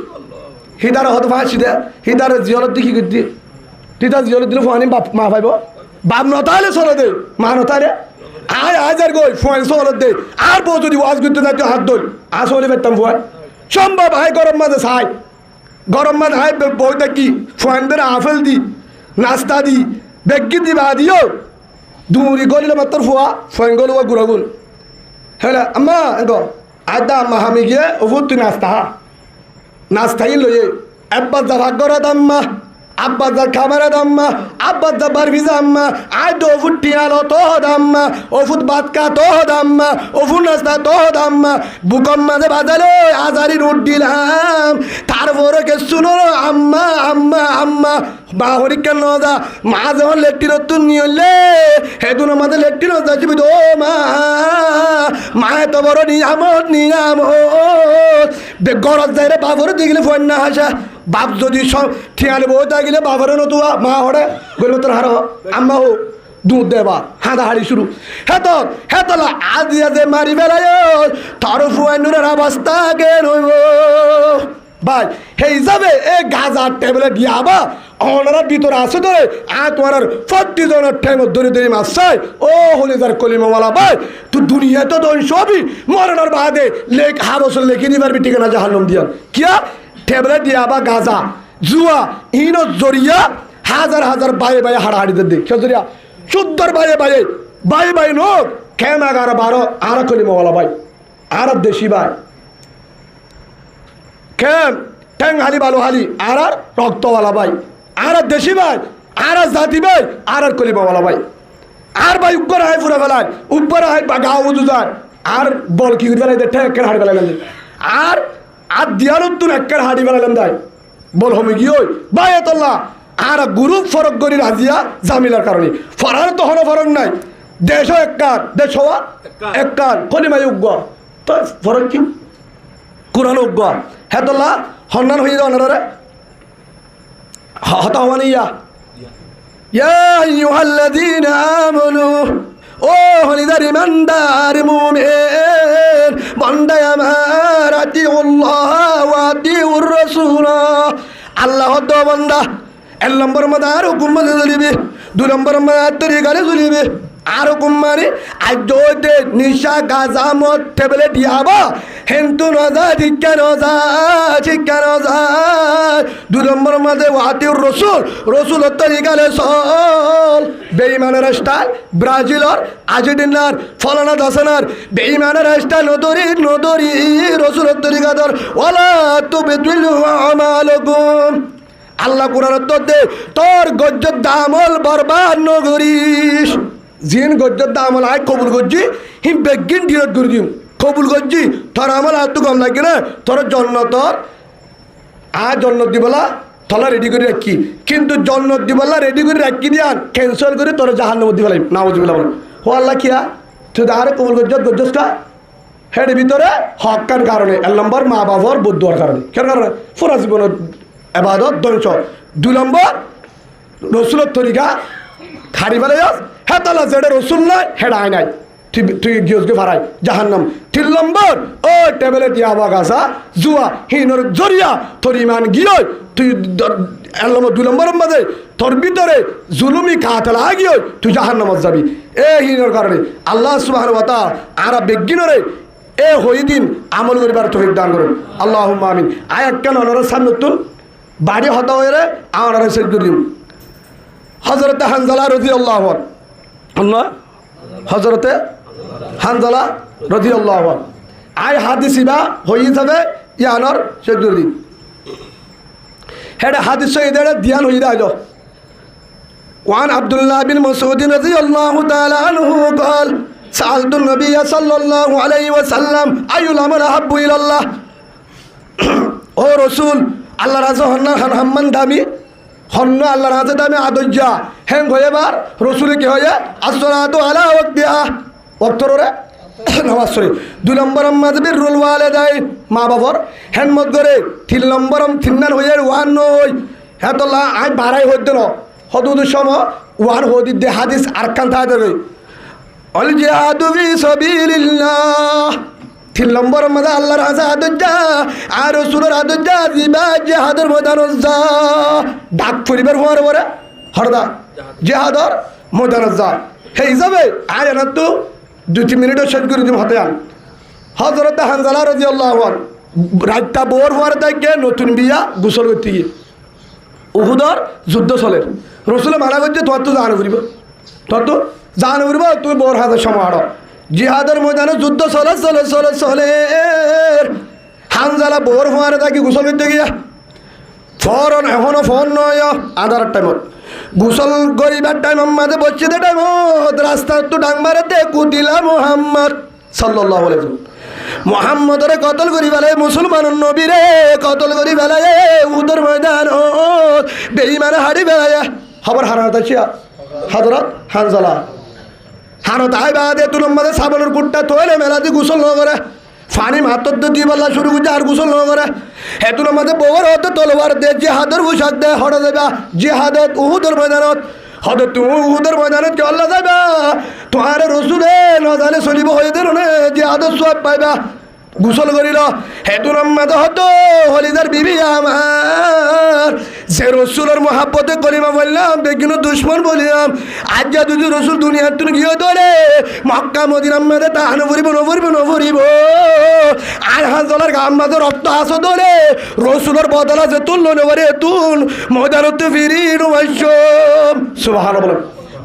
S1: হিদার হত ফাঁসি দে হিদারে জিয়লত দেখি করতে তিতা জিয়লত দিলে ফুয়ানি বাপ মা পাইব বাপ নতালে চলে দে মা নতালে আয় হাজার গই ফুয়ান চলত দে আর বউ যদি ওয়াজ করতে যাই হাত দই আসলে পেতাম ফুয়ান সম্ভব হাই গরম মাঝে ছাই গরম মাঝে হাই বউটা কি ফুয়ানদের আপেল দি নাস্তা দি বেগি দিবা দিও দূরি গলিলে মাত্র ফুয়ান গল গুড়াগুল হ্যাঁ আম্মা গো আদা আম্মা আমি গিয়ে ওভুর তুই নাস্তাই লইয়ে একবার যা ভাগ করে আম্মা আব্বাজার খাবারে দাম্মা আব্বাজা বারবিজা আম্মা আয় তো ফুট টিয়ালো তো দাম্মা ও ফুট বাতকা তো দাম্মা ও ফুট নাস্তা তো দাম্মা বুকম মাঝে বাজালো আজারি রুট দিলাম তারপরে কে শুনো আম্মা আম্মা আম্মা বাহরি কেন যা মা যখন লেট্টির তুন নিয়ে হেতুন আমাদের লেট্টির যাচ্ছি তো মা মা এত বড় নিয়ামত গরজ যাই রে বাবর দিগলে ফোন না হাসা বাপ যদি সব ঠিয়ালে বউ থাকিলে বাবার নতুয়া মা হরে গরিব তোর হার আম্মা হো দুধ দেবা হাঁদাহাড়ি শুরু হেতলা আজি আজে মারি বেড়ায় তোর ফুয়ানুরের অবস্থা কেন হইব ভাই সেই যাবে এ গাজার টেবলে দিয়াবা ওনারা ভিতরে আছে ধরে তোমার 40 জনের ঠেঙত ধরে ধরে মাছ চাই ও হলে যার কলিমাওয়ালা ভাই তুই দুনিয়া তো তোর সবই মরণের বাদে লেখ বছর লেখে নিবার ঠিকানা জাহান্নাম দিয়া কিয়া টেবলে দিয়াবা গাজা জুয়া ইনো জরিয়া হাজার হাজার বাইরে বাইরে হাড়াহাড়িদের দিক সে জরিয়া শুদ্ধর বাইরে বাইরে বাই বাই নোক খেম 11-12 আর কলিমাওয়ালা ভাই আর দেশি ভাই খেম ঠ্যাং হালি বালু হালি আর রক্তওয়ালা ভাই আর দেশি ভাই আর জাতি ভাই আর কলিমাওয়ালা ভাই আর ভাই উপর আয় পুরা ফেলায় উপর আয় গাও বুঝার আর বল কি ফেলাই দে ঠেকের হাড়ি ফেলাইলাম আর আর দিয়ার তুন একের হাড়ি ফেলাইলাম দাই বল হমি কি ওই ভাই এতল্লা আর গুরু ফরক করি রাজিয়া জামিলার কারণে ফরার তো হন ফরক নাই দেশ এককার দেশ হওয়া এককার কলিমাই উগ্র তো ফরক কি কোরআন উগ্র হেতল্লা হন্নান হয়ে যাও ওনারা হতা হওয়ানি ইয়া আইয়ুহাল্লাযীনা আমানু ও হলিদার ইমানদার মুমিন বান্দা আমার আতিউল্লাহ ওয়া আতিউর রাসূল আল্লাহ তো বান্দা 1 নম্বর মাদার হুকুম মানে চলিবে 2 নম্বর মাদার তরিকারে চলিবে আর হুকুম মানে আজতে নিশা গাজা মদ টেবলে দিয়াবা হেন্তু নজা ঠিকা নজা 2 নম্বর মাঝে ওয়াতিউর রসুল তরিকালে চল বেঈমানের স্টাইল ব্রাজিলর আর্জেন্টিনার ফলানা দাসানার বেঈমানের স্টাইল নদরি রসুল তরিকাদর ওয়ালা তুবিদুল আমালুকুম আল্লাহ কোরআন দে তোর গজ্জত দামল বরবাদ নগরিস জিন গজ্জত দামল আয় কবুল গজ্জি হিম বেগিন ডিরত করে দিম কবুল গজ্জি তোর আমল আর তো কম লাগে না তোর জন্নতর জন্নত দিবলা তলা রেডি করে রাখি কিন্তু জন্নত দিবলা রেডি করে রাখি দিয়া ক্যান্সেল করে তোর জাহান্নাম দিবলাই নাউজুবিল্লাহ বল ও আল্লাহ কিয়া তুই দাঁড়ে কবুল গজ্জতটা হেড ভিতরে হকার কারণে 1 নম্বর মা বাবার বুদ্ধর কারণে কেন কারণে পুরা জীবনের এবাদত ধ্বংস 2 নম্বর রসুলের তরিকা খাড়ি ফেলে যাস হ্যাঁ তাহলে যেটা রসুল নয় হেডা আয় নাই তুই গিয়ে ফারাই জাহান্নাম 3 নম্বর ও টেবলে দিয়াবা গাছা জুয়া হিনর জরিয়া তোর ইমান গিয়ে তুই 2 নম্বর মাঝে তোর ভিতরে জুলুমি খাতলা গিয়ে তুই জাহান্নামত যাবি এ হিনর কারণে আল্লাহ সুবহানাহু ওয়া তাআলা আর বেগিনরে এ হই দিন আমল করিবার তৌফিক দান করুন আল্লাহুম্মা আমিন আয়াত কেন ওনার সামনে তুল বাড়ি হতা হয়ে রে আমার সেট করে দিন হযরত হানজালা রাদিয়াল্লাহু আনহু হযরতে হানজালা রাদিয়াল্লাহু আনহু আই হাদিসিবা হই যাবে ইয়ানর সেট করে দিন হেড হাদিস সহিদের ধ্যান হই দাও ওয়ান আব্দুল্লাহ বিন মাসউদ রাদিয়াল্লাহু তাআলা আনহু قال سألت النبي صلى الله عليه وسلم أي العمل أحب إلى الله ও রাসূল আল্লাহ রাজা হন্না হাম্মান দামি হন্ন আল্লাহ রাজা দামি আদজ্জা হ্যাং হয়েবার রসুলে কি হয়ে আসসালাতু আলা ওয়াক্তিহা ওয়াক্তরে নামাজ পড়ে 2 নম্বর মাঝে বিরুল ওয়ালিদাইন মা বাবার হ্যান মত করে 3 নম্বর তিননার হয়ে ওয়ান নই হেতলা আই বাড়াই হইতে ন হদুদ সম ওয়ান হদিদ দে হাদিস আরকান থা দেবে আল জিহাদু ফি সাবিলিল্লাহ 3 নম্বর মধ্যে আল্লাহর রাজা আদজ্জা আর রাসূলের আদজ্জা জিবা জিহাদের ময়দানজ্জা ডাক পরিবার হওয়ার পরে হরদা জিহাদর ময়দানজ্জা হে হিসাবে আর না তো 2-3 মিনিটও শেষ করে দিম হাতে আন হযরত হানজালা রাদিয়াল্লাহু আনহু রাতটা বোর হওয়ার থেকে নতুন বিয়া গোসল করতে গিয়ে উহুদর যুদ্ধ চলে রাসূল মানা করছে তোর তো জান করিব তোর তো জান করিব তুই বোর হাতে সময় আড় জিহাদের ময়দানে যুদ্ধ চলে হানজালা বোর হওয়ার থাকি গোসল করতে গিয়া ফরন এখনো ফোন নয় আধার টাইমত গোসল করিবার টাইম মাঝে বসছে দে টাইমত রাস্তা তো ডাং মারে দে কুতিলা মুহাম্মদ সাল্লাল্লাহু আলাইহি ওয়াসাল্লাম মুহাম্মদরে কতল করি বেলায় মুসলমান নবীরে কতল করি বেলায় উদর ময়দান বেঈমান হাড়ি বেলায় খবর হারাত আছে হযরত হানজালা হারত আই বাদে তুলম মাঝে সাবনের কুটটা তোলে মেলাতে গোসল ন করে ফানি মাতর দি বলা শুরু করছে আর গোসল ন করে হেতুন মাঝে বউর হতে তলোয়ার দে জিহাদের পোশাক দে হড়ে দেবা জিহাদত উহুদের ময়দানত হয়তো তুমি উহুদের ময়দানত কে আল্লাহ যাবা তোমার রসুলে ন জানে চলিব হয়ে দিল নে জিহাদত সব পাইবা গোসল করিল হেতুন মাঝে হতো হলিদার বিবি আমার যে রসুলের মহাব্বতে কলিমা বললাম বেগিন দুশ্মন বলিলাম আজ যা দুজু রসুল দুনিয়ার তুমি গিয়ে ধরে মক্কা মদিনার মাঝে তা নভরিব নভরিব নভরিব আর হাজলার গাম মাঝে রক্ত আসো ধরে রসুলের বদলা যে তুললো নেবারে তুন ময়দানত ফিরি নবাইসম সুবহানাল্লাহ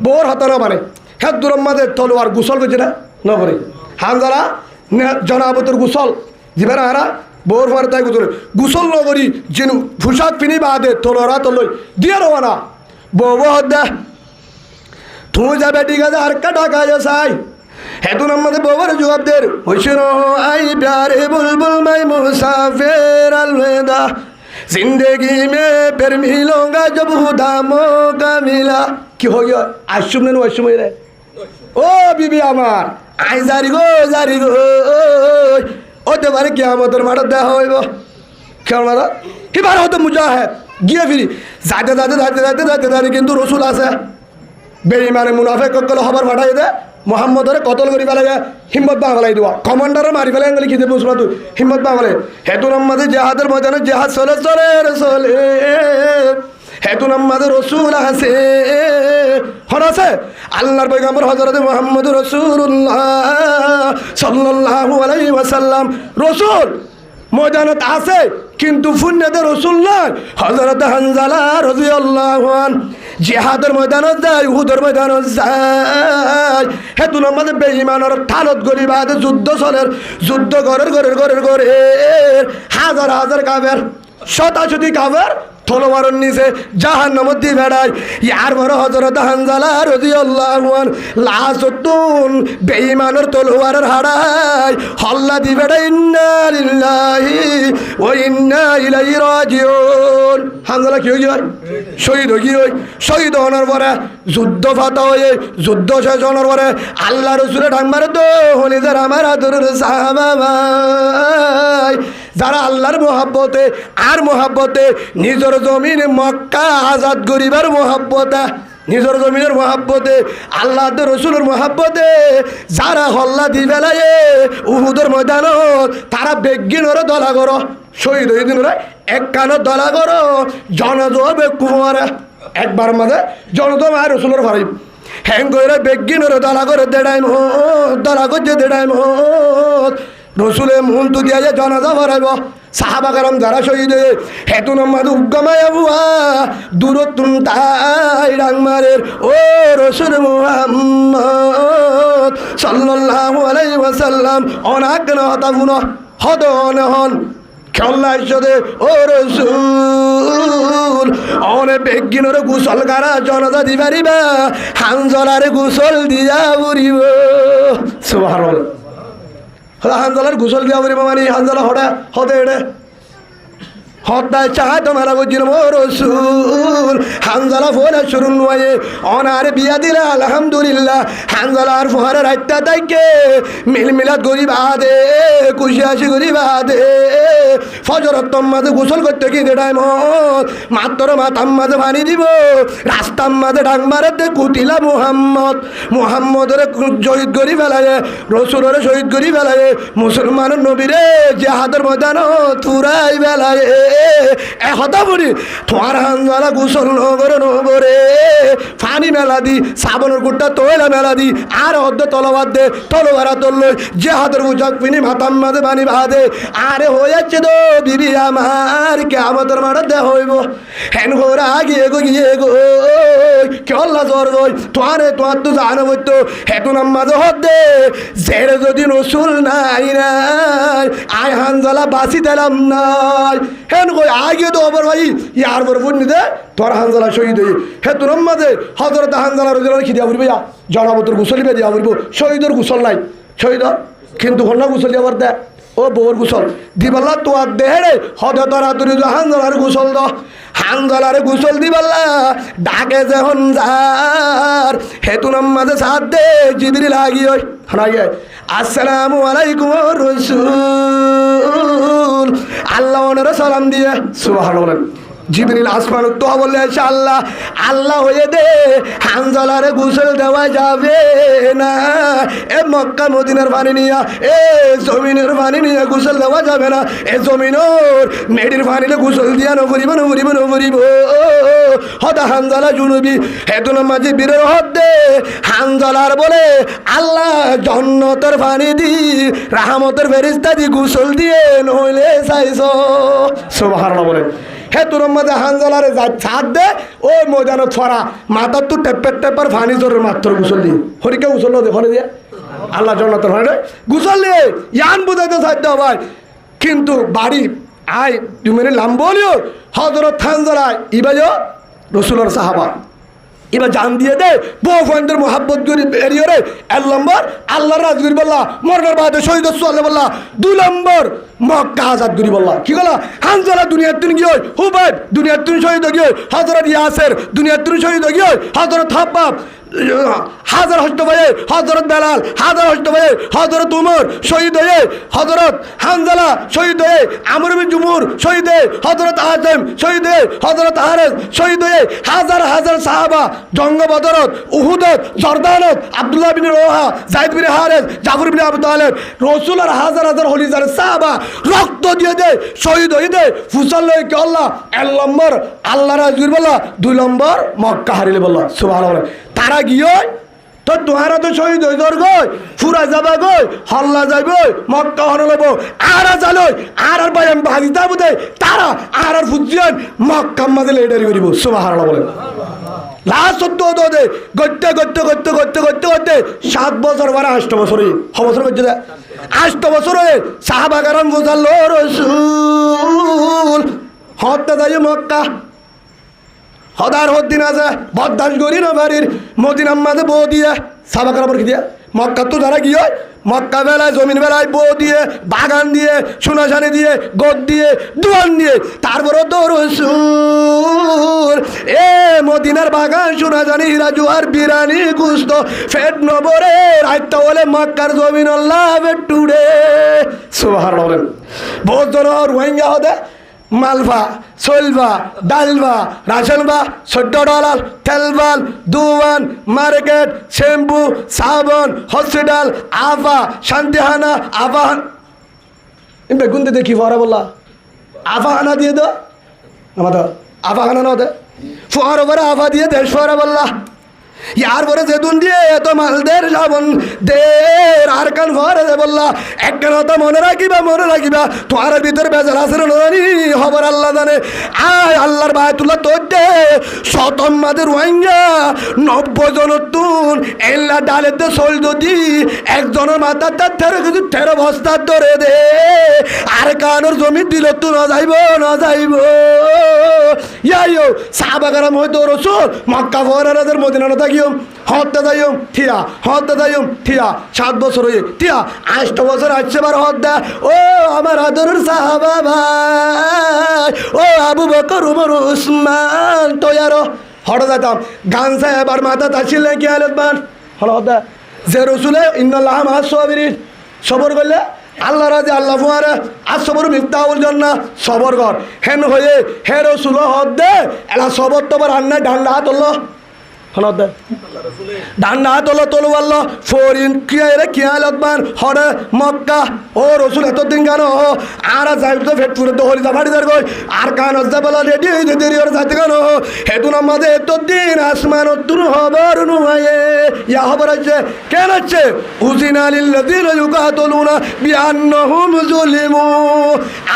S1: বোর হতানো মানে হ্যাঁ দুরম মাঝে তলোয়ার গোসল করছে না নগরে হাজলা জনাবতের গোসল জীবের হারা বোর পরে তাই গোসল নগরী যেন পোশাক পিনি বাদে তলোরা তলই দিয়ে রওনা বউ হদ্দা তুমি যাবে ঠিক আছে আর কা টাকা যা চাই হেতুন আমাদের বউর জবাব দের হইছে আই প্যারে বুলবুল মাই মুসাফির আলবেদা जिंदगी में फिर मिलूंगा जब खुदा मौका मिला কি হই আশুম নেন ওই সময় রে ও বিবি আমার আই জারি গো ওতে পারে কিয়ামতের মাঠে দেখা হইব কেমন মারা এবার হতো মুজাহিদ গিয়ে ফিরি যাইতে কিন্তু রসুল আছে বেঈমানে মুনাফিক কল খবর পাঠাই দে মোহাম্মদরে কতল করি পেলাই হিম্মত বাংলাই দেওয়া কমান্ডারে মারি ফেলে গেলে খিদে বুঝবা তুই হিম্মত বাংলাই হেতুন আমাদের জেহাদের ময়দানে জেহাদ চলে হেতুন আমাদের রসুল আছে হন আছে আল্লাহর পয়গম্বর হযরত মুহাম্মদ রাসূলুল্লাহ সাল্লাল্লাহু আলাইহি ওয়াসাল্লাম রসুল ময়দানত আছে কিন্তু ফুন্নেদের রসুল নয় হযরত হানজালা রাদিয়াল্লাহু আনহু জিহাদের ময়দানত যায় উহুদের ময়দানত যায় হেতুন আমাদের বেঈমানের থালত গরিবাদ যুদ্ধ চলের যুদ্ধ গরের হাজার হাজার কাফের শতাশতি কাফের তলোয়ারের নিচে জাহান্নামে দি বেড়ায় ইয়ার বড় হযরত হানজালা রাদিয়াল্লাহু আনহু লাসতুন বেঈমানের তলোয়ারের হাড়ায় হল্লা দি বেড়ায় ইন্না লিল্লাহি ওয়া ইন্না ইলাইহি রাজিউন হানজালা কি হই শহীদ হই শহীদ হওয়ার পরে যুদ্ধ ফাতা হয়ে যুদ্ধ শেষ হওয়ার পরে আল্লাহ রাসূলে ডাক মারে তো হলিদার আমার আদরের সাহাবা ভাই যারা আল্লাহর মহব্বতে আর মহব্বতে নিজের জমিনে মক্কা আজাদ করিবার মহব্বতে নিজের জমিনের মহব্বতে আল্লাহ রসুলের মহব্বতে যারা হল্লা দি বেলায় উহুদের ময়দানত তারা বেগিনরে দলা করো শহীদ হয়ে দিন এক কানত দলা করো জনজবে কুমারে একবার মাঝে জনদম আর রসুলের ভাই হ্যাং করে বেগিনরে দলা করে দেড়াইম দলা করছে দেড়াইম রসুলে মন তু দিয়া যে জনাজা ভরাইব সাহাবা কারাম যারা শহীদ হেতু নামাদ উগ্গমায় বুয়া দূরতুন তাই ডাংমারের ও রসুল মুহাম্মদ সাল্লাল্লাহু আলাইহি ওয়াসাল্লাম অনাগ্ন হতাগুন হদ অনহন খেলা ইসদে ও রসুল অনে বেগিনরে গোসল কারা জনাজা দিবারিবা হানজালারে গোসল দিয়া উড়িব সুবহানাল্লাহ হানজালার গোসল দিয়া বলি মানে হানজালা হদে এড়ে হদায় চাহাত মারা বুঝির মো রসুল হানজালা ফোনে শুরু নয় অনার বিয়া দিলা আলহামদুলিল্লাহ হানজালার ফোয়ারে রাইতা তাইকে মিলমিলাত গরিব আদে খুশি হাসি গরিব আদে ফজরত মাঝে গোসল করতে কি দেড়াই মাত্র মাতাম মাঝে পানি দিব রাস্তার মাঝে ডাক মারে দে কুটিলা মুহাম্মদের শহীদ করি ফেলায় রসুলের শহীদ করি ফেলায় মুসলমানের নবীরে জিহাদের ময়দান তুরাই বেলায় হতা বলি তোমার হানজালা গোসল নগরে পানি মেলা দি সাবনের গুট্টা তৈলা মেলা দি আর অর্ধ তলবাদ দে তলবারা তলল জিহাদের বুঝাক পিনি মাতাম মাঝে পানি বাদে আরে হয়েছে তো বিবি আমার কে আমাদের মাঠে দেহ হইব হেন ঘোরা গিয়ে গো কে আল্লাহ জ্বর গই তোমার তো জানো বইতো হেতু নামাজ হদে জেরে যদি রসুল নাই নাই আয় হানজালা বাসি দিলাম নাই হেন কই আগে তো আবার ভাই ইয়ার বড় ফুট নিদে তোর হানজালা শহীদ হই হেতু নামাজে হজরত হানজালা রজুলার খিদিয়া বলবি জনাবতর গুসল দিয়া বলবো শহীদর গুসল নাই শহীদ কিন্তু হল্লা গুসল আবার দে ও বউর গুসল দিবাল্লা তোয়ার দেহে হদে তোরা তুই হানজালার গুসল দ হানজালার গুসল দিবাল্লা ডাকে যখন যার হেতু নামাজে সাথ দে জিবরিল লাগিয়ে হানাইয়ে আসসালামু আলাইকুম রাসূল আল্লাহ ওনারা সালাম দিয়ে সুবহানাল্লাহ বলেন জিবরিল আসমান তো বললে আল্লাহ আল্লাহ হয়ে দে হানজালারে গোসল দেওয়া যাবে না এ মক্কা মদিনার পানি নিয়া এ জমিনের পানি নিয়ে গোসল দেওয়া যাবে না এ জমিনের মেডির পানিলে গোসল দিয়া নকরিব হদা হানজালা জুনুবি হেতু নামাজি বীরের হদে হানজালার বলে আল্লাহ জন্নতের পানি দি রাহমতের ফেরেশতা দি গোসল দিয়ে নইলে চাইছ সুবহানাল্লাহ বলে হে তোর মধ্যে হানজালারে যা ছাদ দে ও ময়দানো ছড়া মাথার তো টেপের ফানি জোরের মাত্র গুসল দিয়ে হরিকে গুসল দে হরে দিয়ে আল্লাহ জন্নতের ফানি গুসল দিয়ে ইয়ান বুঝাইতে সাধ্য ভাই কিন্তু বাড়ি আয় তুমি লাম বলিও হজরত হানজালায় ইবাইও রসুলের সাহাবা এবার জান দিয়ে দে বউ ফয়েন্দের মোহাব্বত করি এরিয়ে রে 1 নম্বর আল্লাহর রাজগির বললা মরনার বাদে শহীদ সোয়ালে বললা 2 নম্বর মক্কা আজাদ করি বললা কি গলা হানজালা দুনিয়ার তুন গিয়ে হুবাইব দুনিয়ার তুন শহীদ গিয়ে হযরত ইয়াসির দুনিয়ার তুন শহীদ গিয়ে হযরত হাব্বাব হাজার হস্ত ভাই হযরত বেলাল হাজার হস্ত ভাই হযরত উমর শহীদ হয়ে হযরত হানজালা শহীদ হয়ে আমর বিন জুমুর শহীদ হয়ে হযরত আজম শহীদ হয়ে হযরত হারেস শহীদ হয়ে হাজার হাজার সাহাবা জঙ্গ বদরত উহুদত জর্দানত আব্দুল্লাহ বিন রওহা যায়েদ বিন হারেস জাফর বিন আবু তালেব রাসূলের হাজার হাজার হলিজার সাহাবা রক্ত দিয়ে দে শহীদ হয়ে দে ফুসাল লয় কি আল্লাহ 1 নম্বর আল্লাহ রাজুর বলা 2 নম্বর মক্কা হারিলে বললা সুবহানাল্লাহ তারা গিয়ে তো তোমারা তো শহীদ হয়ে দর গই ফুরা যাবা গই হল্লা যাইব মক্কা হন লব আর জালই আর বায়াম ভাজিতা বুদে তারা আর ফুজিয়ান মক্কা মাঝে লেডারি করিব সুবহানাল্লাহ বলেন লাস্ট তো দে গত্তে 7 বছর বারে 8 বছরে বছর গজ্জে 8 বছরে সাহাবা کرام গোজাল রাসূল হত্যা যায় মক্কা হদার হদ্দিন আছে বদাস গরি না বাড়ির মদিনার মাঝে বউ দিয়ে সাবা করাবার কি দিয়ে মক্কা তো যারা গিয়ে মক্কা বেলায় জমিন বেলায় বউ দিয়ে বাগান দিয়ে সোনাশানি দিয়ে গদ দিয়ে দোয়ান দিয়ে তারপরে তো রসুল এ মদিনার বাগান সোনাশানি হীরা জোয়ার বিরানি গুস্ত ফেট নবরে রাইতা বলে মক্কার জমিন আল্লাহ টুডে সুবহানাল্লাহ বলেন বহুত জন রোহিঙ্গা হতে মালভা চলবা ডালবা রাশনবা $14 তেলবাল দুয়ান মার্কেট শ্যাম্পু সাবন হসপিটাল আফা শান্তিহানা আফাহান বেগুনতে দেখি ফরা বললা আফাহানা দিয়ে দো আমাদের আফাহানা না দে ফোয়ার ওপরে আফা দিয়ে দেশ ফরা বললা ইয়ার পরে যেতুন দিয়ে এত মালদের সাবন দের আর কান ফরে দে বললা একখান কথা মনে রাখিবা তোমার ভিতরে বেজাল আছে না জানি খবর আল্লাহ জানে আয় আল্লাহর বায়তুল্লাহ তোর দে শতম মাদের রোহিঙ্গা 90 জন তুন এল্লা ডালের দে সোল যদি একজনের মাথার তার 13 বস্তা ধরে দে আর কানোর জমি দিল তু না যাইব ইয়াইও সাহাবা کرام হয়তো রাসূল মক্কা ফরারাদের মদিনা না থাকিও হত্যা যাইও থিয়া 7 বছর হয়ে থিয়া 8 বছর আসছে বার হত্যা ও আমার আদরের সাহাবা ভাই ও আবু বকর উমর উসমান তো ইয়ারো হড় যাইতাম গানসা এবার মাথা তাছিলেন কি হালত বান হলো হত্যা যে রাসূলে ইন্নাল্লাহ মা'আস সাবিরিন সবর করলে আল্লাহ রাজি আল্লাহ ফুয়ারে আর সবর মিফতাহুল জান্নাহ সবর কর হেন হয়ে হে রাসূল হদ্দে এলা সবর তোবার আন্না ডান্ডা হাত হলো হলো দে ডান্ডা হাত হলো তোলো আল্লাহ ফরিন কিয়ারে কিয়ালত বান হরে মক্কা ও রাসূল এতদিন কেন আর যাইব তো ফেটপুরে তো হলি জাফাড়ি দার গই আর কান হজ্জা বলা রেডি দেরি ওর যাইতে কেন হেতু নামাজে এতদিন আসমান তুর খবর নুয়ে ইয়া খবর আছে কেন আছে উজিনা লিল্লাযিনা ইউকাতুলুনা বিআন্নাহুম যুলিমু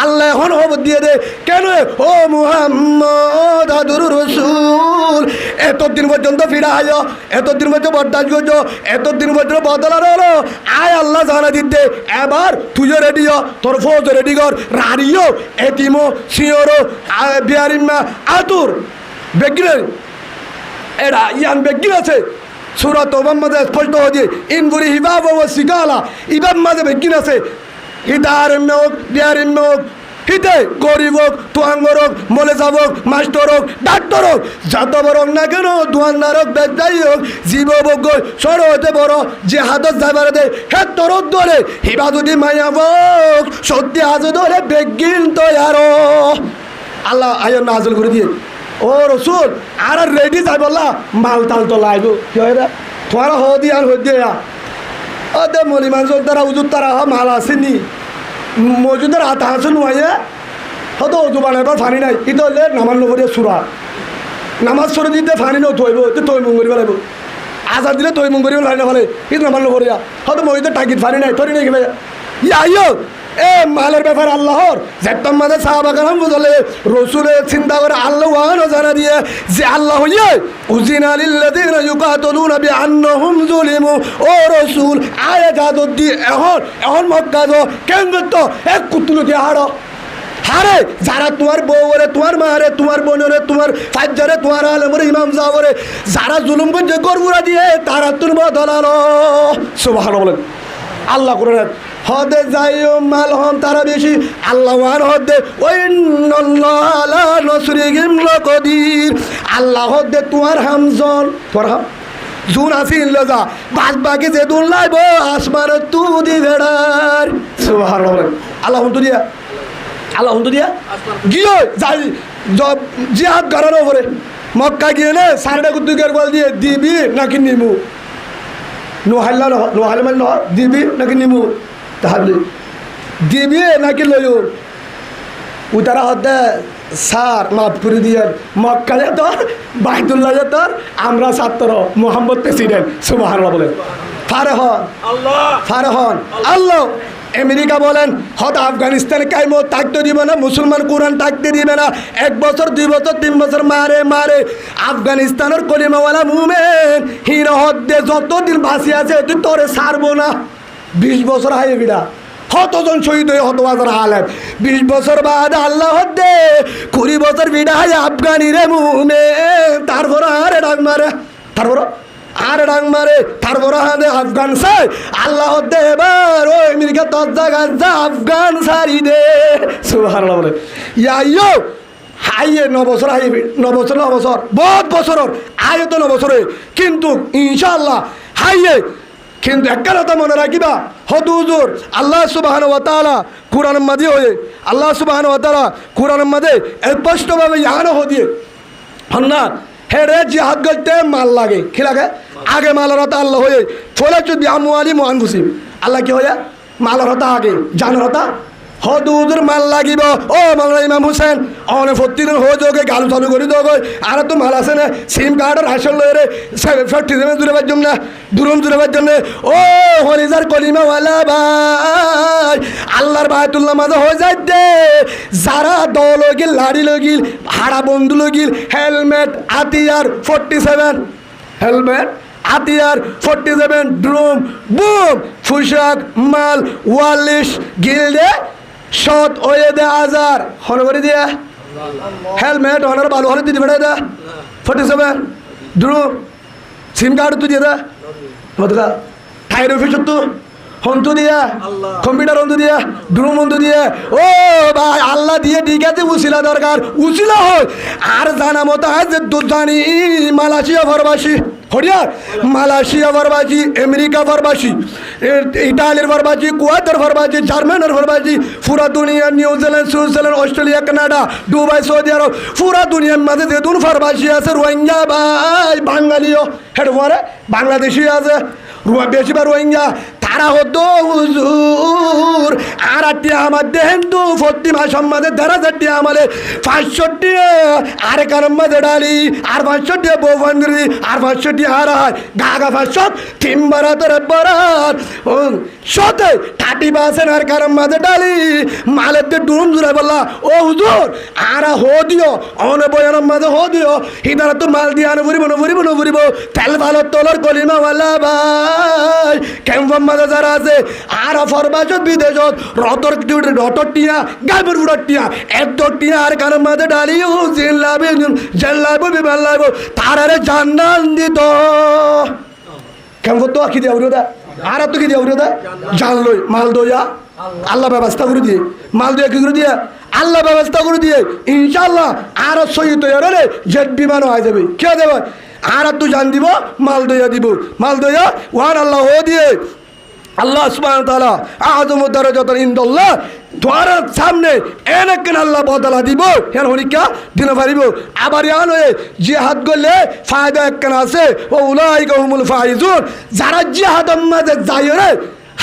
S1: আল্লাহ এখন খবর দিয়ে দে কেন ও মুহাম্মদ আদুর রাসূল এ এতদিন পর্যন্ত ফিরা আয়, এতদিন পর্যন্ত বরদাস্ত করছো, এতদিন পর্যন্ত বদলার হলো আয় আল্লাহ জানা দিতে। এবার তুইও রেডি হ, তোর ফৌজ রেডি কর, রাড়িও এতিমো সিওরো বিহারিমা আতুর বেগিনের এরা ইয়ান বেগিন আছে সূরা তওবার মধ্যে স্পষ্ট হয়ে ইনগুরি হিবাব ও সিকালা ইবাব মাঝে বেগিন আছে। ইদারিম হোক বিহারিম হোক, হিতে গরিব হোক, তুয়াঙ্গর হোক, মলেজাব হোক, মাস্টার হোক, ডাক্তার হোক, যত বড় হোক না কেন, দোয়ানদার হোক, ব্যবসায়ী হোক, জীবভোগ্য সর হতে বড় যে হাতত যাবার দে হে তোর ধরে হিবা যদি মায়া হোক সত্যি হাজ ধরে বেগিন তো আরো আল্লাহ আয়ন নাজল করে দিয়ে ও রসুল আর রেডি যাই বললা মাল তাল তো লাইব কি হয় রে তোমার হদি আর হদি ও দে মলিমান তারা উজুর তারা মাল আসেনি মজুদের হাত হাসু নুয়ে হয়তো অজু বানাইবার ফানি নাই কিন্তু হলে নামাজ নকরিয়া সুরা নামাজ সরে দিতে ফানি ন থইব তো তৈ মুং করিব লাগব আজাদ দিলে তৈ মুং করিব লাগে না ফলে কিন্তু নামাজ নকরিয়া হয়তো মজুদের টাকিত ফানি নাই ধরি নাই কিবা ইয়ো এ মালের ব্যাপার আল্লাহর যেতাম মাঝে সাহাবাগান বুঝলে রসুলের চিন্তা করে আল্লাহ জানা দিয়ে যে আল্লাহ হইয়ে উজিনা লিল্লাযিনা ইউকাতুলুনা বিআন্নাহুম যুলিমু ও রসুল আয়া জাদত দি এখন মক্কা দো কেন তো এক কুতুলকে হাড়ো হারে যারা তোমার বউ রে তোমার মা রে তোমার বোন রে তোমার ফাজ্জারে তোমার আলেমরে ইমাম সাহেবরে যারা জুলুম করছে গরবুরা দিয়ে তারা তোর বদলালো সুবহানাল্লাহ বলেন আল্লাহ করে হদে যাইও মাল হন তারা বেশি আল্লাহ হদে ওয়াইনাল্লাহা নসরিহিম লাকাদির আল্লাহ হদে তোমার হামজন তোর হাম জুন আসিল লজা বাদ বাকি যে দুন লাইব আসমান তু দি বেড়ার সুবহানাল্লাহ আল্লাহ হুন দিয়া আল্লাহ হুন দিয়া গিয়ে যাই জব জিহাদ করার উপরে মক্কা গিয়ে না সারডা কুতুকের বল দিয়ে দিবি নাকি নিমু নোহাল্লা নোহালমান নহ দিবি নাকি নিমু তাহলে দিবি নাকি লইও উতারা হতে স্যার মাফ করে দিয়ে মক্কা তোর বাইতুল্লাহ তোর আমরা ছাত্র মোহাম্মদ প্রেসিডেন্ট সুবহানাল্লাহ বলেন ফারে হন আল্লাহ আমেরিকা বলেন হয়তো আফগানিস্তানে কাইমো থাকতে দিবে না, মুসলমান কোরআন থাকতে দিবে না, 1 বছর 2 বছর 3 বছর মারে আফগানিস্তানের কলিমাওয়ালা মুমেন হিরো হদ্দে যতদিন বাঁচি আছে তুই তোরে ছাড়বো না। 20 বছর হাইয়ে বিড়া কতজন শহীদ হয়ে হত হাজার আলেম 20 বছর বাদ আল্লাহ হদ্দে 20 বছর বিড়া হাই আফগানি রে মুমেন তারপর আরে ডাক মারে তারপর হাতে আফগান সাই আল্লাহ দে এবার ওই আমেরিকা তোর জায়গা আফগান সারি দে সুবহানাল্লাহ বলে ইয়ো হাইয়ে 9 বছর বহুত বছর আয় তো 9 বছরে কিন্তু ইনশাআল্লাহ হাইয়ে কিন্তু একটা কথা মনে রাখিবা হদুজুর আল্লাহ সুবহানাহু ওয়া তাআলা কুরআনের মাঝে হয়ে আল্লাহ সুবহানাহু ওয়া তাআলা কুরআনের মাঝে স্পষ্টভাবে ইয়ানো হদিয়ে হন্না হেরে জিহাদ করতে মাল লাগে কি লাগে আগে মালের হতা আল্লাহ হয়ে ফলে যদি আমুয়ালি মোহান খুশিম আল্লাহ কি হয়ে মালের হতা আগে জানের হতা হদুজুর মাল লাগিব ও মাওলানা ইমাম হোসেন অনে ফতির হয়ে যোগে গাল চালু করে দোগে আর তো মাল আছে না সিম কার্ডের হাসল লয়ে 47 জুড়ে বাজম না দুরম জুড়ে বাজম না ও হরিজার কলিমাওয়ালা ভাই আল্লাহর বায়তুল্লাহ মাঝে হয়ে যায় দে যারা দল লগিল লাড়ি লগিল হাড়া বন্ধু লগিল হেলমেট আতিয়ার 47 হেলমেট আতিয়ার 47 ড্রোম বুম ফুশাক মাল ওয়ালিশ গিলদে শট ওয়ে দে আজার হন করে দিয়া হেলমেট হনার ভালো হলে দিদি বেড়ে দে 47 ড্রোম সিম কার্ড তুই দিয়ে দে মতকা টায়ার অফিস তো হন্তু দিয়া কম্পিউটার হন্তু দিয়া ড্রোম হন্তু দিয়া ও ভাই আল্লাহ দিয়ে দিগাতে উসিলা দরকার উসিলা হয় আর জানা মতো আজ দুজানি মালয়েশিয়া ফরবাসী হরিয়ার মালয়েশিয়া ফরবাসী আমেরিকা ফরবাসী ইটালির ফরবাসী কুয়েতের ফরবাসী জার্মানের ফরবাসী পুরা দুনিয়া New Zealand Switzerland Australia Canada Dubai সৌদি আরব পুরা দুনিয়ার মাঝে যে দুন ফরবাসী আছে রোহিঙ্গা ভাই বাঙালিও হেড পরে বাংলাদেশি আছে বেশিরভাগ রোহিঙ্গা আরা হতো হুজুর আর টিয়া আমার দেহেন তো প্রতি মাস আমাদের 1,000 টিয়া আমাদের 500 টিয়া আর কারণ মাঝে ডালি আর 500 টিয়া বউ বান্ধবী আর 500 টিয়া হারায় গাগা 500 তিনবার তোর বরাত সতে 30% আর কারণ মাঝে ডালি মালের ডুম জুড়ে বললা ও হুজুর আরা হো দিও অনে বয়ার মাঝে হো দিও হিদারা তো মাল দিয়ে আনো ভরিব তেল ভালো তোলার কলিমা ওয়ালা ভাই কেমন মাঝে যারা আছে আর ফরবাজত বিদেশত রতর টিয়া গাইবের উড়ার টিয়া এত টিয়া আর কারণ মাঝে ডালিও জেল্লাইব বিমাল্লাইব তারারে জান্নাত দিত কেমন তো কি দিয়া উড়ো দা আর তো কি দিয়া উড়ো দা জান লই মাল দইয়া আল্লাহ ব্যবস্থা করে দিয়ে মাল দিয়ে কি করে দিয়ে আল্লাহ ব্যবস্থা করে দিয়ে ইনশাল্লাহ আর সহি তৈরি রে জেট বিমানও হয়ে যাবে কে দেবে আর তুই জান দিব মাল দইয়া দিব মাল দইয়া ওয়ান আল্লাহ ও দিয়ে আল্লাহ সুবহানাহু ওয়া তাআলা আযমু দারাজাতান ইনদাল্লাহ তোমার সামনে এনেকেন আল্লাহ বদলা দিব হেন হরিকা দিন পারিব আবার ইয়ান হয়ে জিহাদ করলে ফায়দা একখান আছে ও উলাইকা হুমুল ফাইজুন যারা জিহাদের মাঝে যায় রে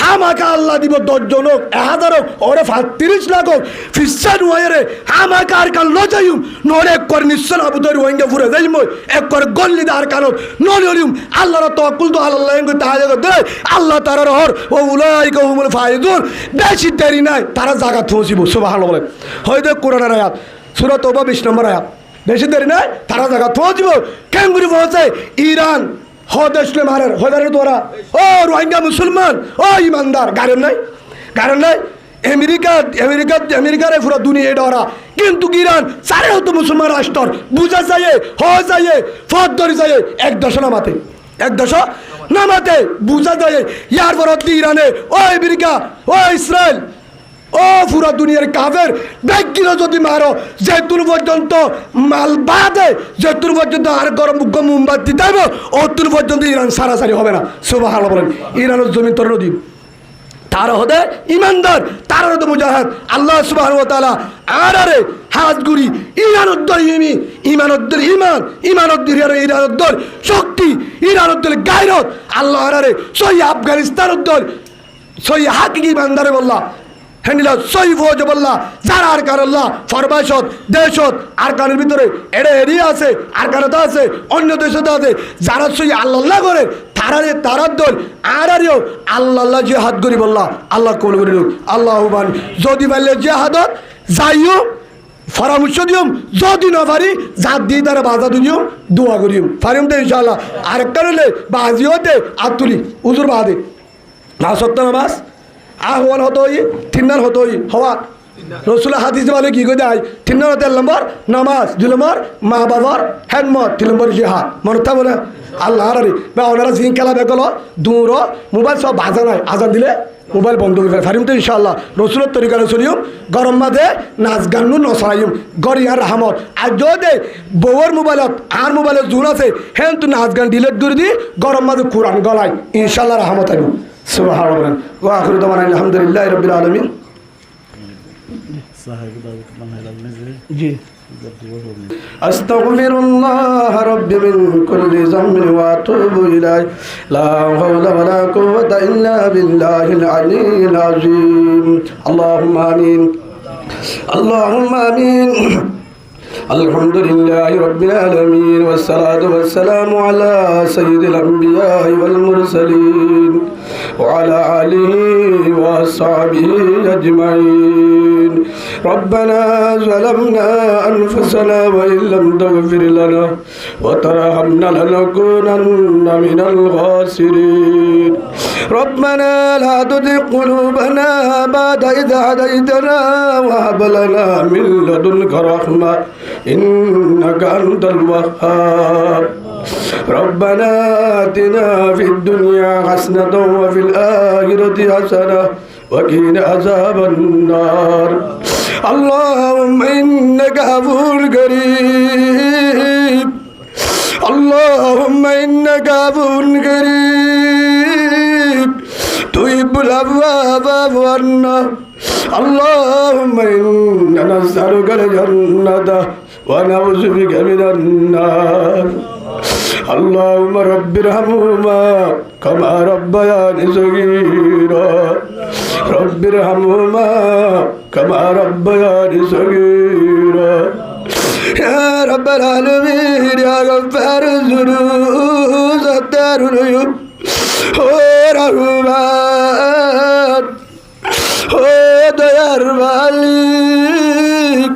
S1: হামাকা আল্লাহ দিব 10 জন 1000 ওরে 30 লাখ ফিসান ওয়ারে হামাকা আর কাল লজায়ুম নরে কর নিশ্চন আবুদর ওয়াঙ্গে ফুরে যাইম এক করে গল্লি দার কানো নলিয়ুম আল্লাহর তাওয়াক্কুল তো আল্লাহ এঙ্গ তাহাজে দে আল্লাহ তাআলার হর ও উলাইকা হুমুল ফাইজুন বেশি দেরি নাই তারা জায়গা থসিব সুবহানাল্লাহ বলে হয়তো কোরআনের আয়াত সূরা তওবা 20 নম্বর আয়াত বেশি দেরি নাই তারা জায়গা থসিব কেঙ্গুরি বলছে ইরান হদেশলে মারের হদারে তোরা ও রোহিঙ্গা মুসলমান ও ইমানদার কারণ নাই আমেরিকার পুরো দুনিয়া ডরা কিন্তু ইরান সারে হতো মুসলমান রাষ্ট্র বুঝা যায় ফদ ধরে যায় এক দশ নামাতে বুঝা যায় ইয়ার পর ইরানে ও আমেরিকা ও ইসরায়েল ও পুরা দুনিয়ার কাফের ব্যাগগুলো যদি মারো যেতুর পর্যন্ত মাল বাদে যেতুর পর্যন্ত আর গরম মোমবাতি দেব অতুর পর্যন্ত ইরান সারাসারি হবে না সুবহানাল্লাহ বলেন ইরানের জমি তর নদী তারা হতে ইমানদার তারা হতে মুজাহিদ আল্লাহ সুবহানাহু ওয়া তাআলা আরে হাত গুরি ইরানোদ্দর ইমানোদ্দর ইমানোদ্দর ইরানোদ্দর শক্তি ইরানোদ্দর গায়রত আল্লাহ আরে সই আফগানিস্তানোদ্দর সই হাকিকি ইমানদারে বললা হ্যান্ডিলা সই ফৌজ বললা যারা আর কারল্লাহ ফরবাসত দেশত আর কানের ভিতরে এড়ে এড়িয়ে আছে আর কারতা আছে অন্য দেশতে আছে যারা সই আল্লাহ করে তারার দল আরিও আল্লাহ যে হাত করি বললা আল্লাহ কবুল করিল আল্লাহবান যদি পারলে যে হাতত যাইও পরামর্শ দিও যদি না পারি জাত দিয়ে তারা বাধা দিও দোয়া করিও পারিম তো ইনশাআল্লাহ আরেকটা হলে বাজি হতে আর তুলি উজুর বাদে না সত্য নামাজ আহ্বান হতো তিন্নার হতো হওয়া রসুল হাদিস বলে কি করে দেয় 3 নম্বর নামাজ 2 নম্বর মা বাবার হেনমত 3 নম্বর জিহাদ মনটা বলে আল্লাহ আরে বা ওনারা জিন খেলা বেগল দূর মোবাইল সব বাজা নাই আজান দিলে মোবাইল বন্ধ করে ফারিম তো ইনশাআল্লাহ রসুলের তরিকারে চলিও গরম মাঝে নাচ গান নসরাইম গরিয়ার রহমত আর যদি বউর মোবাইলত আর মোবাইলের জোর আছে হেন তো নাচ গান ডিলেট দূর দি গরম মাঝে কোরআন গলায় ইনশাআল্লাহ রহমত আইব সুবহানাল্লাহ ওয়া আখিরু দাওয়ানা আলহামদুলিল্লাহি রাব্বিল আলামিন জি আস্তাগফিরুল্লাহ রাব্বি মিন কুল্লি যামবিন ওয়া আতুবু ইলাইহি লা হাওলা ওয়ালা কুওয়াতা ইল্লা বিল্লাহিল আলিয়্যিল আযীম আল্লাহুম্মা আমিন আল্লাহুম্মা আমিন الحمد لله رب العالمين والصلاة والسلام على سيد الأنبياء والمرسلين وعلى آله وأصحابه أجمعين ربنا ظلمنا أنفسنا وإن لم تغفر لنا وترحمنا لنكونن من الخاسرين ربنا لا تزغ قلوبنا بعد إذ هديتنا وهب لنا من لدنك رحمة إنك أنت الوهاب ربنا آتنا في الدنيا حسنة وفي الآخرة حسنة وقنا عذاب النار اللهم إنك عفو كريم اللهم إنك عفو كريم تحب العفو فاعف عنا اللهم إنا نسألك الجنة ونعوذ بك من النار اللهم رب ارحمهما كما ربياني صغيرا رب ارحمهما كما ربياني صغيرا يا رب العالمين يا غفار الذنوب ستار العيوب رحمن দয়ার মালিক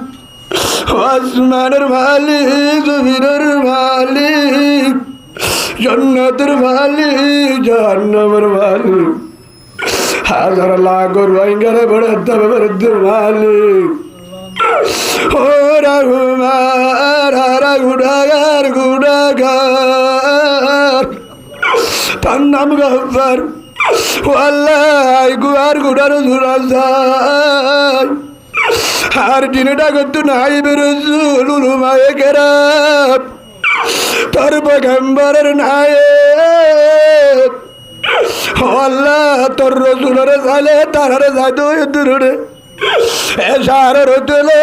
S1: আসমানের মালিক জমিনের মালিক জান্নাতের মালিক জাহান্নামের মালিক হাজার লাখ রোহিঙ্গারে বেড়াতে বেড়াতে মালিক ও রহমান হারা গুনাগার গুনাগার তার নাম গফার আল্লাহ গুয়ার গুড়ার জুরাজার আর দিনটা করতো নাই বেরোজুল উলুমায়ে কেরাম তোর পয়গম্বরের নায়েক আল্লাহ তোর রসুলের জালে তারারে জাদু দূরে এসারের হোটেলে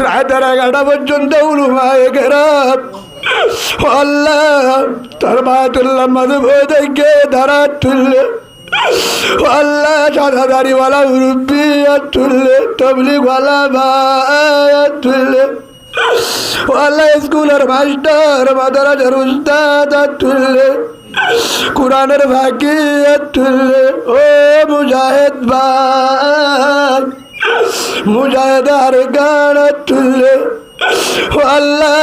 S1: রাতের 11টা পর্যন্ত উলুমায়ে কেরাম আল্লাহ তোর বাতুল্লাহ মাধব দেখে ধারা তুললে আল্লাহ সাদাদারিওয়ালা মুরব্বী তুললে তবলিগওয়ালা ভাই তুললে আল্লাহ স্কুলের মাস্টার মাদ্রাসার উস্তাদ তুললে কোরআনের ফাঁকি তুললে ও মুজাহিদ ভাই মুজাহিদ আর গান তুললে আল্লাহ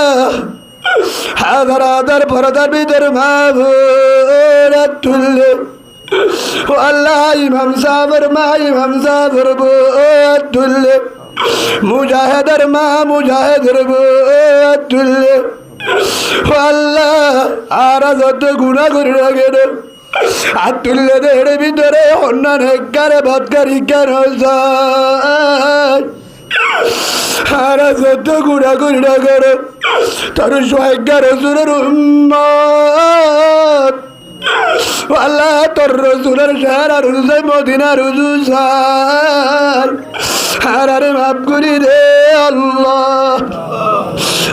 S1: হাজার হাজার পরদার ভিতর মাহবুরা তুললে আল্লাহ ইমাম সাহেবের মা ইমাম সাহেবের তুললে মুজাহিদের মা মুজাহিদের তুললে আল্লাহ আর যত গুণা করি রাখে আর তুললে দেড় ভিতরে অন্যান্য কারে বদকারি কেন যায় আর যত গুণা করি না করে তোর সোহাগ্যা রসুলের উম্মত আল্লাহ তোর রসুলের শহর আর রুজে মদিনা রুজুসার আর আরে মাফ করি দে আল্লাহ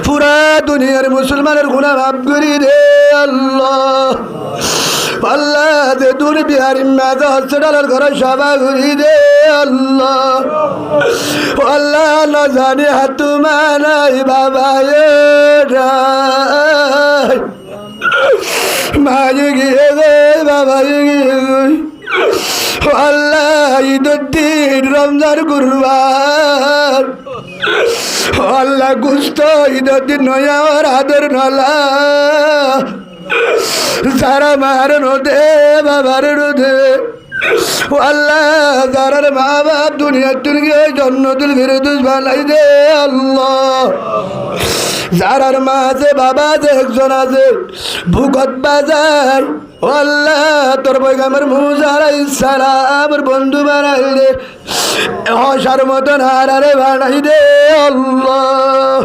S1: পুরা দুনিয়ার মুসলমানের গুনাহ মাফ করি দে আল্লাহ আল্লাহ যে দূর বিহারি মেজা হসপিটালের ঘরে সভা ঘুরি দে আল্লাহ আল্লাহ না জানি হাতু মানাই বাবা মায়ে গিয়ে গে বাবা গিয়ে আল্লাহ ঈদের দিন রমজান কুরবান আল্লাহ গুস্ত ঈদের দিন নয়ার আদর নলা যারা মার নদে বাবার নদে আল্লাহ যারার মা বাপ দুনিয়ার তুলকে জন্নতুল ফিরদৌস বানাই দে আল্লাহ যারার মা আছে বাবা আছে একজন আছে ভূগত বাজার আল্লাহ তোর পয়গম্বর মুসা আলাইহিস সালামের বন্ধু বানাই দে হসার মতন হারারে বানাই দে আল্লাহ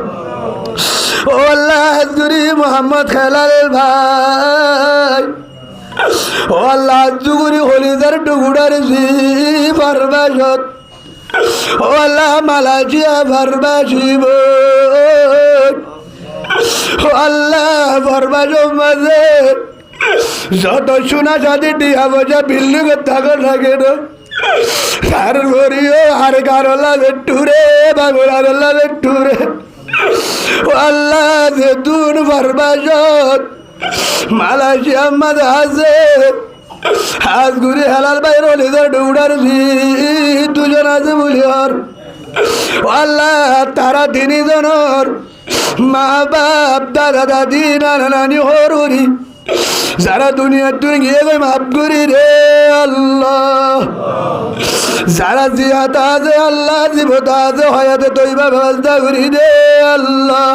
S1: ও আল্লাহ হাজুরি মোহাম্মদ খেলাল ভাই ও আল্লাহ জুগুরি হলিদার টুকুরার জি ফারবাসত ও আল্লাহ মালাজিয়া ফারবাসিব ও আল্লাহ ফারবাস মাঝে যত সোনা সাথে টিয়া বজা বিল্ডিং থাকো থাকে তার গরিও আর কারলা বেটুরে বাবুরারলা বেটুরে ও আল্লাহ যে দুন ফারবাসত মালয়েশিয়া মাঝে আছে হাজ ঘুরে হেলাল বাইর হলিদার ডুবুডার দুজন আছে বলি আর আল্লাহ তারা 3 জনের মা বাপ দাদা দাদি নানা নানি হরুরি যারা দুনিয়ার তুই গিয়ে গই মাফ করি রে আল্লাহ যারা জিয়াত আছে আল্লাহ জীবত আছে হয়াতে তৈবা ব্যবস্থা করি দে আল্লাহ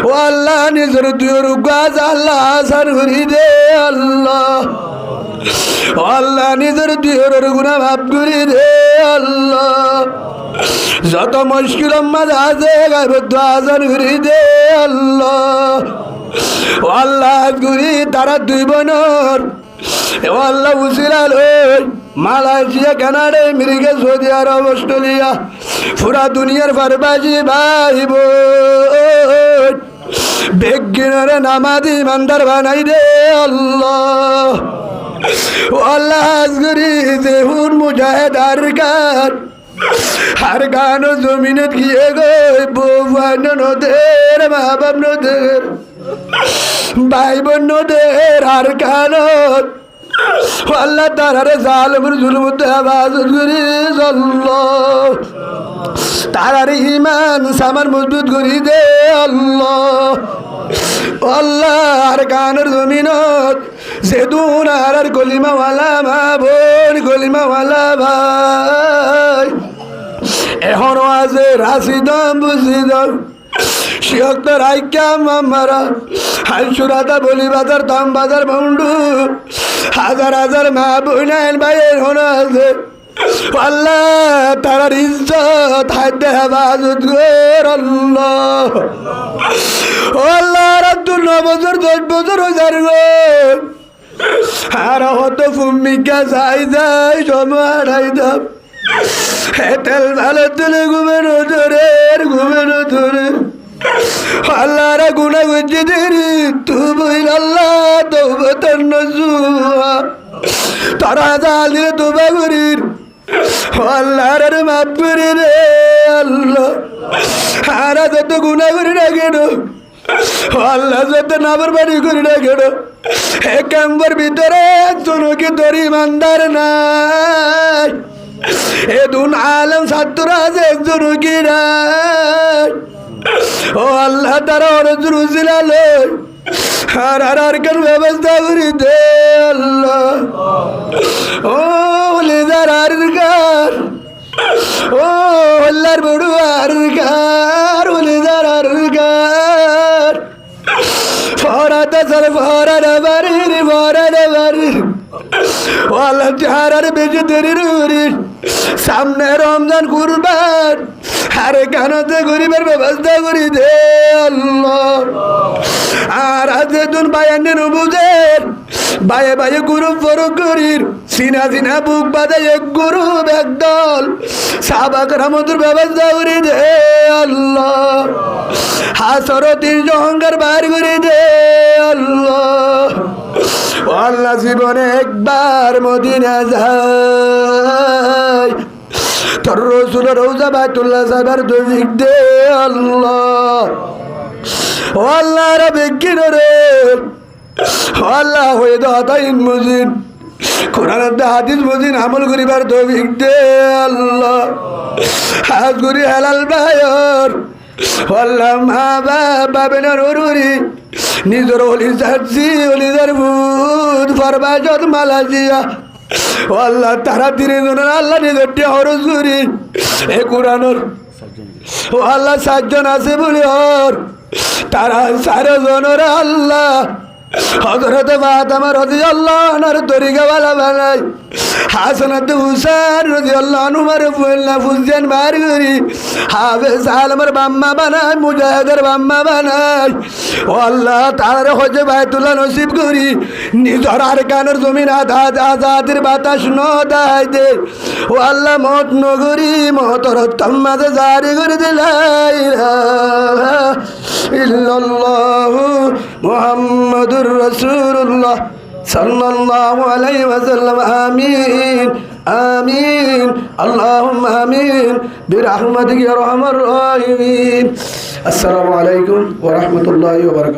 S1: ও আল্লাহ নিজের তুই গাছ আল্লাহ আসার করি দে আল্লাহ ও আল্লাহ নিজের তুই গুণা মাফ করি দে আল্লাহ যত মুশকিল মাঝে আছে গায়বত আসার করি দে আল্লাহ ও আল্লাহ গুরি তারা 2 বোনের ও আল্লাহ উসিলা লই মালয়েশিয়া কানাডা আমেরিকা সৌদি আরব অস্ট্রেলিয়া পুরা দুনিয়ার ফারবাসী ভাই বোন বেগিনরে নামাজি ইমানদার বানাই দে আল্লাহ। ও আল্লাহ আজগরি দেহুন মুজাহিদ আর গান জমিনে গিয়ে গই বউয়ান নদের মা বাপ নদের ভাই বোন নদের আর কানত আল্লাহ তারারে জালেমের জুলুমতে আওয়াজ করি আল্লাহ। তারারে ইমান সামান মজবুত করি দে আল্লাহ। আল্লাহ আর গানের জমিনত যেদুন আর কলিমাওয়ালা মা বোন কলিমাওয়ালা ভাই এখনো আছে রাশিদাম বুঝিদাম শিয়ক্তর আইকা মামারা হাইসুরাতা বলি বাজার দাম বাজার বন্ধু হাজার হাজার মা বোন ভাই এখনো আছে আল্লাহ তারার ইজ্জত হাতে হেফাজত কর আল্লাহ। আল্লাহ রাত 9 বছর 10 বছর হাজার গো আর হতো ভূমিকা যাই যাই সমাড়াই দাম তেল ভালো তুলে ঘুমেনো ধরে আল্লাহ রা গুণা গুঞ্জি দেরি তুই আল্লাহ তৌবতন নজুয়া তারা জালিলে তোবা করির আল্লাহ রে মাফ করে রে আল্লাহ। আর যত গুণা করি না কেন আল্লাহ যত নাফরমানি করি না কেন এক নম্বর ভিতরে একজন কি তোর ইমানদার নাই এ দুন আলম ছাত্র আছে একজন কি নাই। ও আল্লাহ তারা অরজুর উজিলালে আর কেন ব্যবস্থা করি দে আল্লাহ। ও লিদার আর গার ও আল্লাহর বড় আর গার ও লিদার আর গার ফরাতা সর ফরানা বাড়ির ও আল্লাহ চাহার বেজে দেরি রুরি সামনে রমজান কুরবান আরে কানতে গরিবের ব্যবস্থা করি দে আল্লাহ। আর আজে তুন বায়ানে নবুজের বায়ে বায়ে গুরু ফরক করির সিনা সিনা বুক বাদে এক গুরু একদল সাহাবাক রহমতুর ব্যবস্থা করি দে আল্লাহ। হাসরতির অহংকার বার করে দে আল্লাহ। আল্লাহ জীবনে একবার মদিনা যায় তোর রসুল রওজা বাইতুল্লাহ সাহেবের দোজিক দে আল্লাহ। ও আল্লাহ রে বেগিন রে আল্লাহ হয়ে দাইন মুজিন কোরআন হাদিস মুজিন আমল করিবার তৌফিক দে আল্লাহ। হাজ করি হালাল বায়র আল্লাহ মা বাবা নরুরি নিজের হলি যাচ্ছি হলিদার ভূত ফরবাজত মালাজিয়া ও আল্লাহ তারা দিনে জনের আল্লাহ নিজের হরজ করি এ কোরআনর ও আল্লাহ 7 জন আছে বলে ওর তারা 4 জনের আল্লাহ হযরত ফাতেমা রাদিয়াল্লাহু আনহার তরিকাওয়ালা বানাই হাসানাত হুসাইন রাদিয়াল্লাহু আনহুর ফুল্লা ফুজান বার করি হাফেজ আলমের বাম্মা বানাই মুজাহিদের বাম্মা বানাই ও আল্লাহ তার হজে বাইতুল্লাহ নসিব করি নিজর আর কানের জমিন আজাদের বাতাস নদাই দে ও আল্লাহ মত নগরী মতর তম্মাদে জারি করে দে লা ইলাহা ইল্লাল্লাহু মুহাম্মাদুর রাসূলুল্লাহ সাল্লাল্লাহু আলাইহি ওয়াসাল্লাম আমিন আমিন আল্লাহুম্মা আমিন বিরহমাতিকা ইয়া আরহামার রাহিমিন। আসসালামু আলাইকুম ওয়া রাহমাতুল্লাহি ওয়া বারাকাতুহু।